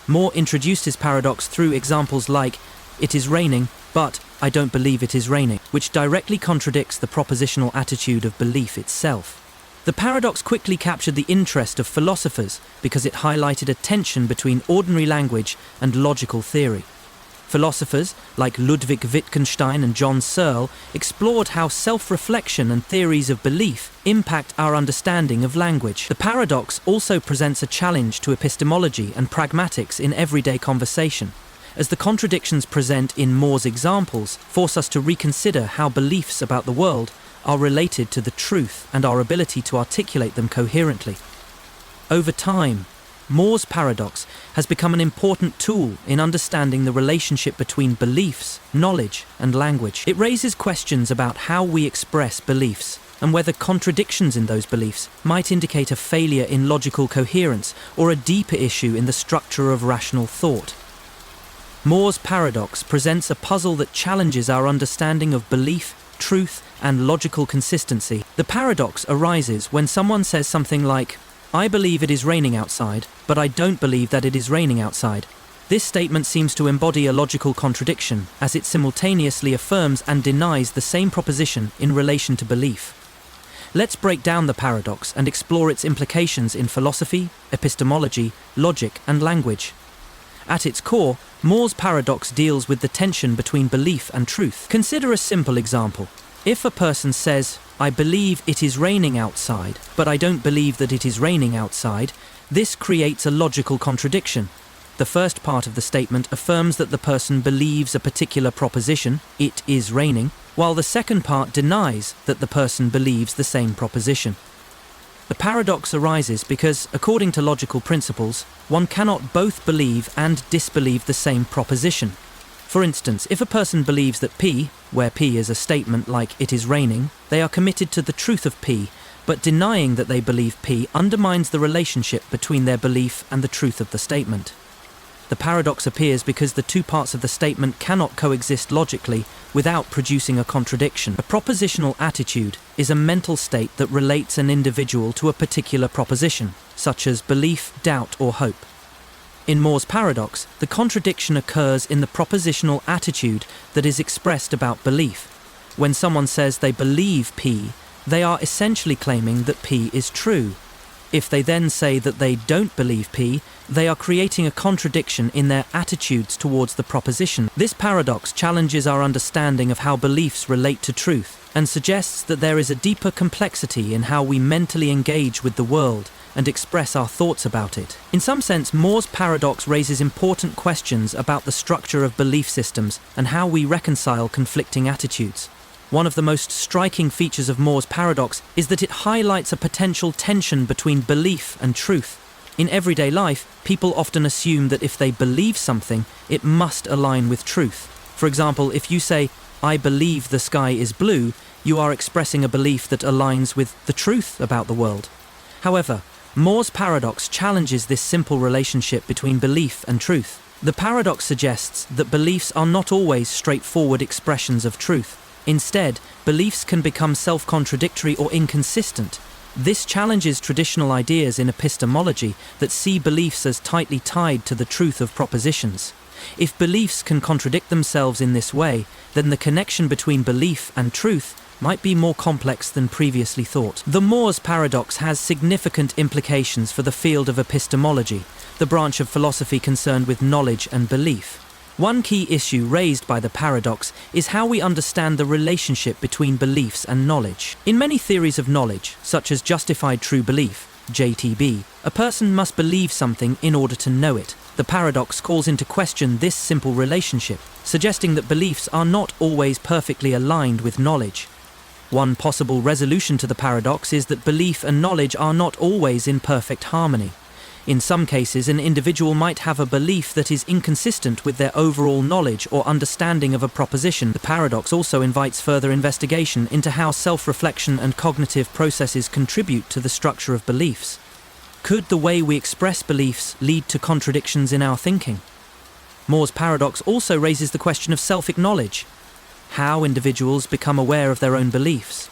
Moore introduced his paradox through examples like, "It is raining, but I don't believe it is raining," which directly contradicts the propositional attitude of belief itself. The paradox quickly captured the interest of philosophers because it highlighted a tension between ordinary language and logical theory. Philosophers like Ludwig Wittgenstein and John Searle explored how self-reflection and theories of belief impact our understanding of language. The paradox also presents a challenge to epistemology and pragmatics in everyday conversation, as the contradictions present in Moore's examples force us to reconsider how beliefs about the world are related to the truth and our ability to articulate them coherently. Over time, Moore's paradox has become an important tool in understanding the relationship between beliefs, knowledge, and language. It raises questions about how we express beliefs and whether contradictions in those beliefs might indicate a failure in logical coherence or a deeper issue in the structure of rational thought. Moore's paradox presents a puzzle that challenges our understanding of belief, truth, and logical consistency. The paradox arises when someone says something like, "I believe it is raining outside, but I don't believe that it is raining outside." This statement seems to embody a logical contradiction, as it simultaneously affirms and denies the same proposition in relation to belief. Let's break down the paradox and explore its implications in philosophy, epistemology, logic, and language. At its core, Moore's paradox deals with the tension between belief and truth. Consider a simple example. If a person says, "I believe it is raining outside, but I don't believe that it is raining outside," this creates a logical contradiction. The first part of the statement affirms that the person believes a particular proposition, "it is raining," while the second part denies that the person believes the same proposition. The paradox arises because, according to logical principles, one cannot both believe and disbelieve the same proposition. For instance, if a person believes that P, where P is a statement like "it is raining," they are committed to the truth of P, but denying that they believe P undermines the relationship between their belief and the truth of the statement. The paradox appears because the two parts of the statement cannot coexist logically without producing a contradiction. A propositional attitude is a mental state that relates an individual to a particular proposition, such as belief, doubt, or hope. In Moore's paradox, the contradiction occurs in the propositional attitude that is expressed about belief. When someone says they believe P, they are essentially claiming that P is true. If they then say that they don't believe P, they are creating a contradiction in their attitudes towards the proposition. This paradox challenges our understanding of how beliefs relate to truth and suggests that there is a deeper complexity in how we mentally engage with the world and express our thoughts about it. In some sense, Moore's paradox raises important questions about the structure of belief systems and how we reconcile conflicting attitudes. One of the most striking features of Moore's paradox is that it highlights a potential tension between belief and truth. In everyday life, people often assume that if they believe something, it must align with truth. For example, if you say, "I believe the sky is blue," you are expressing a belief that aligns with the truth about the world. However, Moore's paradox challenges this simple relationship between belief and truth. The paradox suggests that beliefs are not always straightforward expressions of truth. Instead, beliefs can become self-contradictory or inconsistent. This challenges traditional ideas in epistemology that see beliefs as tightly tied to the truth of propositions. If beliefs can contradict themselves in this way, then the connection between belief and truth might be more complex than previously thought. The Moore's paradox has significant implications for the field of epistemology, the branch of philosophy concerned with knowledge and belief. One key issue raised by the paradox is how we understand the relationship between beliefs and knowledge. In many theories of knowledge, such as justified true belief, JTB, a person must believe something in order to know it. The paradox calls into question this simple relationship, suggesting that beliefs are not always perfectly aligned with knowledge. One possible resolution to the paradox is that belief and knowledge are not always in perfect harmony. In some cases, an individual might have a belief that is inconsistent with their overall knowledge or understanding of a proposition. The paradox also invites further investigation into how self-reflection and cognitive processes contribute to the structure of beliefs. Could the way we express beliefs lead to contradictions in our thinking? Moore's paradox also raises the question of self-knowledge, how individuals become aware of their own beliefs.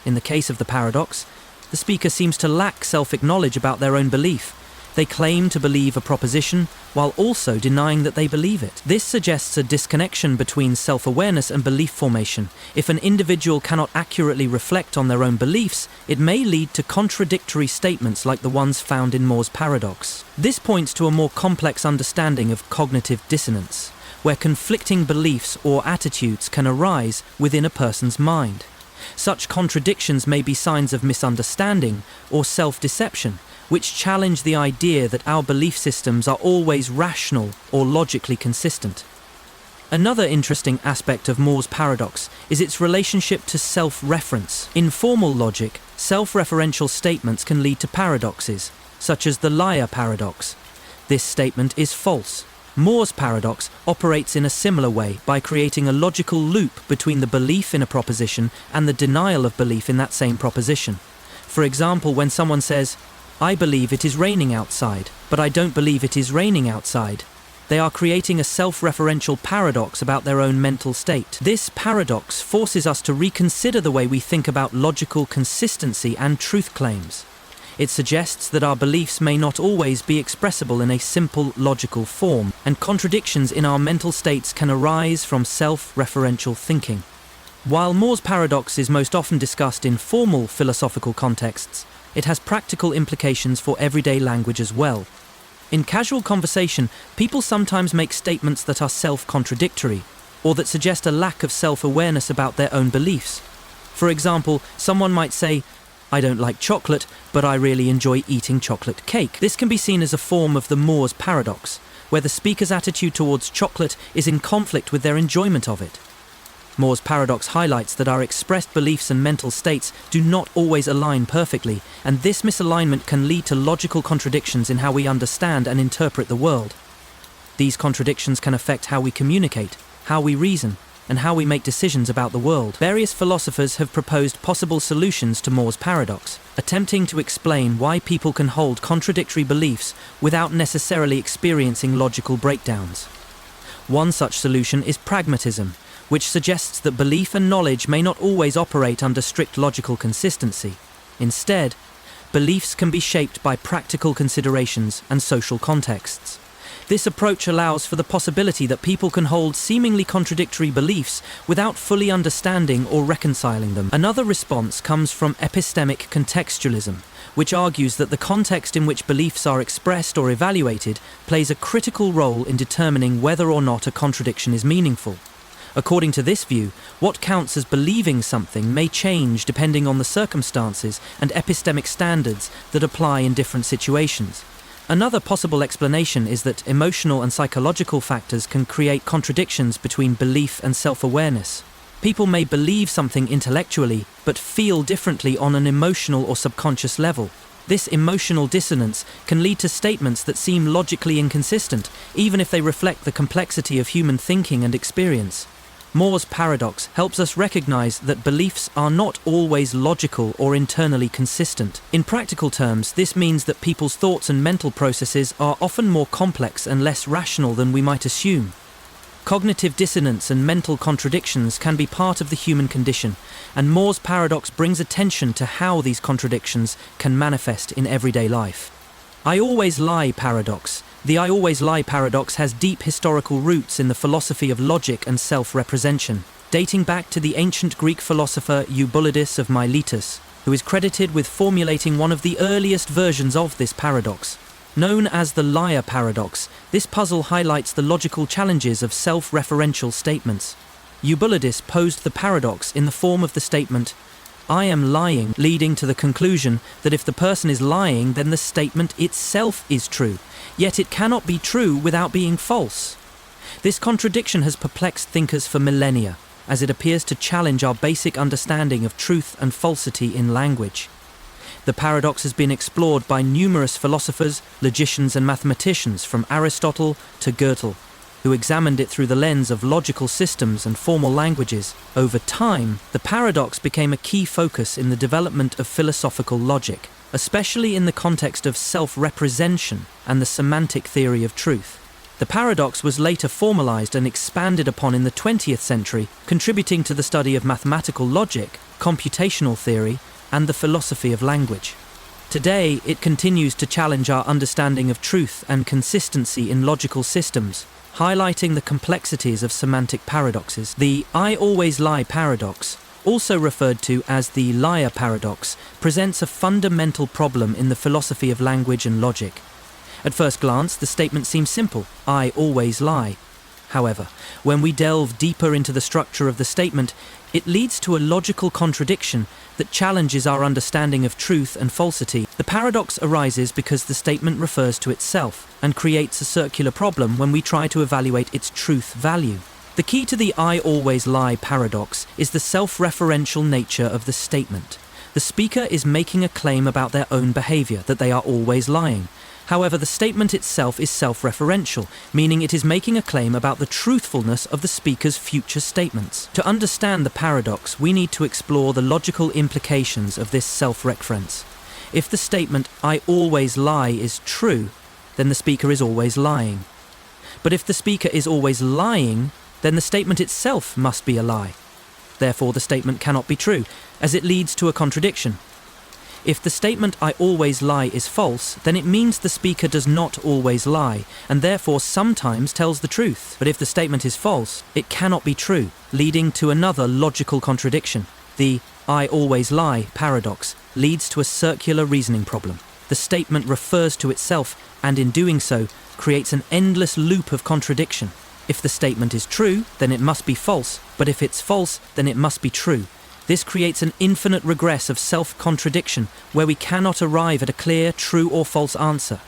In the case of the paradox, the speaker seems to lack self-knowledge about their own belief. They claim to believe a proposition while also denying that they believe it. This suggests a disconnection between self-awareness and belief formation. If an individual cannot accurately reflect on their own beliefs, it may lead to contradictory statements like the ones found in Moore's paradox. This points to a more complex understanding of cognitive dissonance, where conflicting beliefs or attitudes can arise within a person's mind. Such contradictions may be signs of misunderstanding or self-deception, which challenge the idea that our belief systems are always rational or logically consistent. Another interesting aspect of Moore's paradox is its relationship to self-reference. In formal logic, self-referential statements can lead to paradoxes, such as the liar paradox. This statement is false. Moore's paradox operates in a similar way by creating a logical loop between the belief in a proposition and the denial of belief in that same proposition. For example, when someone says, "I believe it is raining outside, but I don't believe it is raining outside," they are creating a self-referential paradox about their own mental state. This paradox forces us to reconsider the way we think about logical consistency and truth claims. It suggests that our beliefs may not always be expressible in a simple logical form, and contradictions in our mental states can arise from self-referential thinking. While Moore's paradox is most often discussed in formal philosophical contexts, it has practical implications for everyday language as well. In casual conversation, people sometimes make statements that are self-contradictory, or that suggest a lack of self-awareness about their own beliefs. For example, someone might say, "I don't like chocolate, but I really enjoy eating chocolate cake." This can be seen as a form of the Moore's paradox, where the speaker's attitude towards chocolate is in conflict with their enjoyment of it. Moore's paradox highlights that our expressed beliefs and mental states do not always align perfectly, and this misalignment can lead to logical contradictions in how we understand and interpret the world. These contradictions can affect how we communicate, how we reason, and how we make decisions about the world. Various philosophers have proposed possible solutions to Moore's paradox, attempting to explain why people can hold contradictory beliefs without necessarily experiencing logical breakdowns. One such solution is pragmatism, which suggests that belief and knowledge may not always operate under strict logical consistency. Instead, beliefs can be shaped by practical considerations and social contexts. This approach allows for the possibility that people can hold seemingly contradictory beliefs without fully understanding or reconciling them. Another response comes from epistemic contextualism, which argues that the context in which beliefs are expressed or evaluated plays a critical role in determining whether or not a contradiction is meaningful. According to this view, what counts as believing something may change depending on the circumstances and epistemic standards that apply in different situations. Another possible explanation is that emotional and psychological factors can create contradictions between belief and self-awareness. People may believe something intellectually, but feel differently on an emotional or subconscious level. This emotional dissonance can lead to statements that seem logically inconsistent, even if they reflect the complexity of human thinking and experience. Moore's paradox helps us recognize that beliefs are not always logical or internally consistent. In practical terms, this means that people's thoughts and mental processes are often more complex and less rational than we might assume. Cognitive dissonance and mental contradictions can be part of the human condition, and Moore's paradox brings attention to how these contradictions can manifest in everyday life. I always lie paradox. The I always lie paradox has deep historical roots in the philosophy of logic and self-representation, dating back to the ancient Greek philosopher Eubulides of Miletus, who is credited with formulating one of the earliest versions of this paradox. Known as the liar paradox, this puzzle highlights the logical challenges of self-referential statements. Eubulides posed the paradox in the form of the statement, "I am lying," leading to the conclusion that if the person is lying, then the statement itself is true, yet it cannot be true without being false. This contradiction has perplexed thinkers for millennia, as it appears to challenge our basic understanding of truth and falsity in language. The paradox has been explored by numerous philosophers, logicians and mathematicians from Aristotle to Goethe, who examined it through the lens of logical systems and formal languages. Over time, the paradox became a key focus in the development of philosophical logic, especially in the context of self-representation and the semantic theory of truth. The paradox was later formalized and expanded upon in the 20th century, contributing to the study of mathematical logic, computational theory, and the philosophy of language. Today, it continues to challenge our understanding of truth and consistency in logical systems, highlighting the complexities of semantic paradoxes. The "I always lie" paradox, also referred to as the liar paradox, presents a fundamental problem in the philosophy of language and logic. At first glance, the statement seems simple: I always lie. However, when we delve deeper into the structure of the statement, it leads to a logical contradiction that challenges our understanding of truth and falsity. The paradox arises because the statement refers to itself and creates a circular problem when we try to evaluate its truth value. The key to the "I always lie" paradox is the self-referential nature of the statement. The speaker is making a claim about their own behavior, that they are always lying. However, the statement itself is self-referential, meaning it is making a claim about the truthfulness of the speaker's future statements. To understand the paradox, we need to explore the logical implications of this self-reference. If the statement "I always lie" is true, then the speaker is always lying. But if the speaker is always lying, then the statement itself must be a lie. Therefore, the statement cannot be true, as it leads to a contradiction. If the statement "I always lie" is false, then it means the speaker does not always lie, and therefore sometimes tells the truth. But if the statement is false, it cannot be true, leading to another logical contradiction. The "I always lie" paradox leads to a circular reasoning problem. The statement refers to itself, and in doing so, creates an endless loop of contradiction. If the statement is true, then it must be false, but if it's false, then it must be true. This creates an infinite regress of self-contradiction where we cannot arrive at a clear, true or false answer.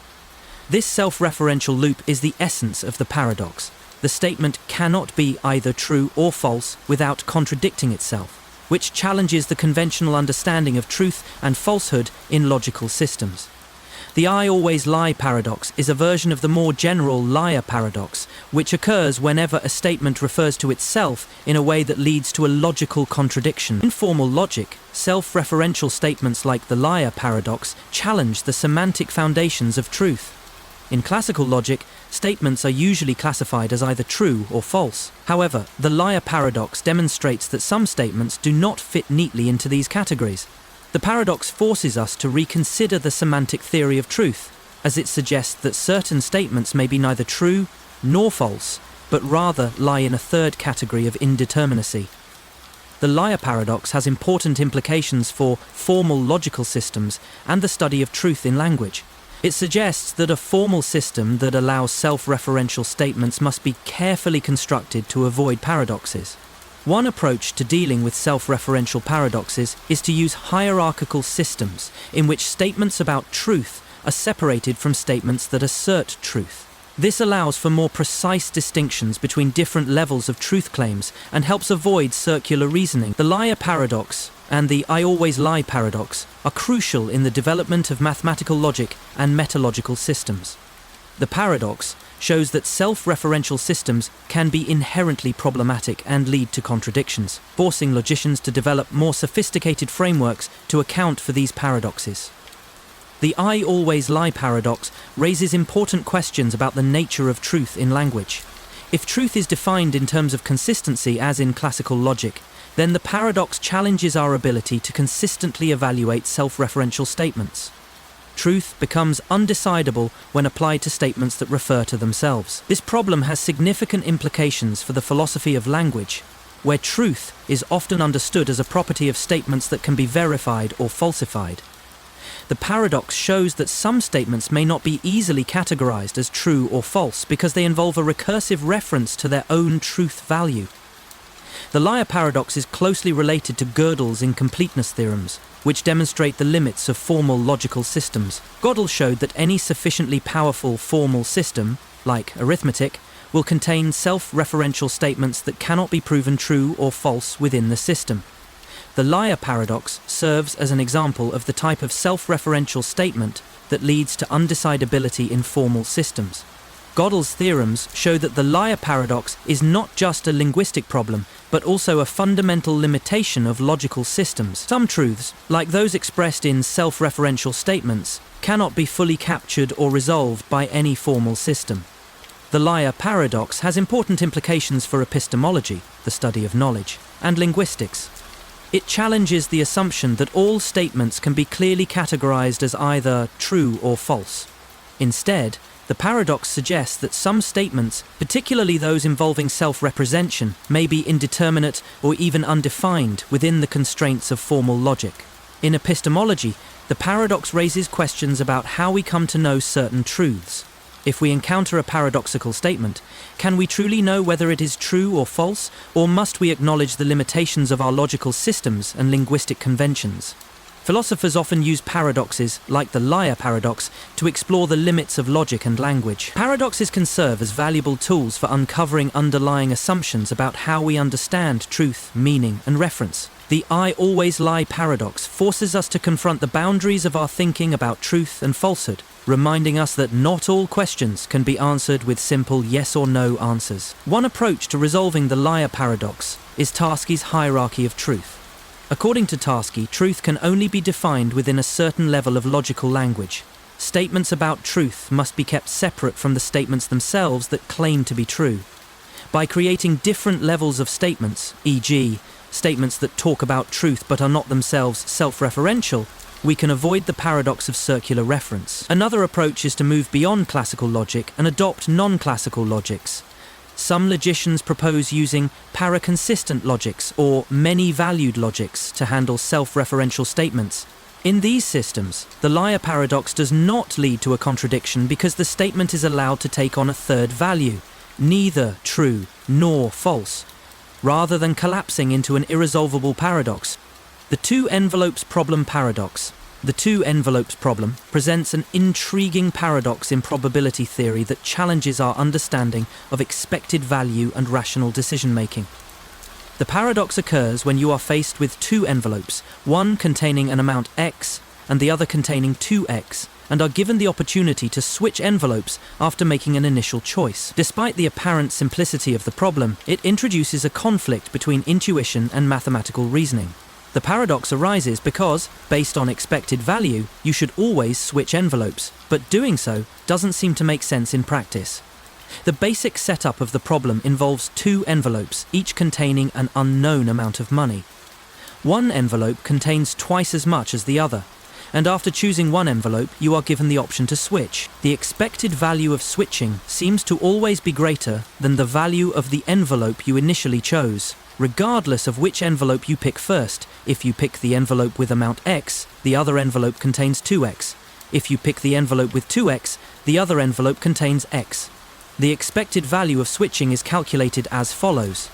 This self-referential loop is the essence of the paradox. The statement cannot be either true or false without contradicting itself, which challenges the conventional understanding of truth and falsehood in logical systems. The "I always lie" paradox is a version of the more general liar paradox, which occurs whenever a statement refers to itself in a way that leads to a logical contradiction. In formal logic, self-referential statements like the liar paradox challenge the semantic foundations of truth. In classical logic, statements are usually classified as either true or false. However, the liar paradox demonstrates that some statements do not fit neatly into these categories. The paradox forces us to reconsider the semantic theory of truth, as it suggests that certain statements may be neither true nor false, but rather lie in a third category of indeterminacy. The liar paradox has important implications for formal logical systems and the study of truth in language. It suggests that a formal system that allows self-referential statements must be carefully constructed to avoid paradoxes. One approach to dealing with self-referential paradoxes is to use hierarchical systems in which statements about truth are separated from statements that assert truth. This allows for more precise distinctions between different levels of truth claims and helps avoid circular reasoning. The liar paradox and the "I always lie" paradox are crucial in the development of mathematical logic and metalogical systems. The paradox shows that self-referential systems can be inherently problematic and lead to contradictions, forcing logicians to develop more sophisticated frameworks to account for these paradoxes. The "I always lie" paradox raises important questions about the nature of truth in language. If truth is defined in terms of consistency, as in classical logic, then the paradox challenges our ability to consistently evaluate self-referential statements. Truth becomes undecidable when applied to statements that refer to themselves. This problem has significant implications for the philosophy of language, where truth is often understood as a property of statements that can be verified or falsified. The paradox shows that some statements may not be easily categorized as true or false because they involve a recursive reference to their own truth value. The liar paradox is closely related to Gödel's incompleteness theorems, which demonstrate the limits of formal logical systems. Gödel showed that any sufficiently powerful formal system, like arithmetic, will contain self-referential statements that cannot be proven true or false within the system. The liar paradox serves as an example of the type of self-referential statement that leads to undecidability in formal systems. Gödel's theorems show that the liar paradox is not just a linguistic problem, but also a fundamental limitation of logical systems. Some truths, like those expressed in self-referential statements, cannot be fully captured or resolved by any formal system. The liar paradox has important implications for epistemology, the study of knowledge, and linguistics. It challenges the assumption that all statements can be clearly categorized as either true or false. Instead, the paradox suggests that some statements, particularly those involving self-representation, may be indeterminate or even undefined within the constraints of formal logic. In epistemology, the paradox raises questions about how we come to know certain truths. If we encounter a paradoxical statement, can we truly know whether it is true or false, or must we acknowledge the limitations of our logical systems and linguistic conventions? Philosophers often use paradoxes, like the liar paradox, to explore the limits of logic and language. Paradoxes can serve as valuable tools for uncovering underlying assumptions about how we understand truth, meaning, and reference. The I always lie paradox forces us to confront the boundaries of our thinking about truth and falsehood, reminding us that not all questions can be answered with simple yes or no answers. One approach to resolving the liar paradox is Tarski's hierarchy of truth. According to Tarski, truth can only be defined within a certain level of logical language. Statements about truth must be kept separate from the statements themselves that claim to be true. By creating different levels of statements, e.g., statements that talk about truth but are not themselves self-referential, we can avoid the paradox of circular reference. Another approach is to move beyond classical logic and adopt non-classical logics. Some logicians propose using paraconsistent logics or many-valued logics to handle self-referential statements. In these systems, the liar paradox does not lead to a contradiction because the statement is allowed to take on a third value, neither true nor false, rather than collapsing into an irresolvable paradox. The two envelopes problem paradox. The two envelopes problem presents an intriguing paradox in probability theory that challenges our understanding of expected value and rational decision-making. The paradox occurs when you are faced with two envelopes, one containing an amount x and the other containing 2x, and are given the opportunity to switch envelopes after making an initial choice. Despite the apparent simplicity of the problem, it introduces a conflict between intuition and mathematical reasoning. The paradox arises because, based on expected value, you should always switch envelopes, but doing so doesn't seem to make sense in practice. The basic setup of the problem involves two envelopes, each containing an unknown amount of money. One envelope contains twice as much as the other, and after choosing one envelope, you are given the option to switch. The expected value of switching seems to always be greater than the value of the envelope you initially chose, regardless of which envelope you pick first. If you pick the envelope with amount x, the other envelope contains 2x. If you pick the envelope with 2x, the other envelope contains x. The expected value of switching is calculated as follows: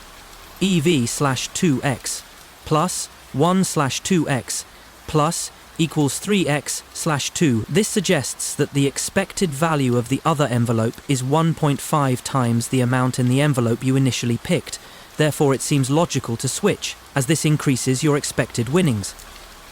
EV/2x plus 1/2x plus equals 3x/2. This suggests that the expected value of the other envelope is 1.5 times the amount in the envelope you initially picked. Therefore, it seems logical to switch, as this increases your expected winnings.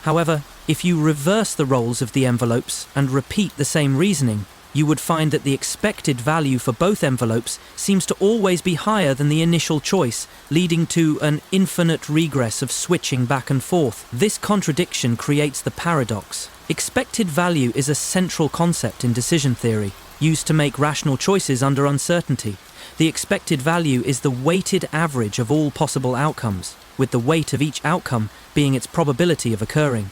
However, if you reverse the roles of the envelopes and repeat the same reasoning, you would find that the expected value for both envelopes seems to always be higher than the initial choice, leading to an infinite regress of switching back and forth. This contradiction creates the paradox. Expected value is a central concept in decision theory, used to make rational choices under uncertainty. The expected value is the weighted average of all possible outcomes, with the weight of each outcome being its probability of occurring.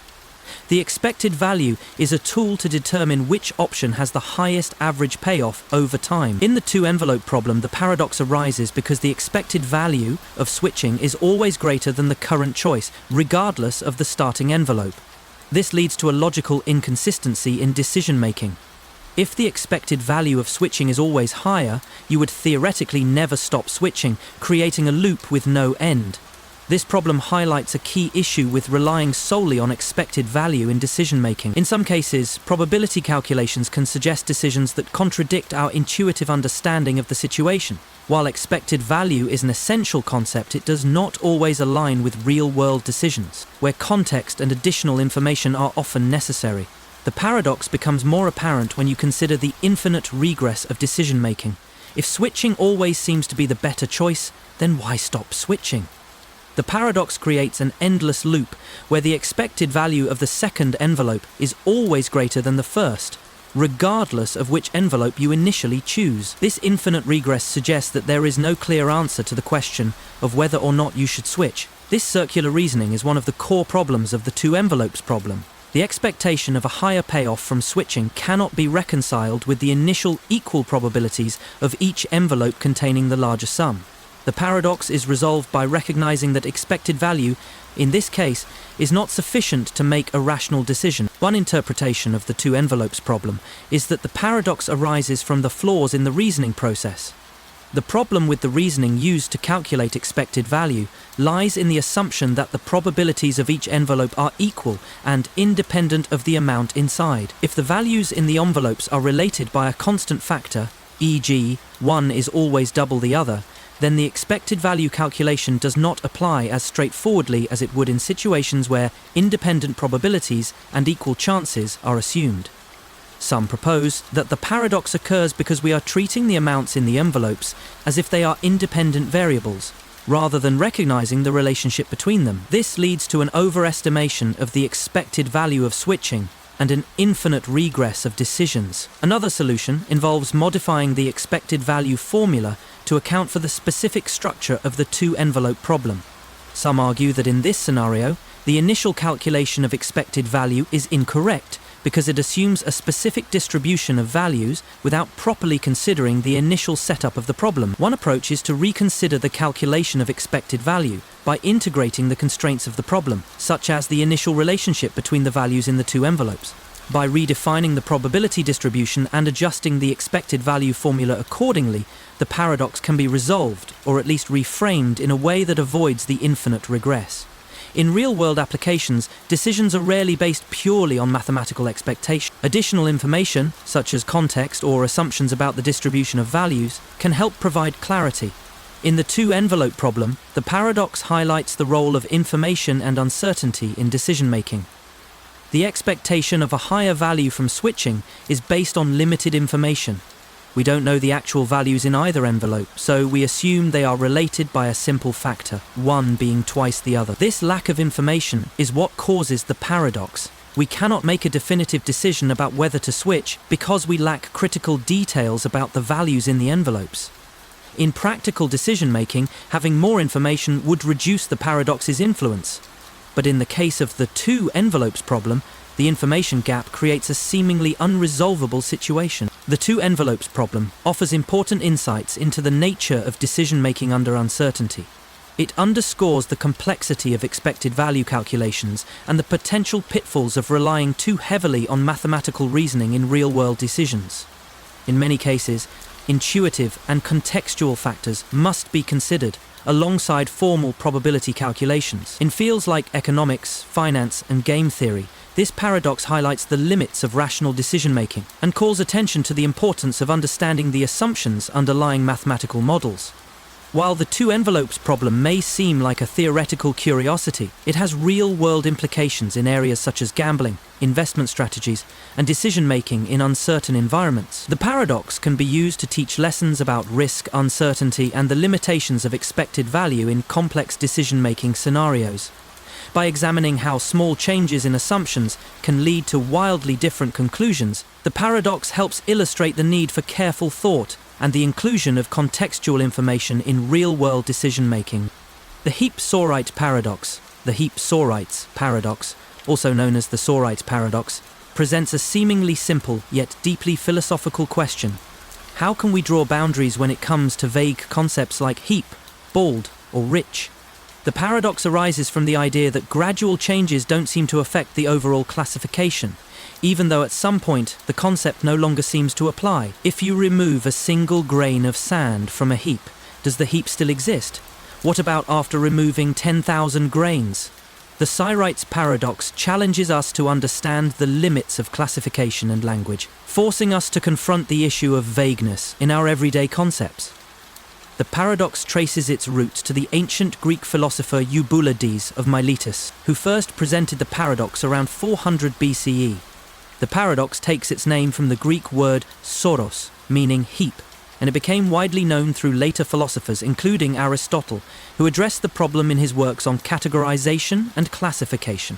The expected value is a tool to determine which option has the highest average payoff over time. In the two-envelope problem, the paradox arises because the expected value of switching is always greater than the current choice, regardless of the starting envelope. This leads to a logical inconsistency in decision-making. If the expected value of switching is always higher, you would theoretically never stop switching, creating a loop with no end. This problem highlights a key issue with relying solely on expected value in decision-making. In some cases, probability calculations can suggest decisions that contradict our intuitive understanding of the situation. While expected value is an essential concept, it does not always align with real-world decisions, where context and additional information are often necessary. The paradox becomes more apparent when you consider the infinite regress of decision-making. If switching always seems to be the better choice, then why stop switching? The paradox creates an endless loop where the expected value of the second envelope is always greater than the first. regardless of which envelope you initially choose. This infinite regress suggests that there is no clear answer to the question of whether or not you should switch. This circular reasoning is one of the core problems of the two envelopes problem. The expectation of a higher payoff from switching cannot be reconciled with the initial equal probabilities of each envelope containing the larger sum. The paradox is resolved by recognizing that expected value, in this case, is not sufficient to make a rational decision. One interpretation of the two envelopes problem is that the paradox arises from the flaws in the reasoning process. The problem with the reasoning used to calculate expected value lies in the assumption that the probabilities of each envelope are equal and independent of the amount inside. If the values in the envelopes are related by a constant factor, e.g., one is always double the other, then the expected value calculation does not apply as straightforwardly as it would in situations where independent probabilities and equal chances are assumed. Some propose that the paradox occurs because we are treating the amounts in the envelopes as if they are independent variables, rather than recognizing the relationship between them. This leads to an overestimation of the expected value of switching and an infinite regress of decisions. Another solution involves modifying the expected value formula to account for the specific structure of the two envelope problem. Some argue that in this scenario, the initial calculation of expected value is incorrect because it assumes a specific distribution of values without properly considering the initial setup of the problem. One approach is to reconsider the calculation of expected value by integrating the constraints of the problem, such as the initial relationship between the values in the two envelopes. By redefining the probability distribution and adjusting the expected value formula accordingly, the paradox can be resolved, or at least reframed in a way that avoids the infinite regress. In real-world applications, decisions are rarely based purely on mathematical expectation. Additional information, such as context or assumptions about the distribution of values, can help provide clarity. In the two-envelope problem, the paradox highlights the role of information and uncertainty in decision-making. The expectation of a higher value from switching is based on limited information. We don't know the actual values in either envelope, so we assume they are related by a simple factor, one being twice the other. This lack of information is what causes the paradox. We cannot make a definitive decision about whether to switch because we lack critical details about the values in the envelopes. In practical decision-making, having more information would reduce the paradox's influence. But in the case of the two envelopes problem, the information gap creates a seemingly unresolvable situation. The two envelopes problem offers important insights into the nature of decision-making under uncertainty. It underscores the complexity of expected value calculations and the potential pitfalls of relying too heavily on mathematical reasoning in real-world decisions. In many cases, intuitive and contextual factors must be considered alongside formal probability calculations. In fields like economics, finance, and game theory, this paradox highlights the limits of rational decision-making and calls attention to the importance of understanding the assumptions underlying mathematical models. While the two envelopes problem may seem like a theoretical curiosity, it has real-world implications in areas such as gambling, investment strategies, and decision-making in uncertain environments. The paradox can be used to teach lessons about risk, uncertainty, and the limitations of expected value in complex decision-making scenarios. By examining how small changes in assumptions can lead to wildly different conclusions, the paradox helps illustrate the need for careful thought and the inclusion of contextual information in real-world decision-making. The Heap-Sorites paradox, the Heap-Sorites paradox, also known as the Sorites paradox, presents a seemingly simple yet deeply philosophical question. How can we draw boundaries when it comes to vague concepts like heap, bald, or rich? The paradox arises from the idea that gradual changes don't seem to affect the overall classification, even though at some point the concept no longer seems to apply. If you remove a single grain of sand from a heap, does the heap still exist? What about after removing 10,000 grains? The Sorites paradox challenges us to understand the limits of classification and language, forcing us to confront the issue of vagueness in our everyday concepts. The paradox traces its roots to the ancient Greek philosopher Eubulides of Miletus, who first presented the paradox around 400 BCE. The paradox takes its name from the Greek word soros, meaning heap, and it became widely known through later philosophers, including Aristotle, who addressed the problem in his works on categorization and classification.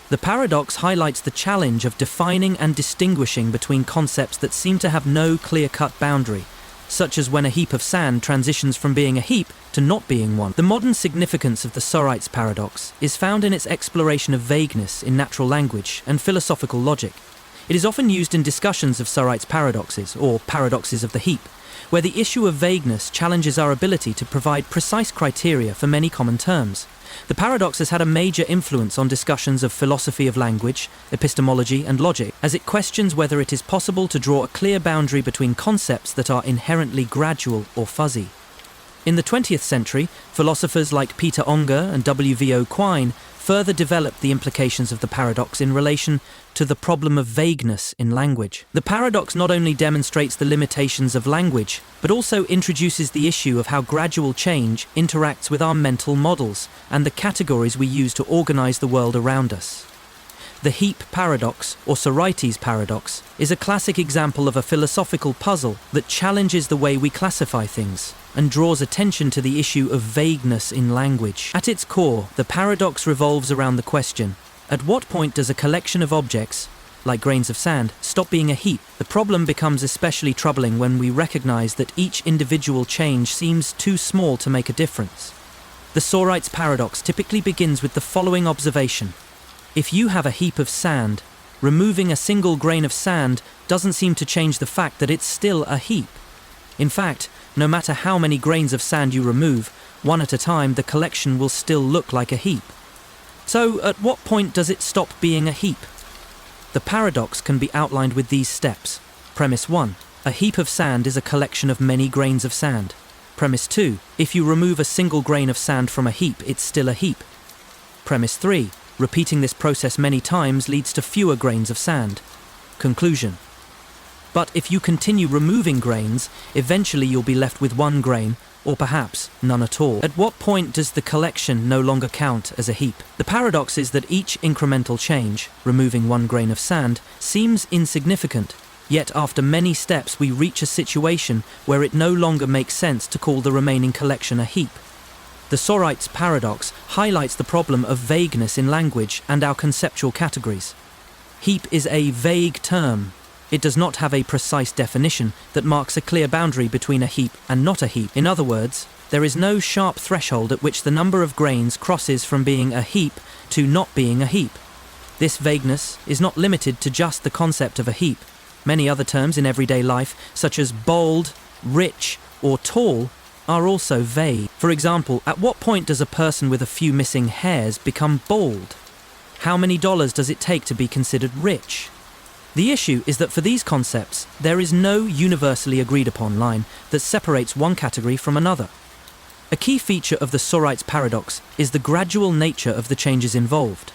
The paradox highlights the challenge of defining and distinguishing between concepts that seem to have no clear-cut boundary, such as when a heap of sand transitions from being a heap to not being one. The modern significance of the Sorites paradox is found in its exploration of vagueness in natural language and philosophical logic. It is often used in discussions of Sorites paradoxes, or paradoxes of the heap, where the issue of vagueness challenges our ability to provide precise criteria for many common terms. The paradox has had a major influence on discussions of philosophy of language, epistemology, and logic, as it questions whether it is possible to draw a clear boundary between concepts that are inherently gradual or fuzzy. In the 20th century, philosophers like Peter Unger and W.V.O. Quine further developed the implications of the paradox in relation to the problem of vagueness in language. The paradox not only demonstrates the limitations of language, but also introduces the issue of how gradual change interacts with our mental models and the categories we use to organize the world around us. The Heap paradox, or Sorites paradox, is a classic example of a philosophical puzzle that challenges the way we classify things and draws attention to the issue of vagueness in language. At its core, the paradox revolves around the question: at what point does a collection of objects, like grains of sand, stop being a heap? The problem becomes especially troubling when we recognize that each individual change seems too small to make a difference. The Sorites paradox typically begins with the following observation: if you have a heap of sand, removing a single grain of sand doesn't seem to change the fact that it's still a heap. In fact, no matter how many grains of sand you remove, one at a time, the collection will still look like a heap. So, at what point does it stop being a heap? The paradox can be outlined with these steps. Premise 1. A heap of sand is a collection of many grains of sand. Premise 2. If you remove a single grain of sand from a heap, it's still a heap. Premise 3. Repeating this process many times leads to fewer grains of sand. Conclusion. But if you continue removing grains, eventually you'll be left with one grain, or perhaps none at all. At what point does the collection no longer count as a heap? The paradox is that each incremental change, removing one grain of sand, seems insignificant, yet after many steps we reach a situation where it no longer makes sense to call the remaining collection a heap. The Sorites paradox highlights the problem of vagueness in language and our conceptual categories. Heap is a vague term. It does not have a precise definition that marks a clear boundary between a heap and not a heap. In other words, there is no sharp threshold at which the number of grains crosses from being a heap to not being a heap. This vagueness is not limited to just the concept of a heap. Many other terms in everyday life, such as bold, rich, or tall, are also vague. For example, at what point does a person with a few missing hairs become bald? How many dollars does it take to be considered rich? The issue is that for these concepts, there is no universally agreed upon line that separates one category from another. A key feature of the Sorites paradox is the gradual nature of the changes involved.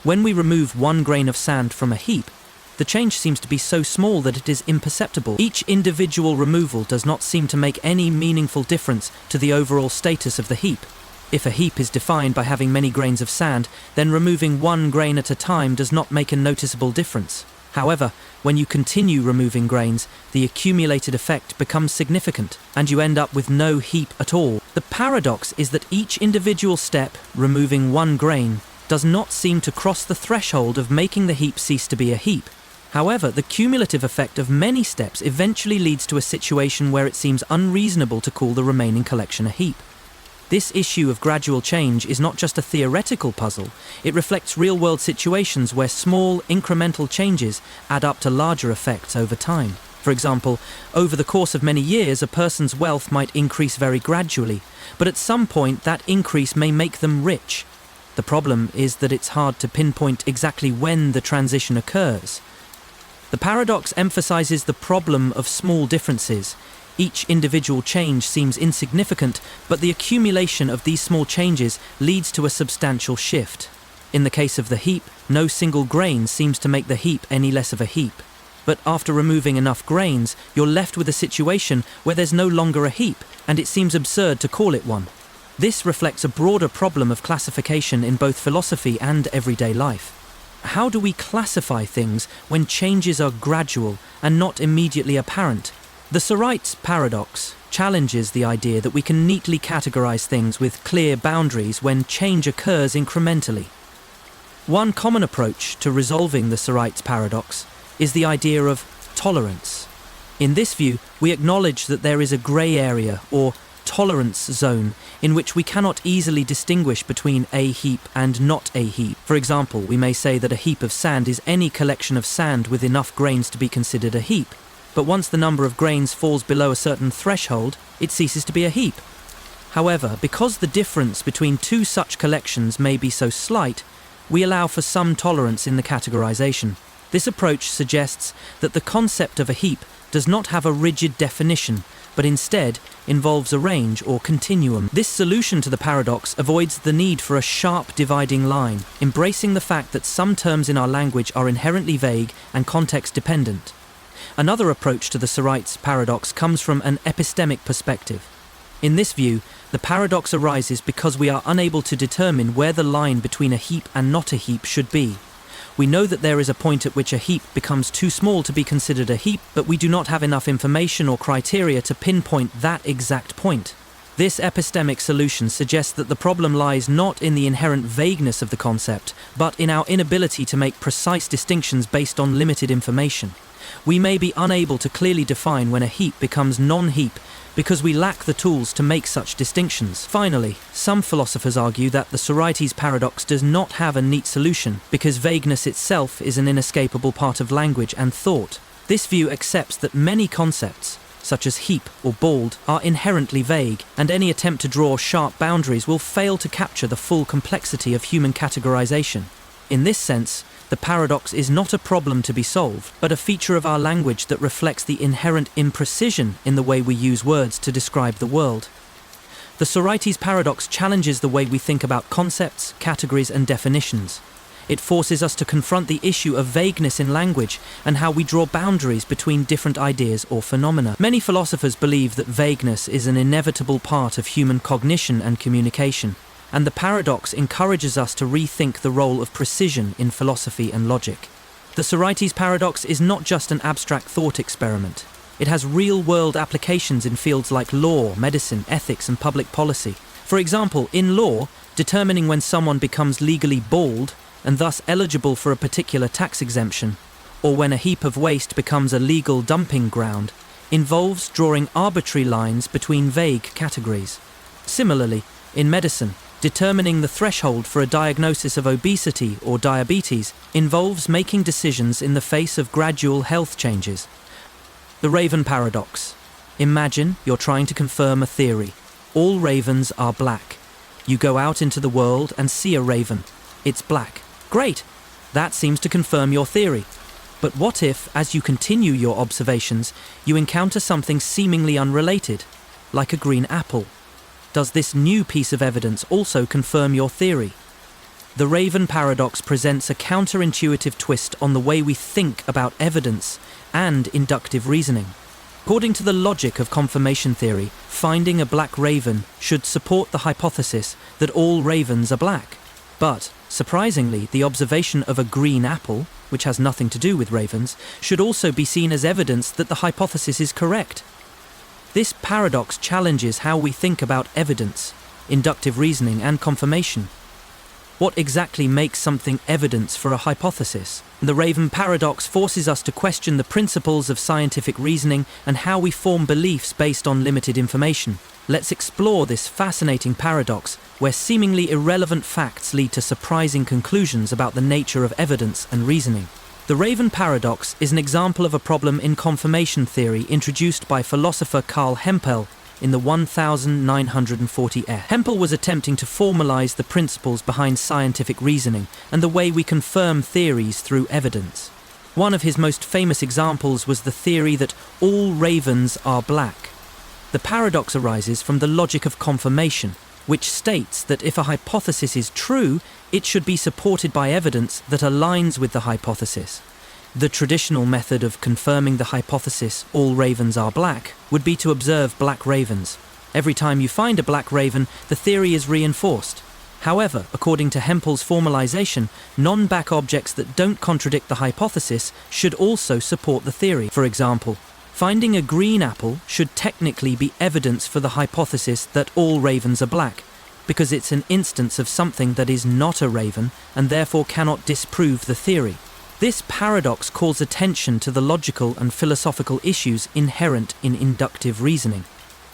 When we remove one grain of sand from a heap, the change seems to be so small that it is imperceptible. Each individual removal does not seem to make any meaningful difference to the overall status of the heap. If a heap is defined by having many grains of sand, then removing one grain at a time does not make a noticeable difference. However, when you continue removing grains, the accumulated effect becomes significant, and you end up with no heap at all. The paradox is that each individual step, removing one grain, does not seem to cross the threshold of making the heap cease to be a heap. However, the cumulative effect of many steps eventually leads to a situation where it seems unreasonable to call the remaining collection a heap. This issue of gradual change is not just a theoretical puzzle, it reflects real-world situations where small, incremental changes add up to larger effects over time. For example, over the course of many years, a person's wealth might increase very gradually, but at some point that increase may make them rich. The problem is that it's hard to pinpoint exactly when the transition occurs. The paradox emphasizes the problem of small differences. Each individual change seems insignificant, but the accumulation of these small changes leads to a substantial shift. In the case of the heap, no single grain seems to make the heap any less of a heap. But after removing enough grains, you're left with a situation where there's no longer a heap, and it seems absurd to call it one. This reflects a broader problem of classification in both philosophy and everyday life. How do we classify things when changes are gradual and not immediately apparent? The Sorites paradox challenges the idea that we can neatly categorize things with clear boundaries when change occurs incrementally. One common approach to resolving the Sorites paradox is the idea of tolerance. In this view, we acknowledge that there is a grey area or tolerance zone in which we cannot easily distinguish between a heap and not a heap. For example, we may say that a heap of sand is any collection of sand with enough grains to be considered a heap, but once the number of grains falls below a certain threshold, it ceases to be a heap. However, because the difference between two such collections may be so slight, we allow for some tolerance in the categorization. This approach suggests that the concept of a heap does not have a rigid definition, but instead involves a range or continuum. This solution to the paradox avoids the need for a sharp dividing line, embracing the fact that some terms in our language are inherently vague and context-dependent. Another approach to the Sorites paradox comes from an epistemic perspective. In this view, the paradox arises because we are unable to determine where the line between a heap and not a heap should be. We know that there is a point at which a heap becomes too small to be considered a heap, but we do not have enough information or criteria to pinpoint that exact point. This epistemic solution suggests that the problem lies not in the inherent vagueness of the concept, but in our inability to make precise distinctions based on limited information. We may be unable to clearly define when a heap becomes non-heap because we lack the tools to make such distinctions. Finally, some philosophers argue that the Sorites paradox does not have a neat solution because vagueness itself is an inescapable part of language and thought. This view accepts that many concepts, such as heap or bald, are inherently vague, and any attempt to draw sharp boundaries will fail to capture the full complexity of human categorization. In this sense, the paradox is not a problem to be solved, but a feature of our language that reflects the inherent imprecision in the way we use words to describe the world. The Sorites paradox challenges the way we think about concepts, categories, and definitions. It forces us to confront the issue of vagueness in language and how we draw boundaries between different ideas or phenomena. Many philosophers believe that vagueness is an inevitable part of human cognition and communication, and the paradox encourages us to rethink the role of precision in philosophy and logic. The Sorites paradox is not just an abstract thought experiment. It has real-world applications in fields like law, medicine, ethics, and public policy. For example, in law, determining when someone becomes legally bald and thus eligible for a particular tax exemption, or when a heap of waste becomes a legal dumping ground, involves drawing arbitrary lines between vague categories. Similarly, in medicine, determining the threshold for a diagnosis of obesity or diabetes involves making decisions in the face of gradual health changes. The raven paradox. Imagine you're trying to confirm a theory. All ravens are black. You go out into the world and see a raven. It's black. Great! That seems to confirm your theory. But what if, as you continue your observations, you encounter something seemingly unrelated, like a green apple? Does this new piece of evidence also confirm your theory? The raven paradox presents a counterintuitive twist on the way we think about evidence and inductive reasoning. According to the logic of confirmation theory, finding a black raven should support the hypothesis that all ravens are black. But, surprisingly, the observation of a green apple, which has nothing to do with ravens, should also be seen as evidence that the hypothesis is correct. This paradox challenges how we think about evidence, inductive reasoning, and confirmation. What exactly makes something evidence for a hypothesis? The raven paradox forces us to question the principles of scientific reasoning and how we form beliefs based on limited information. Let's explore this fascinating paradox, where seemingly irrelevant facts lead to surprising conclusions about the nature of evidence and reasoning. The raven paradox is an example of a problem in confirmation theory introduced by philosopher Karl Hempel in the 1940s. Hempel was attempting to formalize the principles behind scientific reasoning and the way we confirm theories through evidence. One of his most famous examples was the theory that all ravens are black. The paradox arises from the logic of confirmation, which states that if a hypothesis is true, it should be supported by evidence that aligns with the hypothesis. The traditional method of confirming the hypothesis, all ravens are black, would be to observe black ravens. Every time you find a black raven, the theory is reinforced. However, according to Hempel's formalization, non-black objects that don't contradict the hypothesis should also support the theory. For example, finding a green apple should technically be evidence for the hypothesis that all ravens are black, because it's an instance of something that is not a raven and therefore cannot disprove the theory. This paradox calls attention to the logical and philosophical issues inherent in inductive reasoning.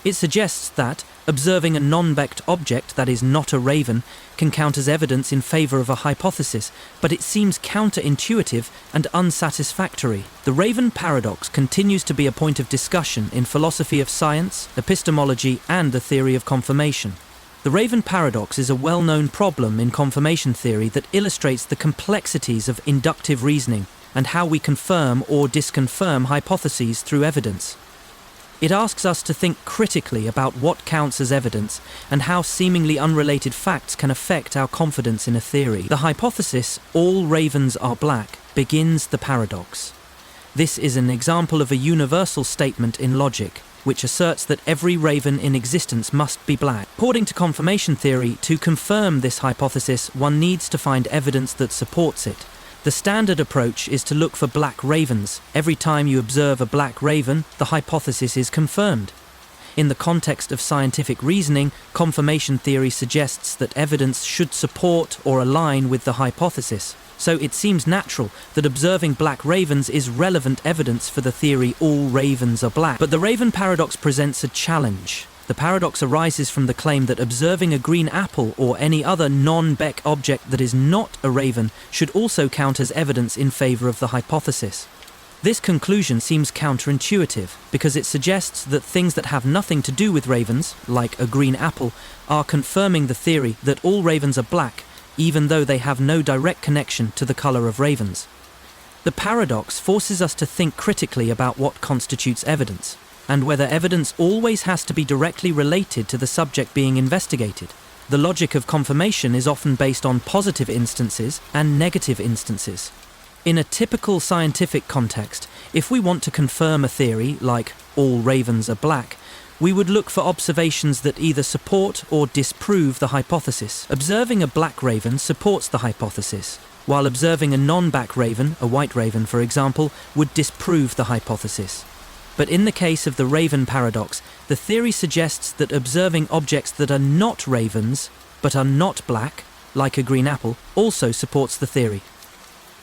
It suggests that observing a non-backed object that is not a raven can count as evidence in favor of a hypothesis, but it seems counterintuitive and unsatisfactory. The raven paradox continues to be a point of discussion in philosophy of science, epistemology, and the theory of confirmation. The raven paradox is a well-known problem in confirmation theory that illustrates the complexities of inductive reasoning and how we confirm or disconfirm hypotheses through evidence. It asks us to think critically about what counts as evidence and how seemingly unrelated facts can affect our confidence in a theory. The hypothesis, all ravens are black, begins the paradox. This is an example of a universal statement in logic, which asserts that every raven in existence must be black. According to confirmation theory, to confirm this hypothesis, one needs to find evidence that supports it. The standard approach is to look for black ravens. Every time you observe a black raven, the hypothesis is confirmed. In the context of scientific reasoning, confirmation theory suggests that evidence should support or align with the hypothesis. So it seems natural that observing black ravens is relevant evidence for the theory all ravens are black. But the raven paradox presents a challenge. The paradox arises from the claim that observing a green apple or any other non-Beck object that is not a raven should also count as evidence in favor of the hypothesis. This conclusion seems counterintuitive because it suggests that things that have nothing to do with ravens, like a green apple, are confirming the theory that all ravens are black, even though they have no direct connection to the color of ravens. The paradox forces us to think critically about what constitutes evidence, and whether evidence always has to be directly related to the subject being investigated. The logic of confirmation is often based on positive instances and negative instances. In a typical scientific context, if we want to confirm a theory, like all ravens are black, we would look for observations that either support or disprove the hypothesis. Observing a black raven supports the hypothesis, while observing a non-black raven, a white raven for example, would disprove the hypothesis. But in the case of the raven paradox, the theory suggests that observing objects that are not ravens, but are not black, like a green apple, also supports the theory.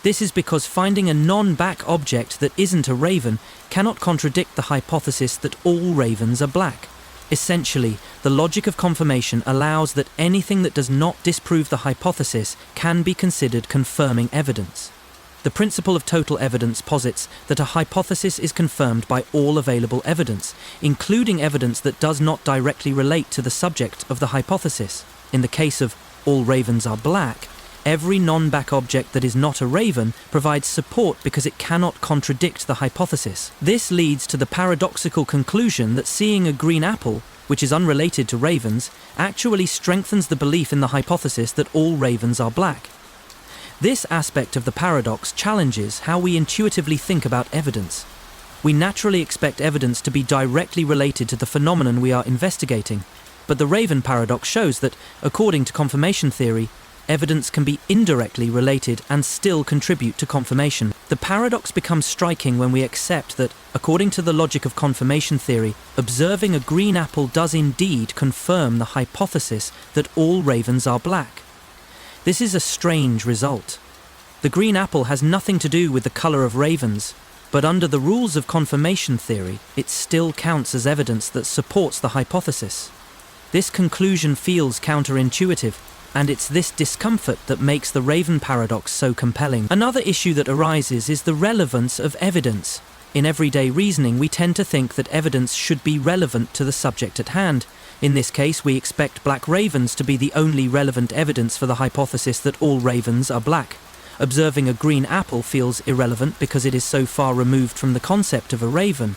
This is because finding a non-black object that isn't a raven cannot contradict the hypothesis that all ravens are black. Essentially, the logic of confirmation allows that anything that does not disprove the hypothesis can be considered confirming evidence. The principle of total evidence posits that a hypothesis is confirmed by all available evidence, including evidence that does not directly relate to the subject of the hypothesis. In the case of all ravens are black, every non-black object that is not a raven provides support because it cannot contradict the hypothesis. This leads to the paradoxical conclusion that seeing a green apple, which is unrelated to ravens, actually strengthens the belief in the hypothesis that all ravens are black. This aspect of the paradox challenges how we intuitively think about evidence. We naturally expect evidence to be directly related to the phenomenon we are investigating, but the raven paradox shows that, according to confirmation theory, evidence can be indirectly related and still contribute to confirmation. The paradox becomes striking when we accept that, according to the logic of confirmation theory, observing a green apple does indeed confirm the hypothesis that all ravens are black. This is a strange result. The green apple has nothing to do with the color of ravens, but under the rules of confirmation theory, it still counts as evidence that supports the hypothesis. This conclusion feels counterintuitive, and it's this discomfort that makes the raven paradox so compelling. Another issue that arises is the relevance of evidence. In everyday reasoning, we tend to think that evidence should be relevant to the subject at hand. In this case, we expect black ravens to be the only relevant evidence for the hypothesis that all ravens are black. Observing a green apple feels irrelevant because it is so far removed from the concept of a raven.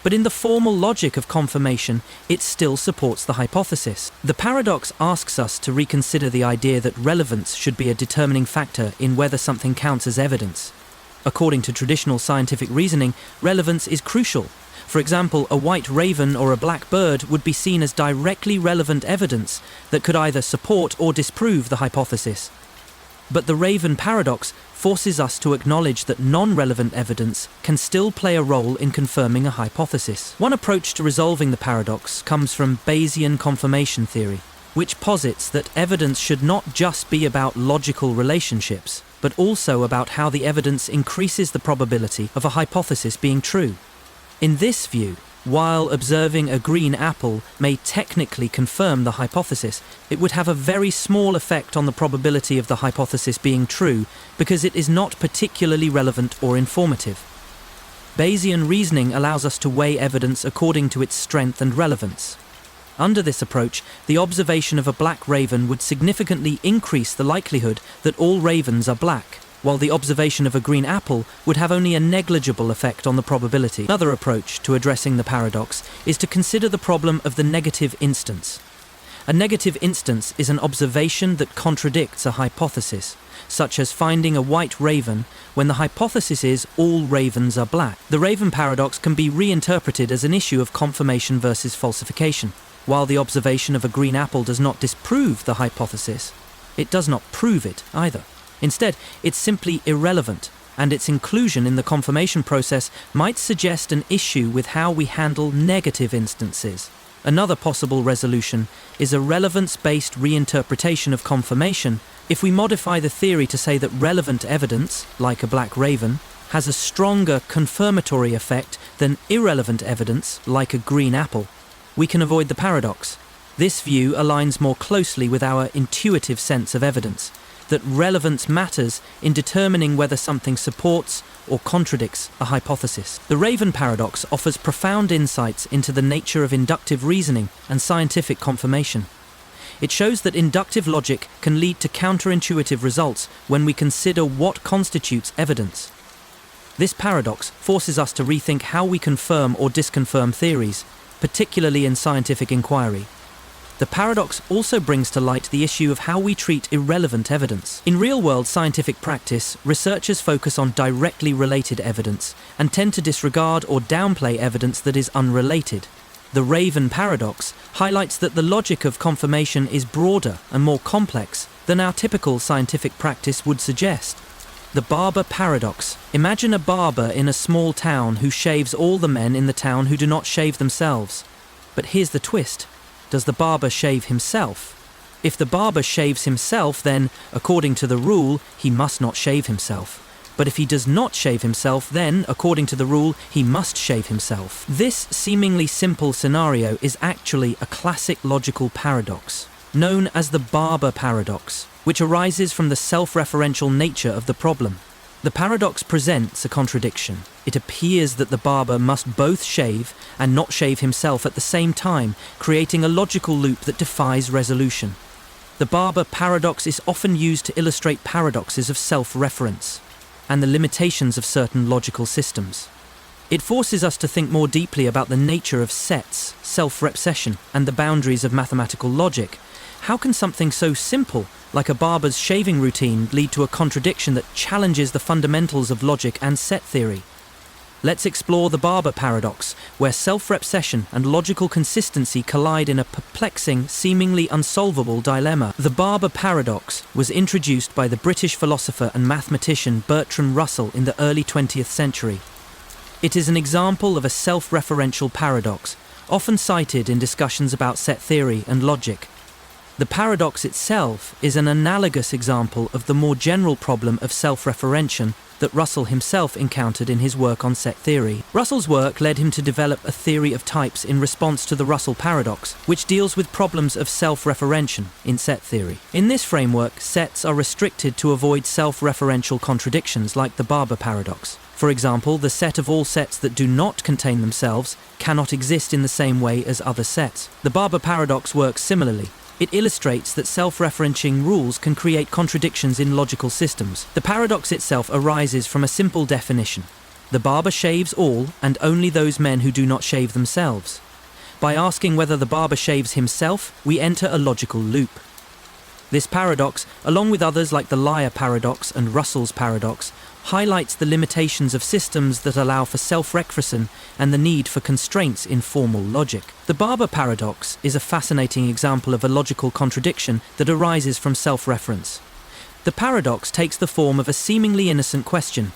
But in the formal logic of confirmation, it still supports the hypothesis. The paradox asks us to reconsider the idea that relevance should be a determining factor in whether something counts as evidence. According to traditional scientific reasoning, relevance is crucial. For example, a white raven or a black bird would be seen as directly relevant evidence that could either support or disprove the hypothesis. But the raven paradox forces us to acknowledge that non-relevant evidence can still play a role in confirming a hypothesis. One approach to resolving the paradox comes from Bayesian confirmation theory. which posits that evidence should not just be about logical relationships, but also about how the evidence increases the probability of a hypothesis being true. In this view, while observing a green apple may technically confirm the hypothesis, it would have a very small effect on the probability of the hypothesis being true because it is not particularly relevant or informative. Bayesian reasoning allows us to weigh evidence according to its strength and relevance. Under this approach, the observation of a black raven would significantly increase the likelihood that all ravens are black, while the observation of a green apple would have only a negligible effect on the probability. Another approach to addressing the paradox is to consider the problem of the negative instance. A negative instance is an observation that contradicts a hypothesis, such as finding a white raven when the hypothesis is all ravens are black. The raven paradox can be reinterpreted as an issue of confirmation versus falsification. While the observation of a green apple does not disprove the hypothesis, it does not prove it either. Instead, it's simply irrelevant, and its inclusion in the confirmation process might suggest an issue with how we handle negative instances. Another possible resolution is a relevance-based reinterpretation of confirmation if we modify the theory to say that relevant evidence, like a black raven, has a stronger confirmatory effect than irrelevant evidence, like a green apple. We can avoid the paradox. This view aligns more closely with our intuitive sense of evidence, that relevance matters in determining whether something supports or contradicts a hypothesis. The Raven paradox offers profound insights into the nature of inductive reasoning and scientific confirmation. It shows that inductive logic can lead to counterintuitive results when we consider what constitutes evidence. This paradox forces us to rethink how we confirm or disconfirm theories, particularly in scientific inquiry. The paradox also brings to light the issue of how we treat irrelevant evidence. In real-world scientific practice, researchers focus on directly related evidence and tend to disregard or downplay evidence that is unrelated. The Raven paradox highlights that the logic of confirmation is broader and more complex than our typical scientific practice would suggest. The barber paradox. Imagine a barber in a small town who shaves all the men in the town who do not shave themselves. But here's the twist. Does the barber shave himself? If the barber shaves himself, then, according to the rule, he must not shave himself. But if he does not shave himself, then, according to the rule, he must shave himself. This seemingly simple scenario is actually a classic logical paradox, known as the barber paradox, which arises from the self-referential nature of the problem. The paradox presents a contradiction. It appears that the barber must both shave and not shave himself at the same time, creating a logical loop that defies resolution. The barber paradox is often used to illustrate paradoxes of self-reference and the limitations of certain logical systems. It forces us to think more deeply about the nature of sets, self-repsession, and the boundaries of mathematical logic. How can something so simple, like a barber's shaving routine, lead to a contradiction that challenges the fundamentals of logic and set theory? Let's explore the barber paradox, where self-repsession and logical consistency collide in a perplexing, seemingly unsolvable dilemma. The barber paradox was introduced by the British philosopher and mathematician Bertrand Russell in the early 20th century. It is an example of a self-referential paradox, often cited in discussions about set theory and logic. The paradox itself is an analogous example of the more general problem of self-referentiation that Russell himself encountered in his work on set theory. Russell's work led him to develop a theory of types in response to the Russell paradox, which deals with problems of self-referentiation in set theory. In this framework, sets are restricted to avoid self-referential contradictions like the barber paradox. For example, the set of all sets that do not contain themselves cannot exist in the same way as other sets. The barber paradox works similarly. It illustrates that self-referencing rules can create contradictions in logical systems. The paradox itself arises from a simple definition. The barber shaves all and only those men who do not shave themselves. By asking whether the barber shaves himself, we enter a logical loop. This paradox, along with others like the liar paradox and Russell's paradox, highlights the limitations of systems that allow for self-referencing and the need for constraints in formal logic. The barber paradox is a fascinating example of a logical contradiction that arises from self-reference. The paradox takes the form of a seemingly innocent question.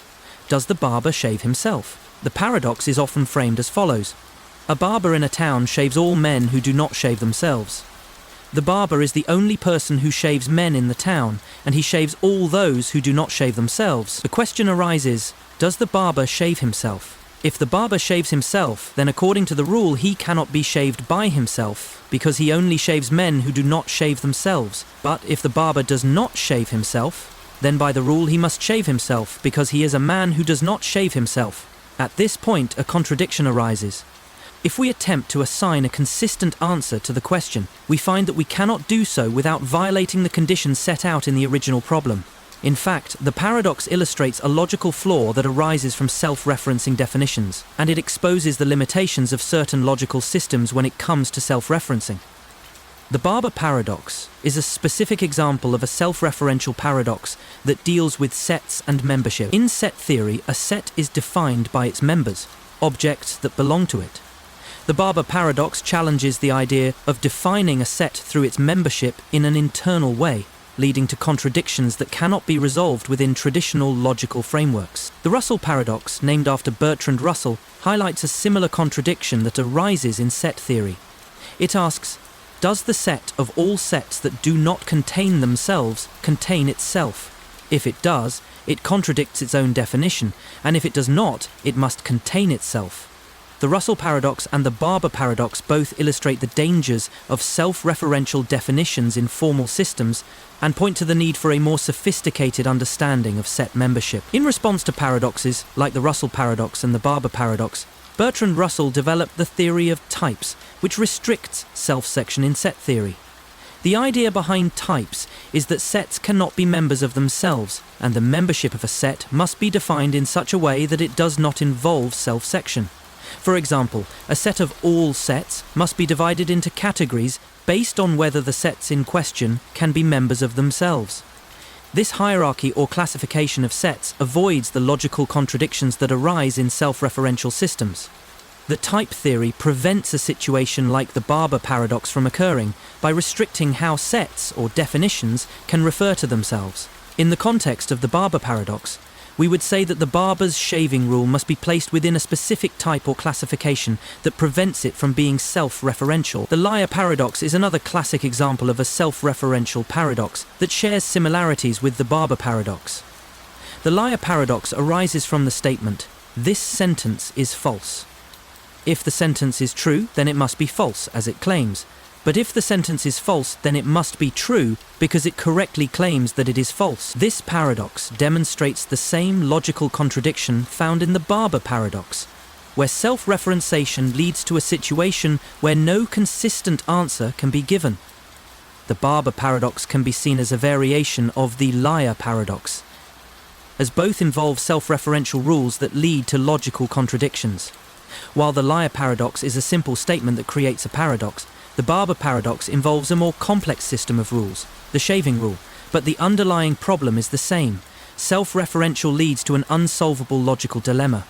Does the barber shave himself? The paradox is often framed as follows. A barber in a town shaves all men who do not shave themselves. The barber is the only person who shaves men in the town, and he shaves all those who do not shave themselves. The question arises, does the barber shave himself? If the barber shaves himself, then according to the rule he cannot be shaved by himself, because he only shaves men who do not shave themselves. But if the barber does not shave himself, then by the rule he must shave himself, because he is a man who does not shave himself. At this point, a contradiction arises. If we attempt to assign a consistent answer to the question, we find that we cannot do so without violating the conditions set out in the original problem. In fact, the paradox illustrates a logical flaw that arises from self-referencing definitions, and it exposes the limitations of certain logical systems when it comes to self-referencing. The barber paradox is a specific example of a self-referential paradox that deals with sets and membership. In set theory, a set is defined by its members, objects that belong to it. The barber paradox challenges the idea of defining a set through its membership in an internal way, leading to contradictions that cannot be resolved within traditional logical frameworks. The Russell paradox, named after Bertrand Russell, highlights a similar contradiction that arises in set theory. It asks, does the set of all sets that do not contain themselves contain itself? If it does, it contradicts its own definition, and if it does not, it must contain itself. The Russell paradox and the barber paradox both illustrate the dangers of self-referential definitions in formal systems and point to the need for a more sophisticated understanding of set membership. In response to paradoxes, like the Russell paradox and the barber paradox, Bertrand Russell developed the theory of types, which restricts self-section in set theory. The idea behind types is that sets cannot be members of themselves, and the membership of a set must be defined in such a way that it does not involve self-section. For example, a set of all sets must be divided into categories based on whether the sets in question can be members of themselves. This hierarchy or classification of sets avoids the logical contradictions that arise in self-referential systems. The type theory prevents a situation like the barber paradox from occurring by restricting how sets or definitions can refer to themselves. In the context of the barber paradox, we would say that the barber's shaving rule must be placed within a specific type or classification that prevents it from being self-referential. The liar paradox is another classic example of a self-referential paradox that shares similarities with the barber paradox. The liar paradox arises from the statement, "This sentence is false." If the sentence is true, then it must be false, as it claims. But if the sentence is false, then it must be true because it correctly claims that it is false. This paradox demonstrates the same logical contradiction found in the barber paradox, where self-referenciation leads to a situation where no consistent answer can be given. The barber paradox can be seen as a variation of the liar paradox, as both involve self-referential rules that lead to logical contradictions. While the liar paradox is a simple statement that creates a paradox, the barber paradox involves a more complex system of rules, the shaving rule, but the underlying problem is the same. Self-referential leads to an unsolvable logical dilemma.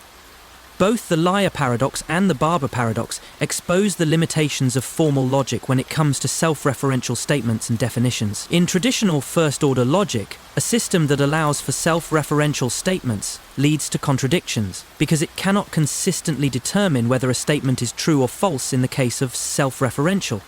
Both the liar paradox and the barber paradox expose the limitations of formal logic when it comes to self-referential statements and definitions. In traditional first-order logic, a system that allows for self-referential statements leads to contradictions because it cannot consistently determine whether a statement is true or false in the case of self-referential.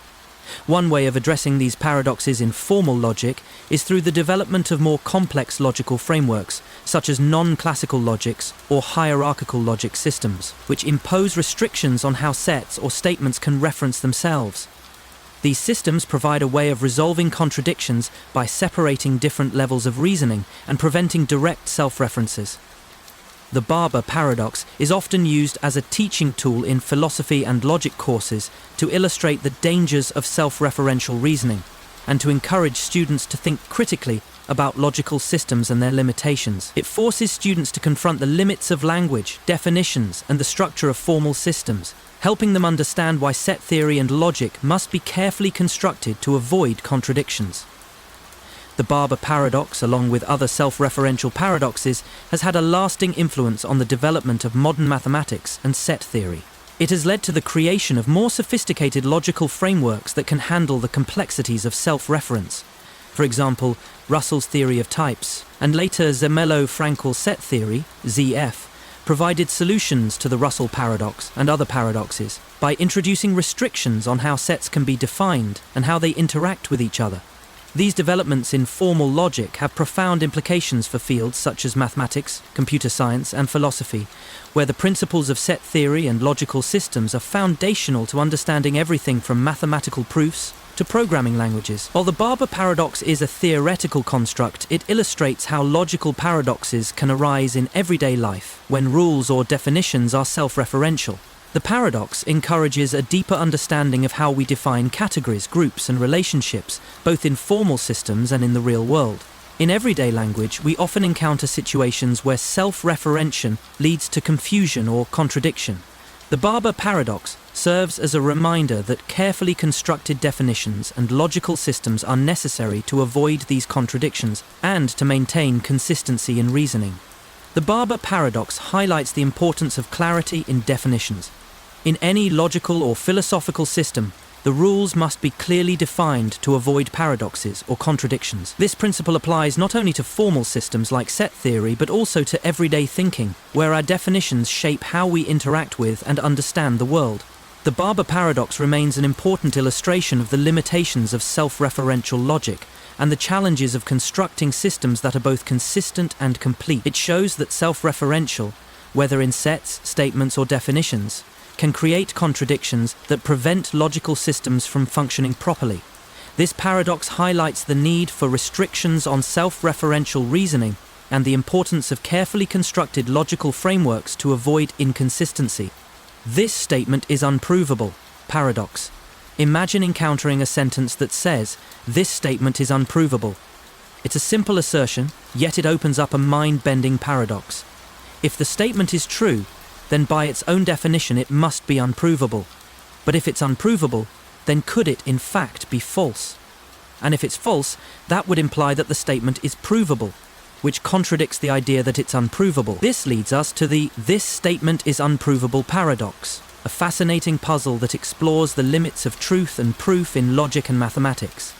One way of addressing these paradoxes in formal logic is through the development of more complex logical frameworks, such as non-classical logics or hierarchical logic systems, which impose restrictions on how sets or statements can reference themselves. These systems provide a way of resolving contradictions by separating different levels of reasoning and preventing direct self-references. The barber paradox is often used as a teaching tool in philosophy and logic courses to illustrate the dangers of self-referential reasoning and to encourage students to think critically about logical systems and their limitations. It forces students to confront the limits of language, definitions, and the structure of formal systems, helping them understand why set theory and logic must be carefully constructed to avoid contradictions. The barber paradox, along with other self-referential paradoxes, has had a lasting influence on the development of modern mathematics and set theory. It has led to the creation of more sophisticated logical frameworks that can handle the complexities of self-reference. For example, Russell's theory of types, and later Zermelo-Fraenkel set theory, ZF, provided solutions to the Russell paradox and other paradoxes by introducing restrictions on how sets can be defined and how they interact with each other. These developments in formal logic have profound implications for fields such as mathematics, computer science, and philosophy, where the principles of set theory and logical systems are foundational to understanding everything from mathematical proofs to programming languages. While the Barber paradox is a theoretical construct, it illustrates how logical paradoxes can arise in everyday life when rules or definitions are self-referential. The paradox encourages a deeper understanding of how we define categories, groups, and relationships, both in formal systems and in the real world. In everyday language, we often encounter situations where self-referential leads to confusion or contradiction. The Barber paradox serves as a reminder that carefully constructed definitions and logical systems are necessary to avoid these contradictions and to maintain consistency in reasoning. The Barber paradox highlights the importance of clarity in definitions. In any logical or philosophical system, the rules must be clearly defined to avoid paradoxes or contradictions. This principle applies not only to formal systems like set theory, but also to everyday thinking, where our definitions shape how we interact with and understand the world. The Barber paradox remains an important illustration of the limitations of self-referential logic and the challenges of constructing systems that are both consistent and complete. It shows that self-referential, whether in sets, statements, or definitions, can create contradictions that prevent logical systems from functioning properly. This paradox highlights the need for restrictions on self-referential reasoning and the importance of carefully constructed logical frameworks to avoid inconsistency. This statement is unprovable. Paradox. Imagine encountering a sentence that says, "This statement is unprovable." It's a simple assertion, yet it opens up a mind-bending paradox. If the statement is true, then by its own definition it must be unprovable. But if it's unprovable, then could it in fact be false? And if it's false, that would imply that the statement is provable, which contradicts the idea that it's unprovable. This leads us to the "this statement is unprovable" paradox, a fascinating puzzle that explores the limits of truth and proof in logic and mathematics.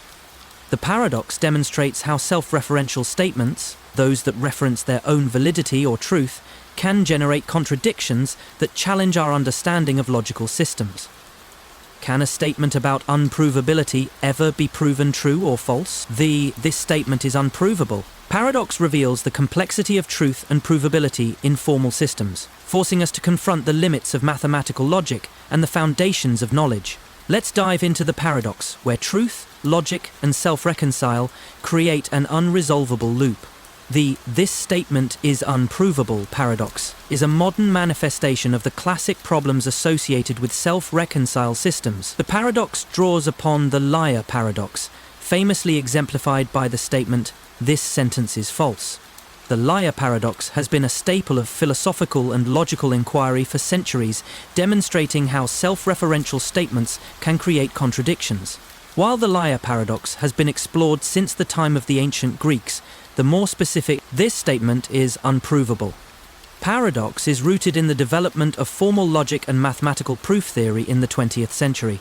The paradox demonstrates how self-referential statements, those that reference their own validity or truth, can generate contradictions that challenge our understanding of logical systems. Can a statement about unprovability ever be proven true or false? "This statement is unprovable" paradox reveals the complexity of truth and provability in formal systems, forcing us to confront the limits of mathematical logic and the foundations of knowledge. Let's dive into the paradox, where truth, logic, and self-reconcile create an unresolvable loop. The "this statement is unprovable" paradox is a modern manifestation of the classic problems associated with self-reconcile systems. The paradox draws upon the liar paradox, famously exemplified by the statement, "This sentence is false." The liar paradox has been a staple of philosophical and logical inquiry for centuries, demonstrating how self-referential statements can create contradictions. While the liar paradox has been explored since the time of the ancient Greeks, the more specific "this statement is unprovable" paradox is rooted in the development of formal logic and mathematical proof theory in the 20th century.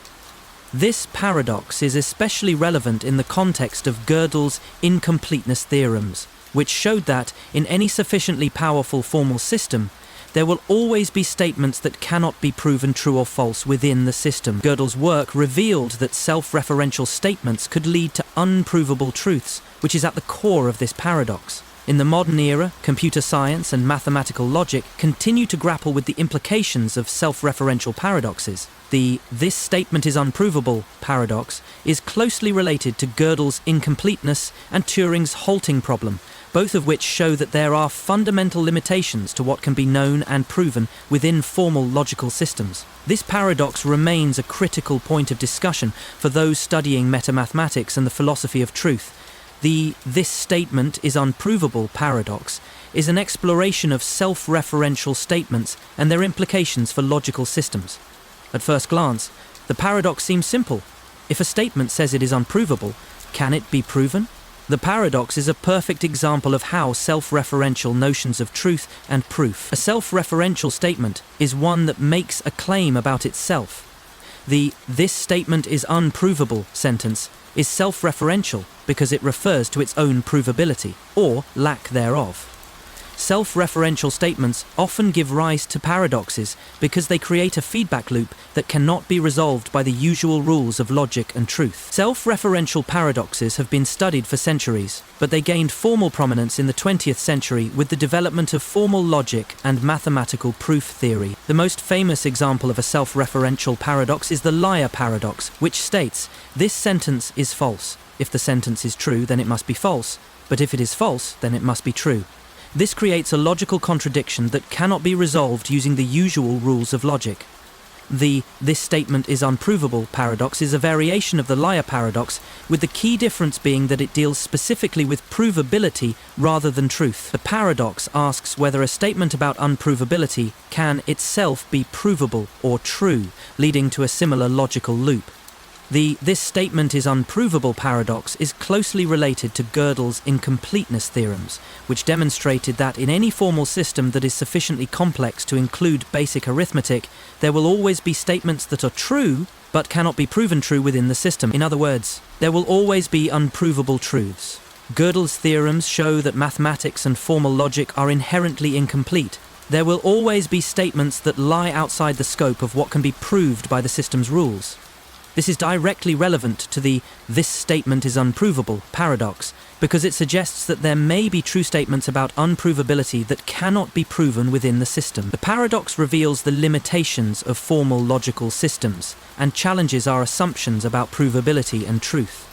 This paradox is especially relevant in the context of Gödel's incompleteness theorems, which showed that, in any sufficiently powerful formal system, there will always be statements that cannot be proven true or false within the system. Gödel's work revealed that self-referential statements could lead to unprovable truths, which is at the core of this paradox. In the modern era, computer science and mathematical logic continue to grapple with the implications of self-referential paradoxes. The "this statement is unprovable" paradox is closely related to Gödel's incompleteness and Turing's halting problem, both of which show that there are fundamental limitations to what can be known and proven within formal logical systems. This paradox remains a critical point of discussion for those studying metamathematics and the philosophy of truth. The "this statement is unprovable" paradox is an exploration of self-referential statements and their implications for logical systems. At first glance, the paradox seems simple. If a statement says it is unprovable, can it be proven? The paradox is a perfect example of how self-referential notions of truth and proof. A self-referential statement is one that makes a claim about itself. The "this statement is unprovable" sentence is self-referential because it refers to its own provability, or lack thereof. Self-referential statements often give rise to paradoxes because they create a feedback loop that cannot be resolved by the usual rules of logic and truth. Self-referential paradoxes have been studied for centuries, but they gained formal prominence in the 20th century with the development of formal logic and mathematical proof theory. The most famous example of a self-referential paradox is the liar paradox, which states, "This sentence is false. If the sentence is true, then it must be false. But if it is false, then it must be true." This creates a logical contradiction that cannot be resolved using the usual rules of logic. The "this statement is unprovable" paradox is a variation of the liar paradox, with the key difference being that it deals specifically with provability rather than truth. The paradox asks whether a statement about unprovability can itself be provable or true, leading to a similar logical loop. The "this statement is unprovable" paradox is closely related to Gödel's incompleteness theorems, which demonstrated that in any formal system that is sufficiently complex to include basic arithmetic, there will always be statements that are true but cannot be proven true within the system. In other words, there will always be unprovable truths. Gödel's theorems show that mathematics and formal logic are inherently incomplete. There will always be statements that lie outside the scope of what can be proved by the system's rules. This is directly relevant to the "this statement is unprovable" paradox, because it suggests that there may be true statements about unprovability that cannot be proven within the system. The paradox reveals the limitations of formal logical systems and challenges our assumptions about provability and truth.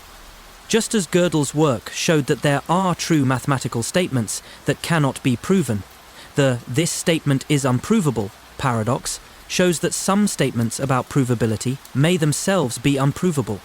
Just as Gödel's work showed that there are true mathematical statements that cannot be proven, the "this statement is unprovable" paradox shows that some statements about provability may themselves be unprovable.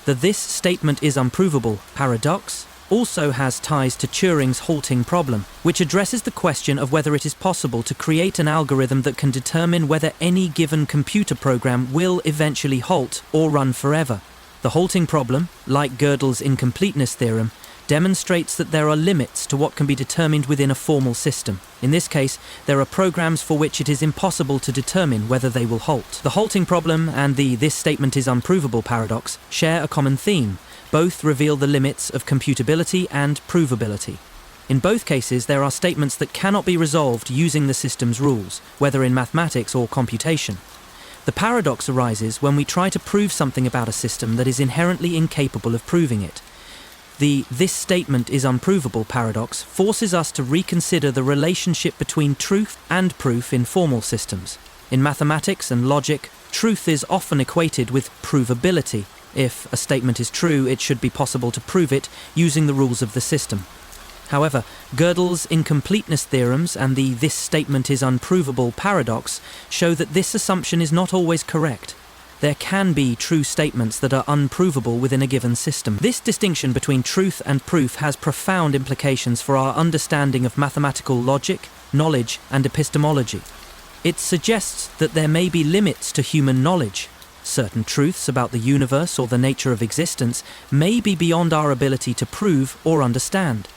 The "this statement is unprovable" paradox also has ties to Turing's halting problem, which addresses the question of whether it is possible to create an algorithm that can determine whether any given computer program will eventually halt or run forever. The halting problem, like Gödel's incompleteness theorem, demonstrates that there are limits to what can be determined within a formal system. In this case, there are programs for which it is impossible to determine whether they will halt. The halting problem and the "this statement is unprovable" paradox share a common theme. Both reveal the limits of computability and provability. In both cases, there are statements that cannot be resolved using the system's rules, whether in mathematics or computation. The paradox arises when we try to prove something about a system that is inherently incapable of proving it. The "this statement is unprovable" paradox forces us to reconsider the relationship between truth and proof in formal systems. In mathematics and logic, truth is often equated with provability. If a statement is true, it should be possible to prove it using the rules of the system. However, Gödel's incompleteness theorems and the "this statement is unprovable" paradox show that this assumption is not always correct. There can be true statements that are unprovable within a given system. This distinction between truth and proof has profound implications for our understanding of mathematical logic, knowledge, and epistemology. It suggests that there may be limits to human knowledge. Certain truths about the universe or the nature of existence may be beyond our ability to prove or understand.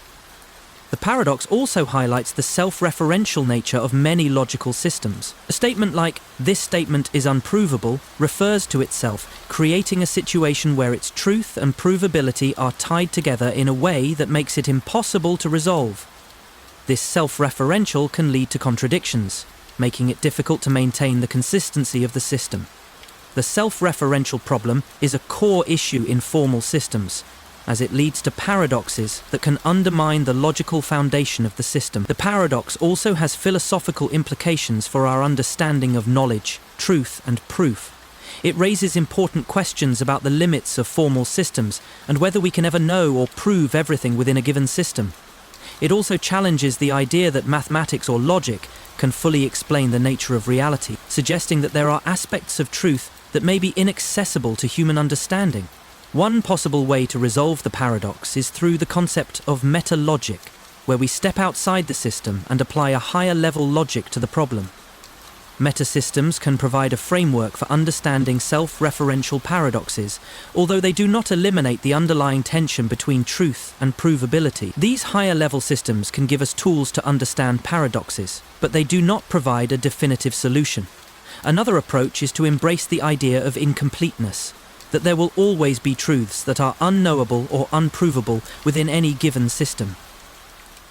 The paradox also highlights the self-referential nature of many logical systems. A statement like "this statement is unprovable" refers to itself, creating a situation where its truth and provability are tied together in a way that makes it impossible to resolve. This self-referential can lead to contradictions, making it difficult to maintain the consistency of the system. The self-referential problem is a core issue in formal systems, as it leads to paradoxes that can undermine the logical foundation of the system. The paradox also has philosophical implications for our understanding of knowledge, truth, and proof. It raises important questions about the limits of formal systems and whether we can ever know or prove everything within a given system. It also challenges the idea that mathematics or logic can fully explain the nature of reality, suggesting that there are aspects of truth that may be inaccessible to human understanding. One possible way to resolve the paradox is through the concept of meta-logic, where we step outside the system and apply a higher-level logic to the problem. Meta-systems can provide a framework for understanding self-referential paradoxes, although they do not eliminate the underlying tension between truth and provability. These higher-level systems can give us tools to understand paradoxes, but they do not provide a definitive solution. Another approach is to embrace the idea of incompleteness, that there will always be truths that are unknowable or unprovable within any given system.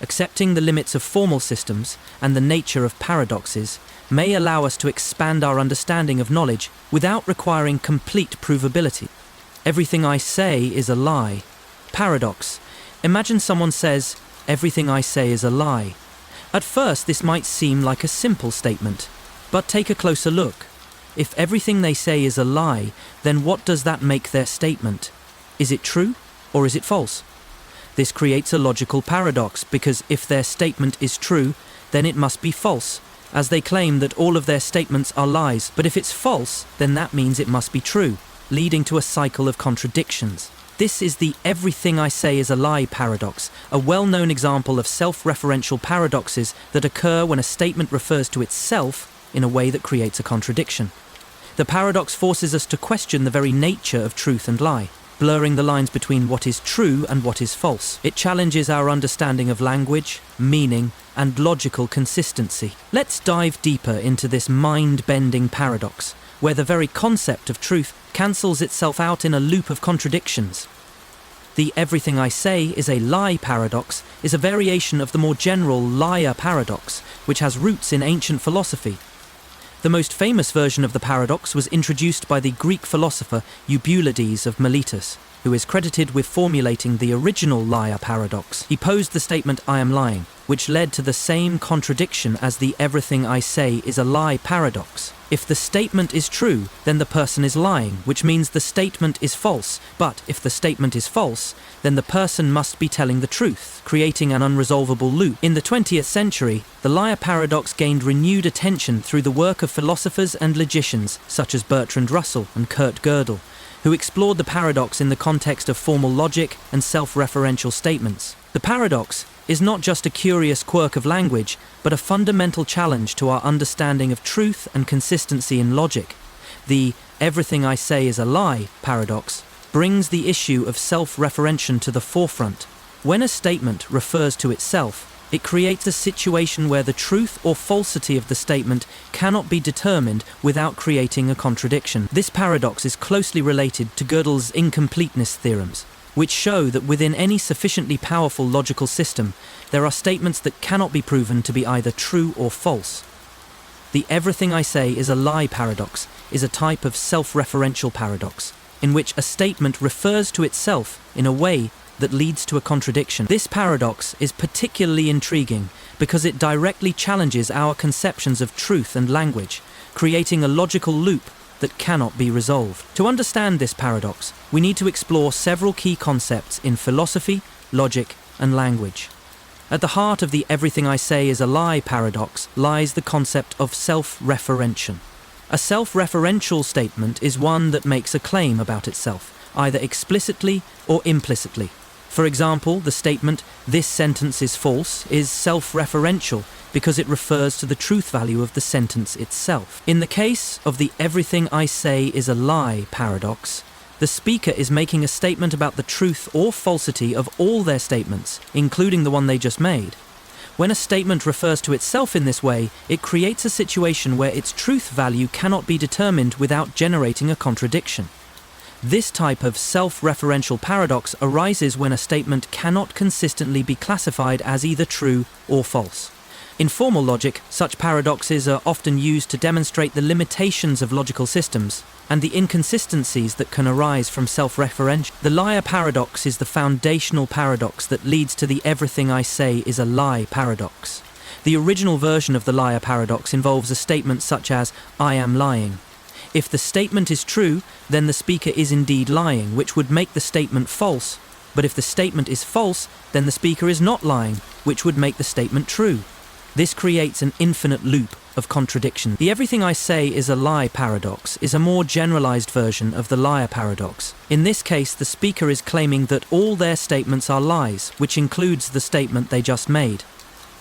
Accepting the limits of formal systems and the nature of paradoxes may allow us to expand our understanding of knowledge without requiring complete provability. Everything I say is a lie. Paradox. Imagine someone says, "Everything I say is a lie." At first, this might seem like a simple statement, but take a closer look. If everything they say is a lie, then what does that make their statement? Is it true or is it false? This creates a logical paradox because if their statement is true, then it must be false, as they claim that all of their statements are lies. But if it's false, then that means it must be true, leading to a cycle of contradictions. This is the "everything I say is a lie" paradox, a well-known example of self-referential paradoxes that occur when a statement refers to itself in a way that creates a contradiction. The paradox forces us to question the very nature of truth and lie, blurring the lines between what is true and what is false. It challenges our understanding of language, meaning, and logical consistency. Let's dive deeper into this mind-bending paradox, where the very concept of truth cancels itself out in a loop of contradictions. The "everything I say is a lie" paradox is a variation of the more general liar paradox, which has roots in ancient philosophy. The most famous version of the paradox was introduced by the Greek philosopher Eubulides of Miletus, who is credited with formulating the original liar paradox. He posed the statement "I am lying," which led to the same contradiction as the "everything I say is a lie" paradox. If the statement is true, then the person is lying, which means the statement is false. But if the statement is false, then the person must be telling the truth, creating an unresolvable loop. In the 20th century, the liar paradox gained renewed attention through the work of philosophers and logicians such as Bertrand Russell and Kurt Gödel, who explored the paradox in the context of formal logic and self-referential statements. The paradox is not just a curious quirk of language, but a fundamental challenge to our understanding of truth and consistency in logic. The "everything I say is a lie" paradox brings the issue of self-referentiation to the forefront. When a statement refers to itself, it creates a situation where the truth or falsity of the statement cannot be determined without creating a contradiction. This paradox is closely related to Gödel's incompleteness theorems, which show that within any sufficiently powerful logical system, there are statements that cannot be proven to be either true or false. The "everything I say is a lie" paradox is a type of self-referential paradox, in which a statement refers to itself in a way that leads to a contradiction. This paradox is particularly intriguing because it directly challenges our conceptions of truth and language, creating a logical loop that cannot be resolved. To understand this paradox, we need to explore several key concepts in philosophy, logic, and language. At the heart of the "everything I say is a lie" paradox lies the concept of self-referentiation. A self-referential statement is one that makes a claim about itself, either explicitly or implicitly. For example, the statement "this sentence is false" is self-referential because it refers to the truth value of the sentence itself. In the case of the "everything I say is a lie" paradox, the speaker is making a statement about the truth or falsity of all their statements, including the one they just made. When a statement refers to itself in this way, it creates a situation where its truth value cannot be determined without generating a contradiction. This type of self-referential paradox arises when a statement cannot consistently be classified as either true or false. In formal logic, such paradoxes are often used to demonstrate the limitations of logical systems and the inconsistencies that can arise from self-referential. The liar paradox is the foundational paradox that leads to the "everything I say is a lie" paradox. The original version of the liar paradox involves a statement such as "I am lying." If the statement is true, then the speaker is indeed lying, which would make the statement false. But if the statement is false, then the speaker is not lying, which would make the statement true. This creates an infinite loop of contradiction. The "everything I say is a lie" paradox is a more generalized version of the liar paradox. In this case, the speaker is claiming that all their statements are lies, which includes the statement they just made.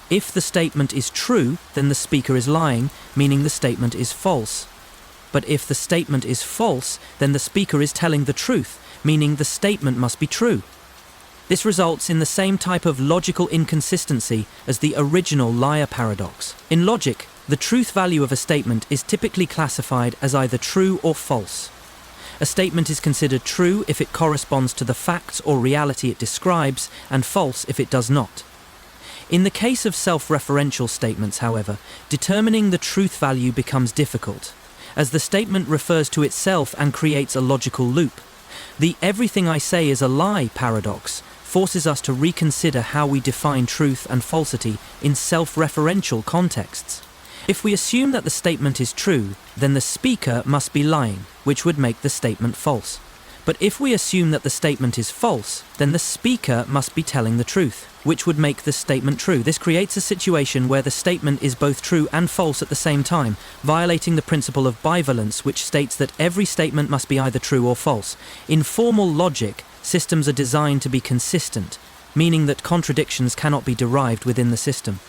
If the statement is true, then the speaker is lying, meaning the statement is false. But if the statement is false, then the speaker is telling the truth, meaning the statement must be true. This results in the same type of logical inconsistency as the original liar paradox. In logic, the truth value of a statement is typically classified as either true or false. A statement is considered true if it corresponds to the facts or reality it describes, and false if it does not. In the case of self-referential statements, however, determining the truth value becomes difficult, as the statement refers to itself and creates a logical loop. The "everything I say is a lie" paradox forces us to reconsider how we define truth and falsity in self-referential contexts. If we assume that the statement is true, then the speaker must be lying, which would make the statement false. But if we assume that the statement is false, then the speaker must be telling the truth, which would make the statement true. This creates a situation where the statement is both true and false at the same time, violating the principle of bivalence, which states that every statement must be either true or false. In formal logic, systems are designed to be consistent, meaning that contradictions cannot be derived within the system.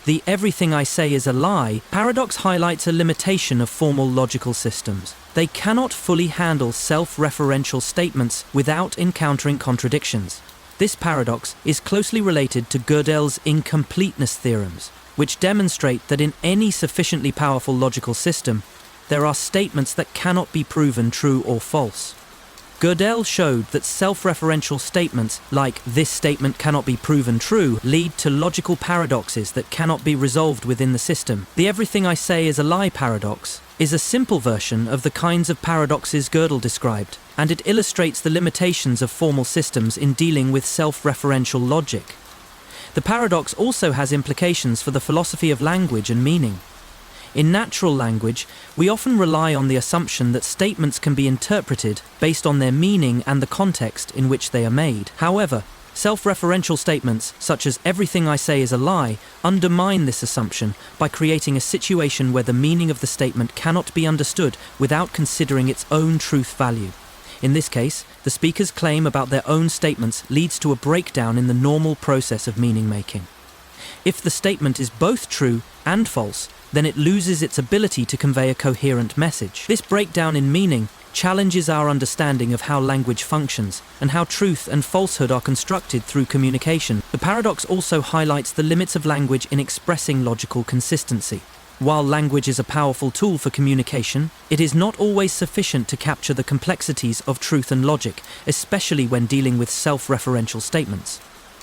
The "everything I say is a lie" paradox highlights a limitation of formal logical systems. They cannot fully handle self-referential statements without encountering contradictions. This paradox is closely related to Gödel's incompleteness theorems, which demonstrate that in any sufficiently powerful logical system, there are statements that cannot be proven true or false. Gödel showed that self-referential statements like "this statement cannot be proven true" lead to logical paradoxes that cannot be resolved within the system. The "everything I say is a lie" paradox is a simple version of the kinds of paradoxes Gödel described, and it illustrates the limitations of formal systems in dealing with self-referential logic. The paradox also has implications for the philosophy of language and meaning. In natural language, we often rely on the assumption that statements can be interpreted based on their meaning and the context in which they are made. However, self-referential statements, such as "everything I say is a lie," undermine this assumption by creating a situation where the meaning of the statement cannot be understood without considering its own truth value. In this case, the speaker's claim about their own statements leads to a breakdown in the normal process of meaning-making. If the statement is both true and false, then it loses its ability to convey a coherent message. This breakdown in meaning challenges our understanding of how language functions and how truth and falsehood are constructed through communication. The paradox also highlights the limits of language in expressing logical consistency. While language is a powerful tool for communication, it is not always sufficient to capture the complexities of truth and logic, especially when dealing with self-referential statements.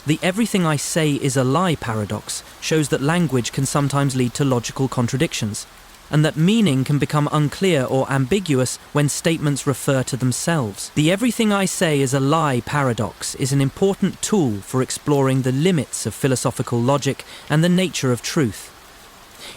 The "everything I say is a lie" paradox shows that language can sometimes lead to logical contradictions, and that meaning can become unclear or ambiguous when statements refer to themselves. The "everything I say is a lie" paradox is an important tool for exploring the limits of philosophical logic and the nature of truth.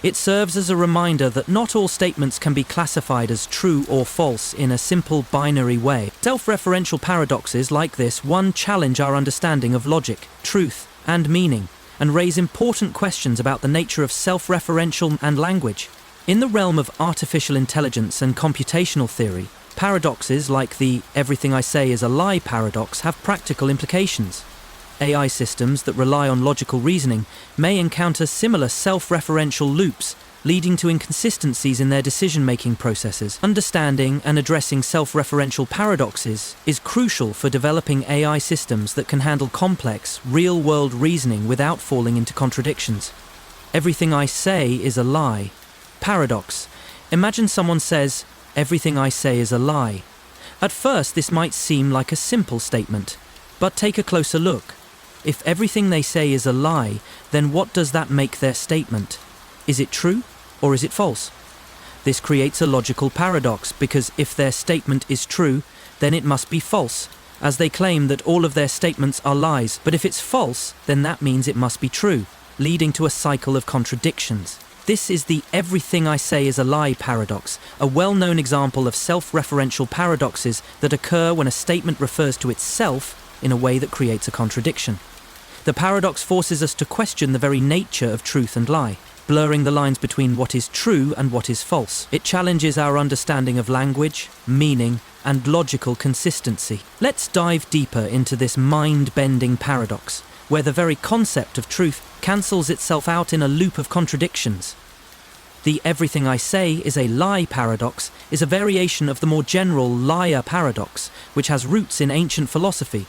It serves as a reminder that not all statements can be classified as true or false in a simple binary way. Self-referential paradoxes like this challenge our understanding of logic, truth, and meaning, and raise important questions about the nature of self-referential and language. In the realm of artificial intelligence and computational theory, paradoxes like the "everything I say is a lie" paradox have practical implications. AI systems that rely on logical reasoning may encounter similar self-referential loops, leading to inconsistencies in their decision-making processes. Understanding and addressing self-referential paradoxes is crucial for developing AI systems that can handle complex, real-world reasoning without falling into contradictions. "Everything I say is a lie." Paradox. Imagine someone says, "Everything I say is a lie." At first, this might seem like a simple statement, but take a closer look. If everything they say is a lie, then what does that make their statement? Is it true or is it false? This creates a logical paradox because if their statement is true, then it must be false, as they claim that all of their statements are lies. But if it's false, then that means it must be true, leading to a cycle of contradictions. This is the "everything I say is a lie" paradox, a well-known example of self-referential paradoxes that occur when a statement refers to itself in a way that creates a contradiction. The paradox forces us to question the very nature of truth and lie, blurring the lines between what is true and what is false. It challenges our understanding of language, meaning, and logical consistency. Let's dive deeper into this mind-bending paradox, where the very concept of truth cancels itself out in a loop of contradictions. The "everything I say is a lie" paradox is a variation of the more general liar paradox, which has roots in ancient philosophy.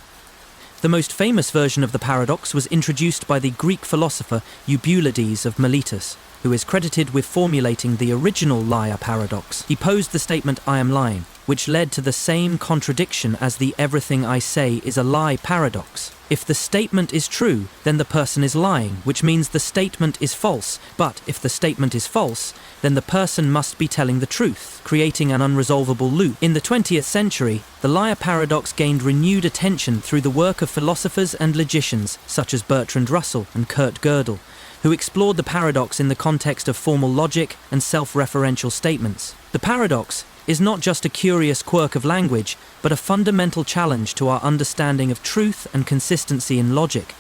The most famous version of the paradox was introduced by the Greek philosopher Eubulides of Miletus, who is credited with formulating the original liar paradox. He posed the statement, "I am lying," which led to the same contradiction as the everything I say is a lie paradox. If the statement is true, then the person is lying, which means the statement is false. But if the statement is false, then the person must be telling the truth, creating an unresolvable loop. In the 20th century, the liar paradox gained renewed attention through the work of philosophers and logicians such as Bertrand Russell and Kurt Gödel, who explored the paradox in the context of formal logic and self-referential statements. The paradox is not just a curious quirk of language, but a fundamental challenge to our understanding of truth and consistency in logic.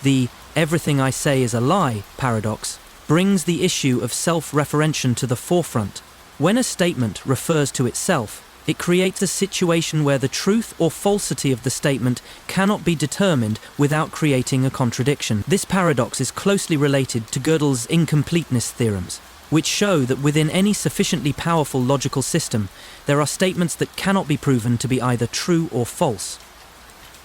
The everything I say is a lie paradox brings the issue of self-referentiation to the forefront. When a statement refers to itself, it creates a situation where the truth or falsity of the statement cannot be determined without creating a contradiction. This paradox is closely related to Gödel's incompleteness theorems, which show that within any sufficiently powerful logical system, there are statements that cannot be proven to be either true or false.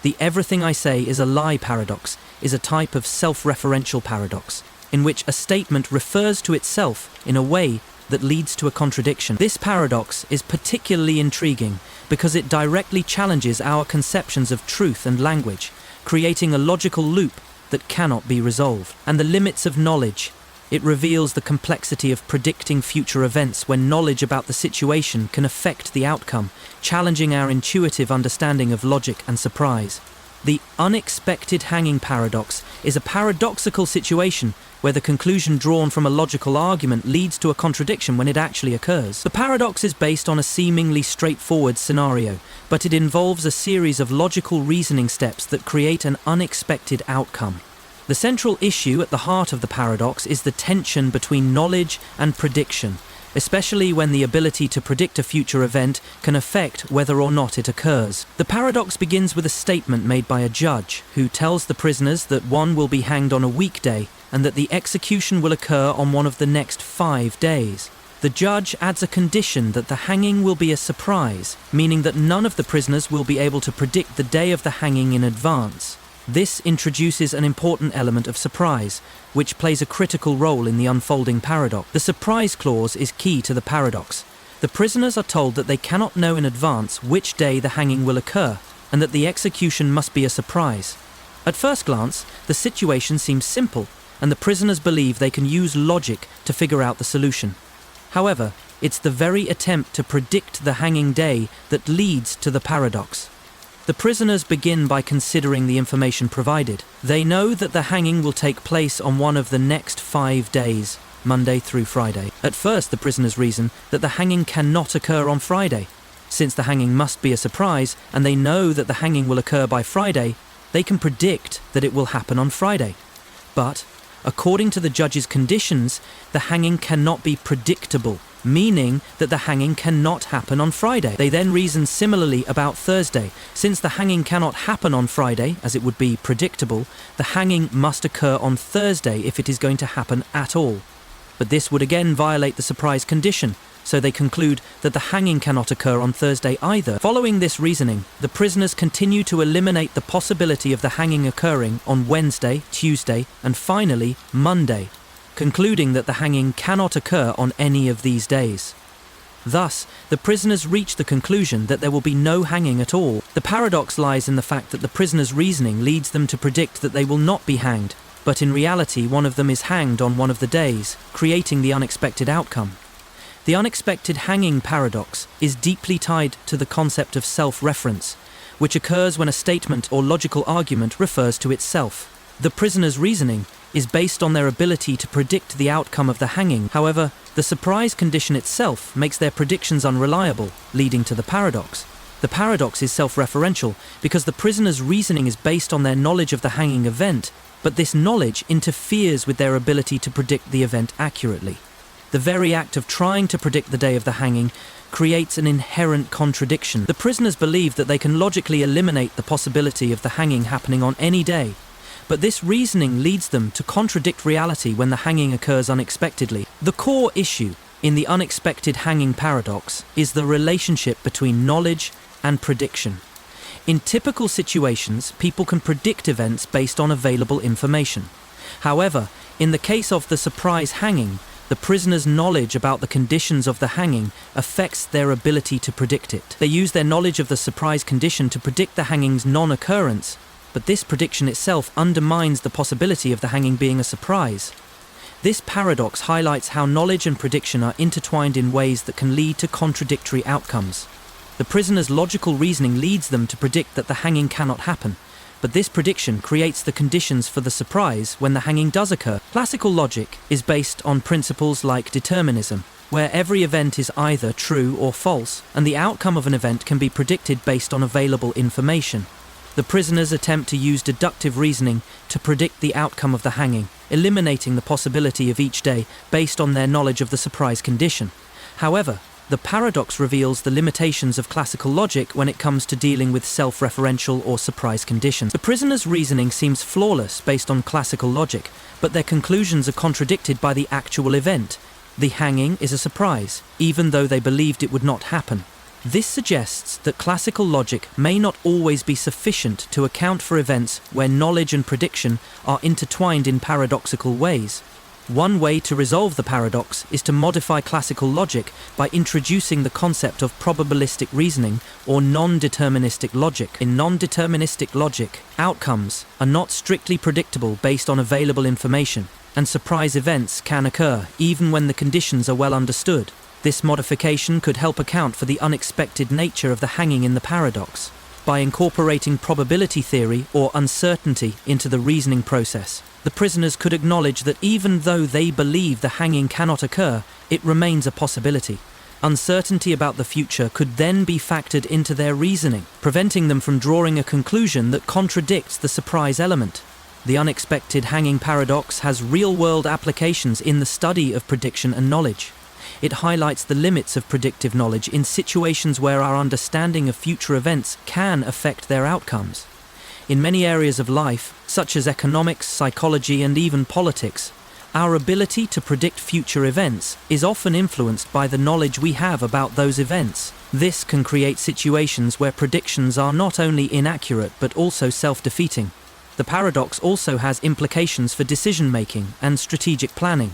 The everything I say is a lie paradox is a type of self-referential paradox, in which a statement refers to itself in a way that leads to a contradiction. This paradox is particularly intriguing because it directly challenges our conceptions of truth and language, creating a logical loop that cannot be resolved. And the limits of knowledge. It reveals the complexity of predicting future events when knowledge about the situation can affect the outcome, challenging our intuitive understanding of logic and surprise. The unexpected hanging paradox is a paradoxical situation where the conclusion drawn from a logical argument leads to a contradiction when it actually occurs. The paradox is based on a seemingly straightforward scenario, but it involves a series of logical reasoning steps that create an unexpected outcome. The central issue at the heart of the paradox is the tension between knowledge and prediction, especially when the ability to predict a future event can affect whether or not it occurs. The paradox begins with a statement made by a judge who tells the prisoners that one will be hanged on a weekday and that the execution will occur on one of the next 5 days. The judge adds a condition that the hanging will be a surprise, meaning that none of the prisoners will be able to predict the day of the hanging in advance. This introduces an important element of surprise, which plays a critical role in the unfolding paradox. The surprise clause is key to the paradox. The prisoners are told that they cannot know in advance which day the hanging will occur, and that the execution must be a surprise. At first glance, the situation seems simple, and the prisoners believe they can use logic to figure out the solution. However, it's the very attempt to predict the hanging day that leads to the paradox. The prisoners begin by considering the information provided. They know that the hanging will take place on one of the next 5 days, Monday through Friday. At first, the prisoners reason that the hanging cannot occur on Friday. Since the hanging must be a surprise, and they know that the hanging will occur by Friday, they can predict that it will happen on Friday. But, according to the judge's conditions, the hanging cannot be predictable, meaning that the hanging cannot happen on Friday. They then reason similarly about Thursday. Since the hanging cannot happen on Friday, as it would be predictable, the hanging must occur on Thursday if it is going to happen at all. But this would again violate the surprise condition, so they conclude that the hanging cannot occur on Thursday either. Following this reasoning, the prisoners continue to eliminate the possibility of the hanging occurring on Wednesday, Tuesday, and finally Monday, concluding that the hanging cannot occur on any of these days. Thus, the prisoners reach the conclusion that there will be no hanging at all. The paradox lies in the fact that the prisoners' reasoning leads them to predict that they will not be hanged, but in reality one of them is hanged on one of the days, creating the unexpected outcome. The unexpected hanging paradox is deeply tied to the concept of self-reference, which occurs when a statement or logical argument refers to itself. The prisoner's reasoning is based on their ability to predict the outcome of the hanging. However, the surprise condition itself makes their predictions unreliable, leading to the paradox. The paradox is self-referential because the prisoner's reasoning is based on their knowledge of the hanging event, but this knowledge interferes with their ability to predict the event accurately. The very act of trying to predict the day of the hanging creates an inherent contradiction. The prisoners believe that they can logically eliminate the possibility of the hanging happening on any day, but this reasoning leads them to contradict reality when the hanging occurs unexpectedly. The core issue in the unexpected hanging paradox is the relationship between knowledge and prediction. In typical situations, people can predict events based on available information. However, in the case of the surprise hanging, the The prisoner's knowledge about the conditions of the hanging affects their ability to predict it. They use their knowledge of the surprise condition to predict the hanging's non-occurrence, but this prediction itself undermines the possibility of the hanging being a surprise. This paradox highlights how knowledge and prediction are intertwined in ways that can lead to contradictory outcomes. The prisoner's logical reasoning leads them to predict that the hanging cannot happen, but this prediction creates the conditions for the surprise when the hanging does occur. Classical logic is based on principles like determinism, where every event is either true or false, and the outcome of an event can be predicted based on available information. The prisoners attempt to use deductive reasoning to predict the outcome of the hanging, eliminating the possibility of each day based on their knowledge of the surprise condition. However, the paradox reveals the limitations of classical logic when it comes to dealing with self-referential or surprise conditions. The prisoner's reasoning seems flawless based on classical logic, but their conclusions are contradicted by the actual event. The hanging is a surprise, even though they believed it would not happen. This suggests that classical logic may not always be sufficient to account for events where knowledge and prediction are intertwined in paradoxical ways. One way to resolve the paradox is to modify classical logic by introducing the concept of probabilistic reasoning or non-deterministic logic. In non-deterministic logic, outcomes are not strictly predictable based on available information, and surprise events can occur even when the conditions are well understood. This modification could help account for the unexpected nature of the hanging in the paradox. By incorporating probability theory or uncertainty into the reasoning process, the prisoners could acknowledge that even though they believe the hanging cannot occur, it remains a possibility. Uncertainty about the future could then be factored into their reasoning, preventing them from drawing a conclusion that contradicts the surprise element. The unexpected hanging paradox has real-world applications in the study of prediction and knowledge. It highlights the limits of predictive knowledge in situations where our understanding of future events can affect their outcomes. In many areas of life, such as economics, psychology, and even politics, our ability to predict future events is often influenced by the knowledge we have about those events. This can create situations where predictions are not only inaccurate but also self-defeating. The paradox also has implications for decision-making and strategic planning.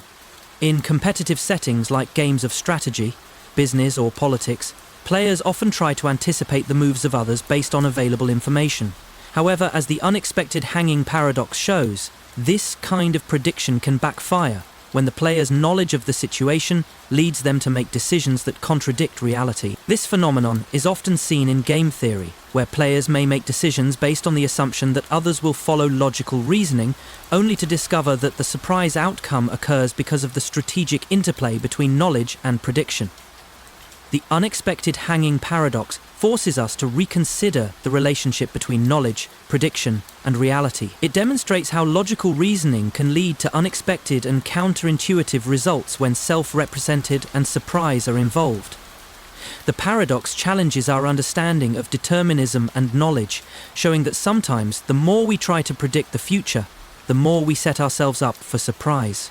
In competitive settings like games of strategy, business, or politics, players often try to anticipate the moves of others based on available information. However, as the unexpected hanging paradox shows, this kind of prediction can backfire when the player's knowledge of the situation leads them to make decisions that contradict reality. This phenomenon is often seen in game theory, where players may make decisions based on the assumption that others will follow logical reasoning, only to discover that the surprise outcome occurs because of the strategic interplay between knowledge and prediction. The unexpected hanging paradox forces us to reconsider the relationship between knowledge, prediction, and reality. It demonstrates how logical reasoning can lead to unexpected and counterintuitive results when self-represented and surprise are involved. The paradox challenges our understanding of determinism and knowledge, showing that sometimes the more we try to predict the future, the more we set ourselves up for surprise.